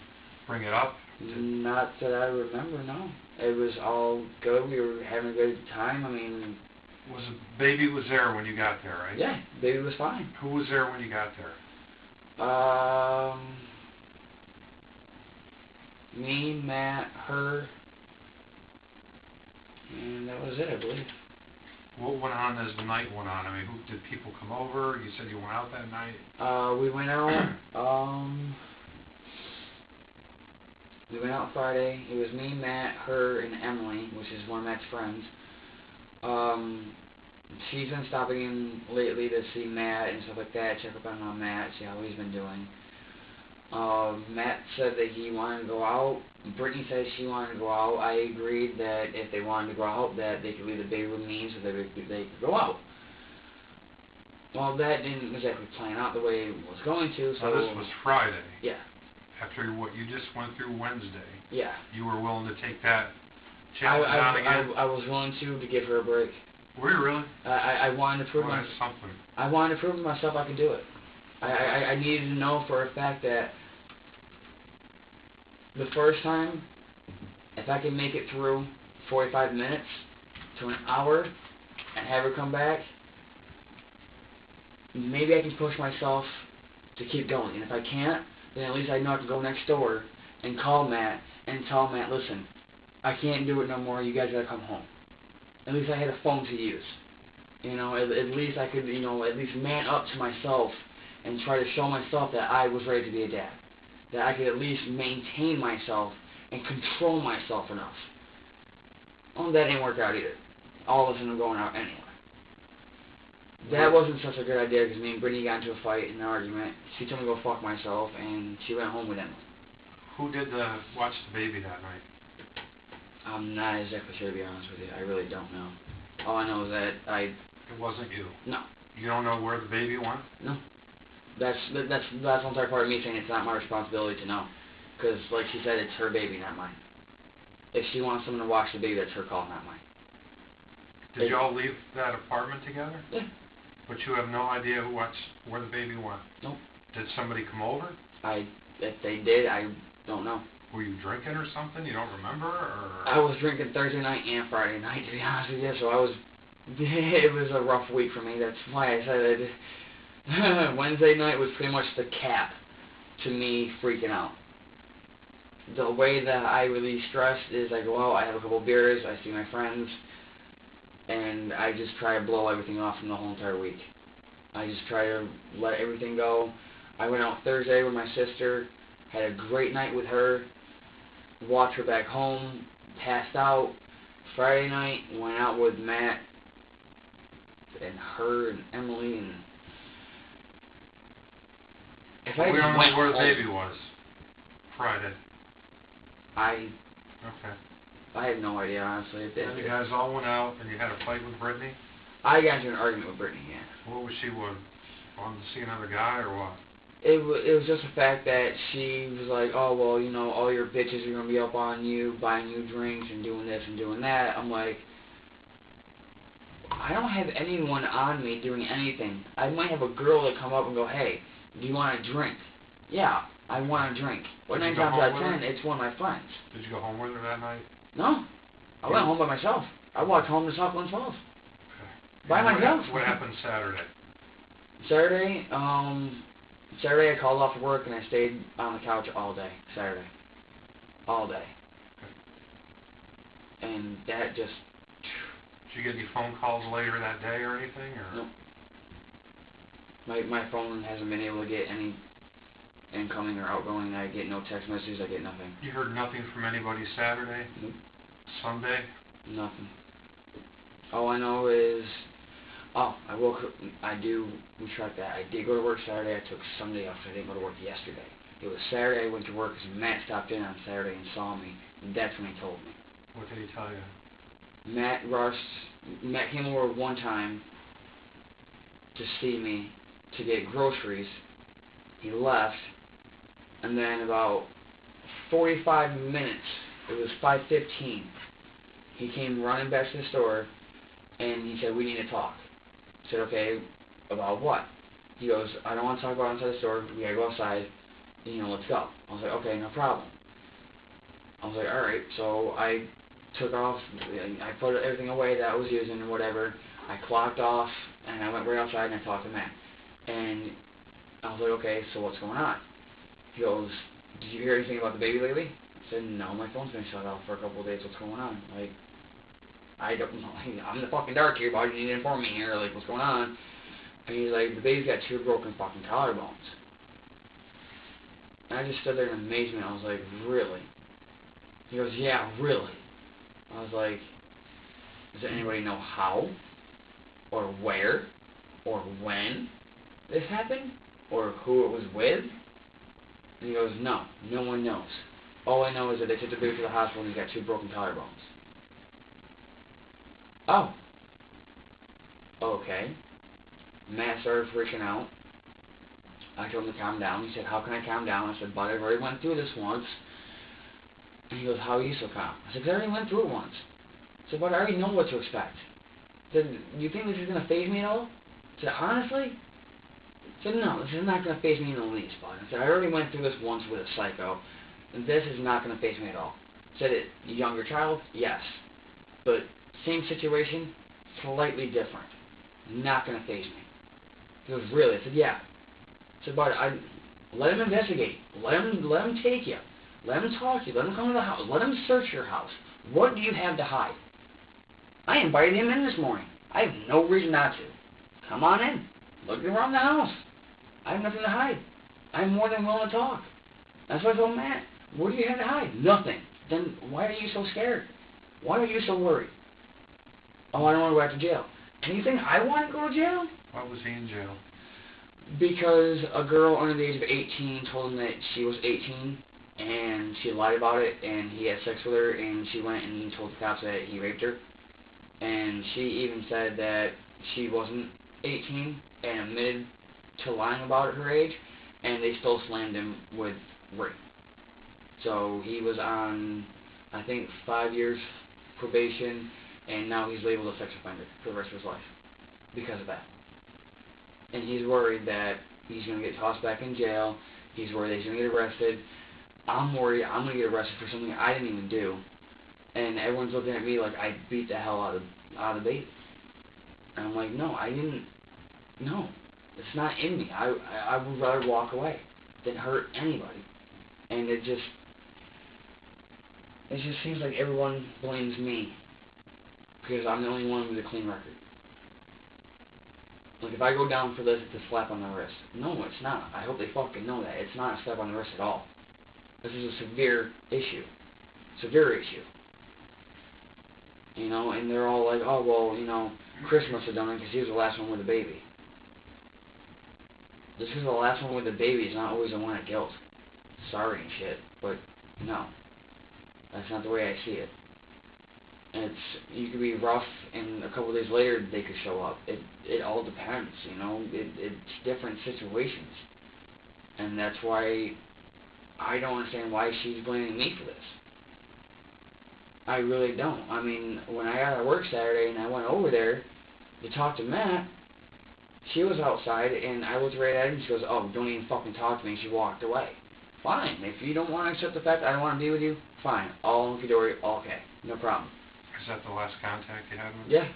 bring it up? Not that I remember, no. It was all good. We were having a good time. I mean... Baby was there when you got there, right? Yeah, baby was fine. Who was there when you got there? Me, Matt, her, and that was it, I believe. What went on as the night went on? I mean, did people come over? You said you went out that night? We went out, Friday. It was me, Matt, her, and Emily, which is one of Matt's friends. She's been stopping in lately to see Matt and stuff like that, check up on Matt, see how he's been doing. Matt said that he wanted to go out. Brittany said she wanted to go out. I agreed that if they wanted to go out, that they could leave the baby with me so they could go out. Well, that didn't exactly plan out the way it was going to, so... Now, this was Friday. Yeah. After what you just went through Wednesday. Yeah. You were willing to take that challenge on again? I was willing to give her a break. Were you really? I wanted to prove something. I wanted to prove to myself I could do it. I needed to know for a fact that the first time, if I can make it through 45 minutes to an hour and have her come back, maybe I can push myself to keep going. And if I can't, then at least I know I can go next door and call Matt and tell Matt, listen, I can't do it no more. You guys gotta come home. At least I had a phone to use. You know, at least I could, you know, at least man up to myself and try to show myself that I was ready to be a dad. That I could at least maintain myself and control myself enough. Well, that didn't work out either. All of us ended up going out anyway. That wasn't such a good idea because me and Brittany got into a fight and an argument. She told me to go fuck myself, and she went home with Emily. Who did watch the baby that night? I'm not exactly sure, to be honest with you. I really don't know. All I know is that It wasn't you. No. You don't know where the baby went? No. That's the entire part of me saying it's not my responsibility to know. Because, like she said, it's her baby, not mine. If she wants someone to watch the baby, that's her call, not mine. Did y'all leave that apartment together? Yeah. But you have no idea where the baby went? Nope. Did somebody come over? If they did, I don't know. Were you drinking or something? You don't remember? Or I was drinking Thursday night and Friday night, to be honest with you, so it was a rough week for me. That's why I said it. Wednesday night was pretty much the cap to me freaking out. The way that I release stress is I go out, I have a couple beers, I see my friends, and I just try to blow everything off from the whole entire week. I just try to let everything go. I went out Thursday with my sister, had a great night with her, walked her back home, passed out. Friday night, went out with Matt and her and Emily, and if I we don't went know where the home, baby was Friday. I Okay. have no idea, honestly. And you guys all went out and you had a fight with Brittany? I got into an argument with Brittany, yeah. What was she wanting to see another guy or what? It was just the fact that she was like, oh, well, you know, all your bitches are going to be up on you, buying you drinks and doing this and doing that. I'm like, I don't have anyone on me doing anything. I might have a girl that come up and go, hey, do you want a drink? Yeah, I want a drink. But 9 times out of 10, it's one of my friends. Did you go home with her that night? No. I went home by myself. I walked home to South Glens Falls. Okay. By myself. What happened Saturday? Saturday I called off work and I stayed on the couch all day. Saturday. All day. Okay. And that just... Did you get any phone calls later that day or anything? Or? Nope. My phone hasn't been able to get any incoming or outgoing. I get no text messages. I get nothing. You heard nothing from anybody Saturday? Nope. Sunday? Nothing. All I know is... Oh, I woke up... We tracked that. I did go to work Saturday. I took Sunday off, so I didn't go to work yesterday. It was Saturday I went to work because Matt stopped in on Saturday and saw me. And that's when he told me. What did he tell you? Matt came over one time to see me to get groceries. He left, and then about 45 minutes, it was 5:15, he came running back to the store, and he said, we need to talk. I said, okay, about what? He goes, I don't want to talk about inside the store, we gotta go outside, let's go. I was like, okay, no problem. I was like, alright, so I took off, I put everything away that I was using or whatever, I clocked off, and I went right outside and I talked to Matt. And I was like, okay, so what's going on? He goes, did you hear anything about the baby lately? I said, no, my phone's been shut off for a couple of days, what's going on? Like, I don't know, I'm in the fucking dark here, why do you need to inform me here, like, what's going on? And he's like, the baby's got 2 broken fucking collarbones. And I just stood there in amazement, I was like, really? He goes, yeah, really? I was like, does anybody know how? Or where? Or when this happened? Or who it was with? And he goes, no, no one knows. All I know is that they took the baby to the hospital and he got 2 broken collarbones. Oh. Okay. Matt started freaking out. I told him to calm down. He said, how can I calm down? I said, but I've already went through this once. And he goes, how are you so calm? I said, because I already went through it once. I said, but I already know what to expect. I said, you think this is going to faze me at all? I said, honestly? I said, no, this is not going to faze me in the least, bud. I said, I already went through this once with a psycho, and this is not going to faze me at all. I said, a younger child? Yes. But same situation, slightly different. Not going to faze me. He goes, really? I said, yeah. I said, but let him investigate. Let him take you. Let him talk to you. Let him come to the house. Let him search your house. What do you have to hide? I invited him in this morning. I have no reason not to. Come on in. Look around the house. I have nothing to hide. I'm more than willing to talk. That's what I told Matt. What do you have to hide? Nothing. Then why are you so scared? Why are you so worried? Oh, I don't want to go back to jail. And you think I want to go to jail? Why was he in jail? Because a girl under the age of 18 told him that she was 18, and she lied about it, and he had sex with her, and she went and he told the cops that he raped her. And she even said that she wasn't 18 and admitted to lying about her age, and they still slammed him with rape. So he was on, I think, 5 years probation, and now he's labeled a sex offender for the rest of his life because of that. And he's worried that he's going to get tossed back in jail. He's worried that he's going to get arrested. I'm worried I'm going to get arrested for something I didn't even do. And everyone's looking at me like I beat the hell out of the baby. And I'm like, no, I didn't. No, it's not in me. I would rather walk away than hurt anybody. And it just seems like everyone blames me because I'm the only one with a clean record. Like, if I go down for this, it's a slap on the wrist. No, it's not. I hope they fucking know that. It's not a slap on the wrist at all. This is a severe issue. Severe issue. You know, and they're all like, oh, well, you know, Chris must have done it because he was the last one with a baby. Just because the last one with a baby is not always the one at guilt. Sorry and shit, but no. That's not the way I see it. You could be rough, and a couple of days later they could show up. It all depends, you know. It's different situations, and that's why I don't understand why she's blaming me for this. I really don't. I mean, when I got out of work Saturday and I went over there to talk to Matt, she was outside, and I looked right at her, and she goes, "Oh, don't even fucking talk to me," and she walked away. Fine. If you don't want to accept the fact that I don't want to be with you, fine. All hunky-dory, all okay. No problem. Is that the last contact you had with her? Yeah.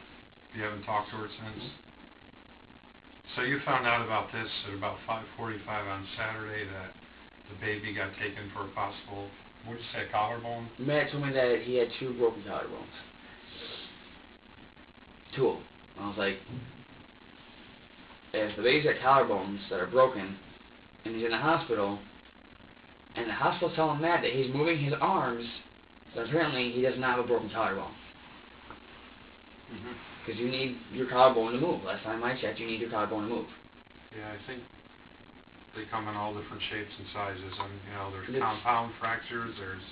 You haven't talked to her since? So you found out about this at about 5:45 on Saturday that the baby got taken for a possible, what did you say, collarbone? Matt told me that he had 2 broken collarbones. 2 of them. I was like, if the baby's got collarbones that are broken, and he's in the hospital, and the hospital's telling Matt that he's moving his arms, so apparently he does not have a broken collarbone. Because you need your collarbone to move. Last time I checked, you need your collarbone to move. Yeah, I think they come in all different shapes and sizes. And, you know, there's compound fractures, there's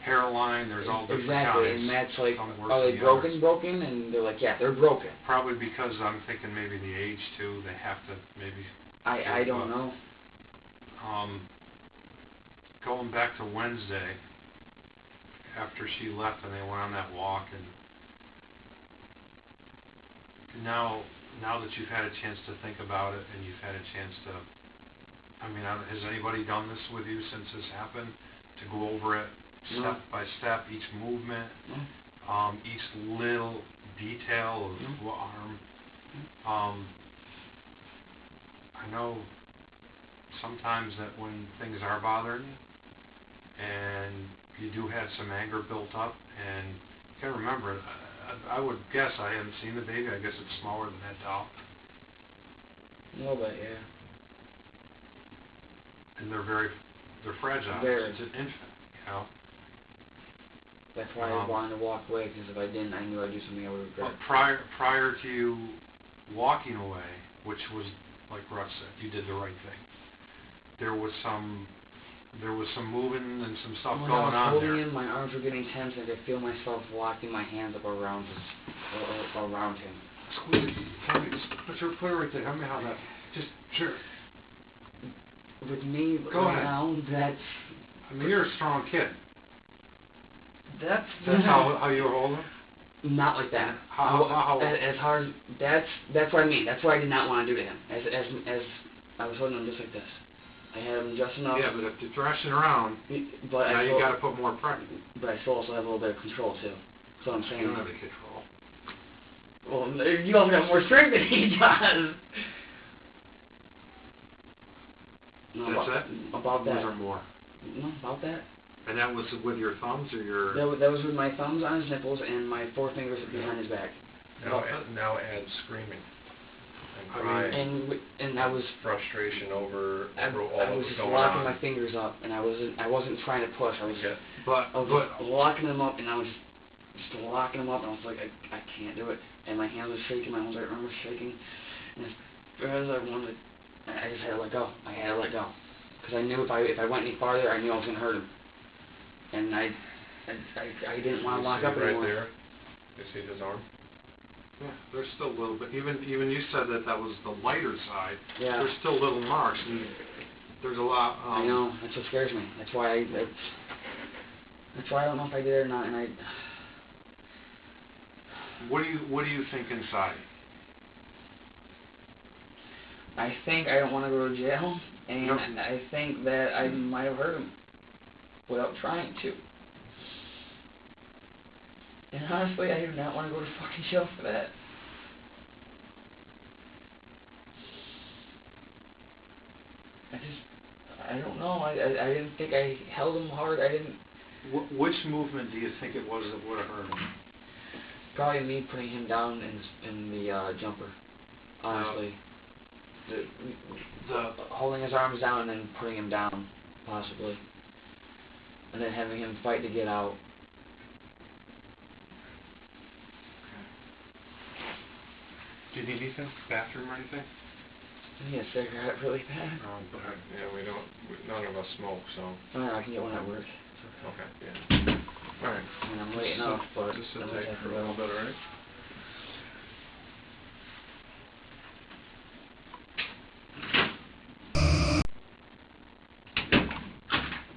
hairline, there's all different exactly. kinds. And Matt's like, Some worse are than they the broken, others. broken? And they're like, yeah, they're broken. Probably because I'm thinking maybe the age, too. They have to maybe... I don't know. Going back to Wednesday, after she left and they went on that walk, and now that you've had a chance to think about it and you've had a chance to, I mean, has anybody done this with you since this happened? To go over it step by step, each movement, each little detail of the arm. I know sometimes that when things are bothering you and you do have some anger built up, and you can't remember it, I would guess, I haven't seen the baby, I guess it's smaller than that doll. A little bit, yeah. And they're fragile. Very. It's an infant, you know. That's why I wanted to walk away, because if I didn't, I knew I'd do something I would regret. But prior to you walking away, which was, like Russ said, you did the right thing. There was some moving and some stuff when going I was on there. holding him, my arms were getting tense, and I could feel myself locking my hands up around him. Squeeze it. Tell me, just put it right there. Tell me how that. Just sure. With me Go right ahead. now, that's. I mean, you're a strong kid. That's how you were holding him? Not like that. How? As hard. That's what I mean. That's what I did not want to do to him. As I was holding him just like this. I had him just enough. Yeah, but if you're thrashing around, but now you got to put more pressure. But I still also have a little bit of control too. That's what I'm saying. You don't have any control. Well, you also got more strength than he does. No, That's it? About that. Was there more? No, about that. And that was with your thumbs or your... That was with my thumbs on his nipples and my 4 fingers behind his back. Now add screaming and I crying. mean, and I was frustration over I all that was was just going locking on. my fingers up, and I wasn't trying to push. I was Okay. I was just locking them up, and I was just locking them up, and I was like, I can't do it. And my hands were shaking, my arms were shaking, and as I wanted, I just had to let go. I had to let go, because I knew if I went any farther, I knew I was gonna hurt him, and I didn't want to lock up right anymore. there. You see his arm? Yeah, there's still a little bit, even you said that was the lighter side. Yeah. There's still little marks, and there's a lot, I know, that's what scares me. That's why I don't know if I did it or not, and What do you think inside? I think I don't want to go to jail, and No. I think that I might have hurt him without trying to. And honestly, I do not want to go to fucking jail for that. I don't know. I didn't think I held him hard. I didn't. Which movement do you think it was that would have hurt him? Probably me putting him down in the jumper. Honestly, The holding his arms down and then putting him down, possibly, and then having him fight to get out. Do you need anything? Bathroom or anything? I need a cigarette really bad. But none of us smoke, so. I can get one at work. Okay, yeah. All right. I mean, I'm late enough, but Just sit I'm tight for a little bit, all right?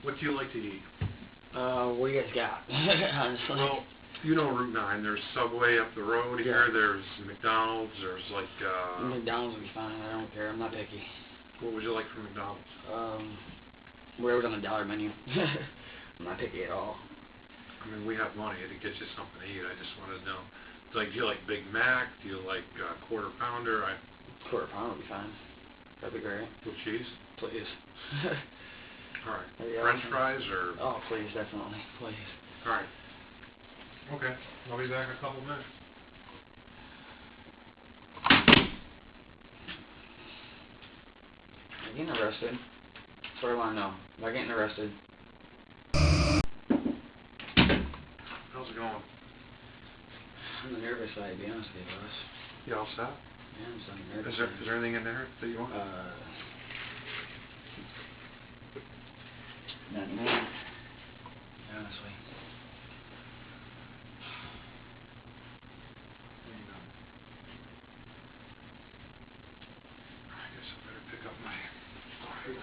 What do you like to eat? What do you guys got? Honestly. Well, you know Route 9. There's Subway up the road here. There's McDonald's. There's like, McDonald's will be fine. I don't care. I'm not picky. what would you like from McDonald's? Whatever's on the dollar menu. I'm not picky at all. I mean, we have money to get you something to eat. I just wanted to know. Like, do you like Big Mac? Do you like Quarter Pounder? Quarter pound will be fine. That'd be great. With cheese? Please. All right. Yeah, French fries or? Oh, please, definitely. Please. All right. Okay. I'll be back in a couple minutes. Am I getting arrested? That's what I want to know. Am I getting arrested? How's it going? I'm nervous, I'd be honest with you, boss. You all set? Yeah, I'm so nervous. Is there anything in there that you want? Not now. Honestly. I guess I better pick up my stuff here.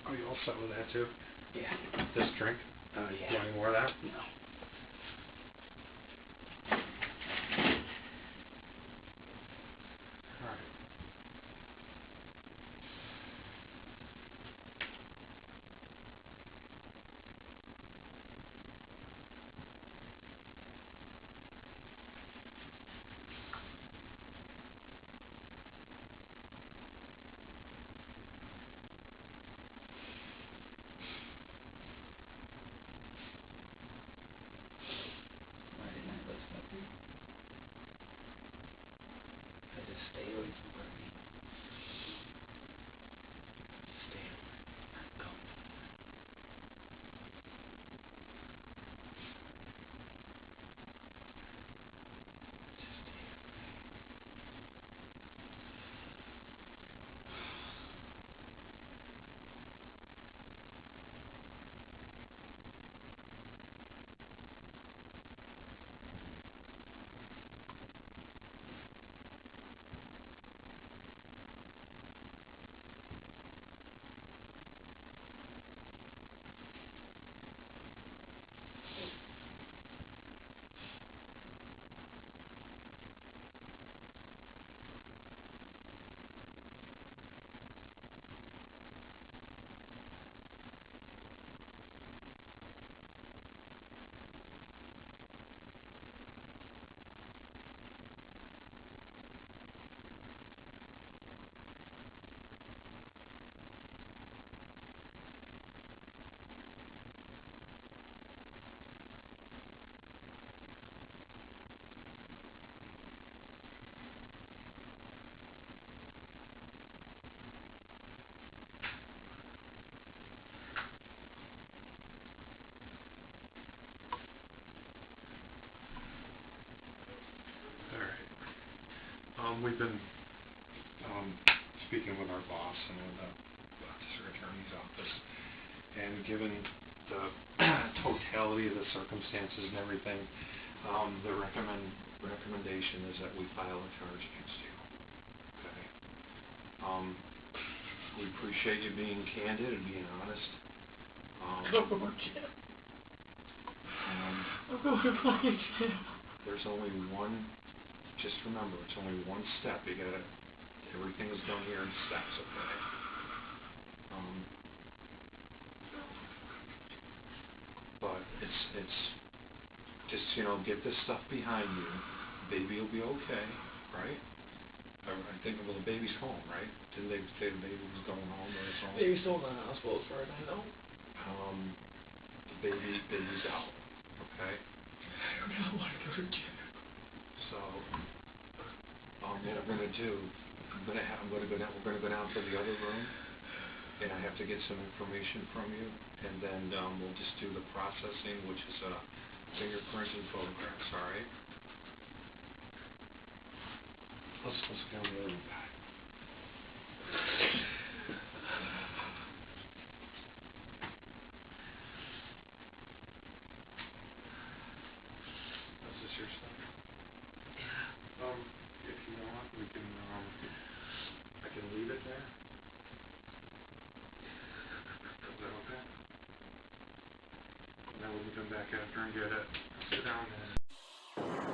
Are you all set with that too? Yeah. This drink? Oh, Do you yeah. want any more of that? No. All right. We've been, speaking with our boss and with the district attorney's office, and given the totality of the circumstances and everything, the recommendation is that we file a charge against you. Okay. We appreciate you being candid and being honest. There's only one. Just remember, it's only one step. You gotta. Everything is done here in steps. Okay. But it's just, get this stuff behind you. Baby will be okay, right? I think, well, the baby's home, right? Didn't they say the baby was going home or it's home? Baby's still in the hospital as far as I know. The baby's out, okay? I do not want to go to jail. So, what we're gonna do, we're gonna go down to the other room, and I have to get some information from you, and then we'll just do the processing, which is fingerprints and photographs. All right? Let's go to the other guy. Is this your stuff? If you want, we can, I can leave it there. Is that okay? And then we can come back after and get it. Sit down and...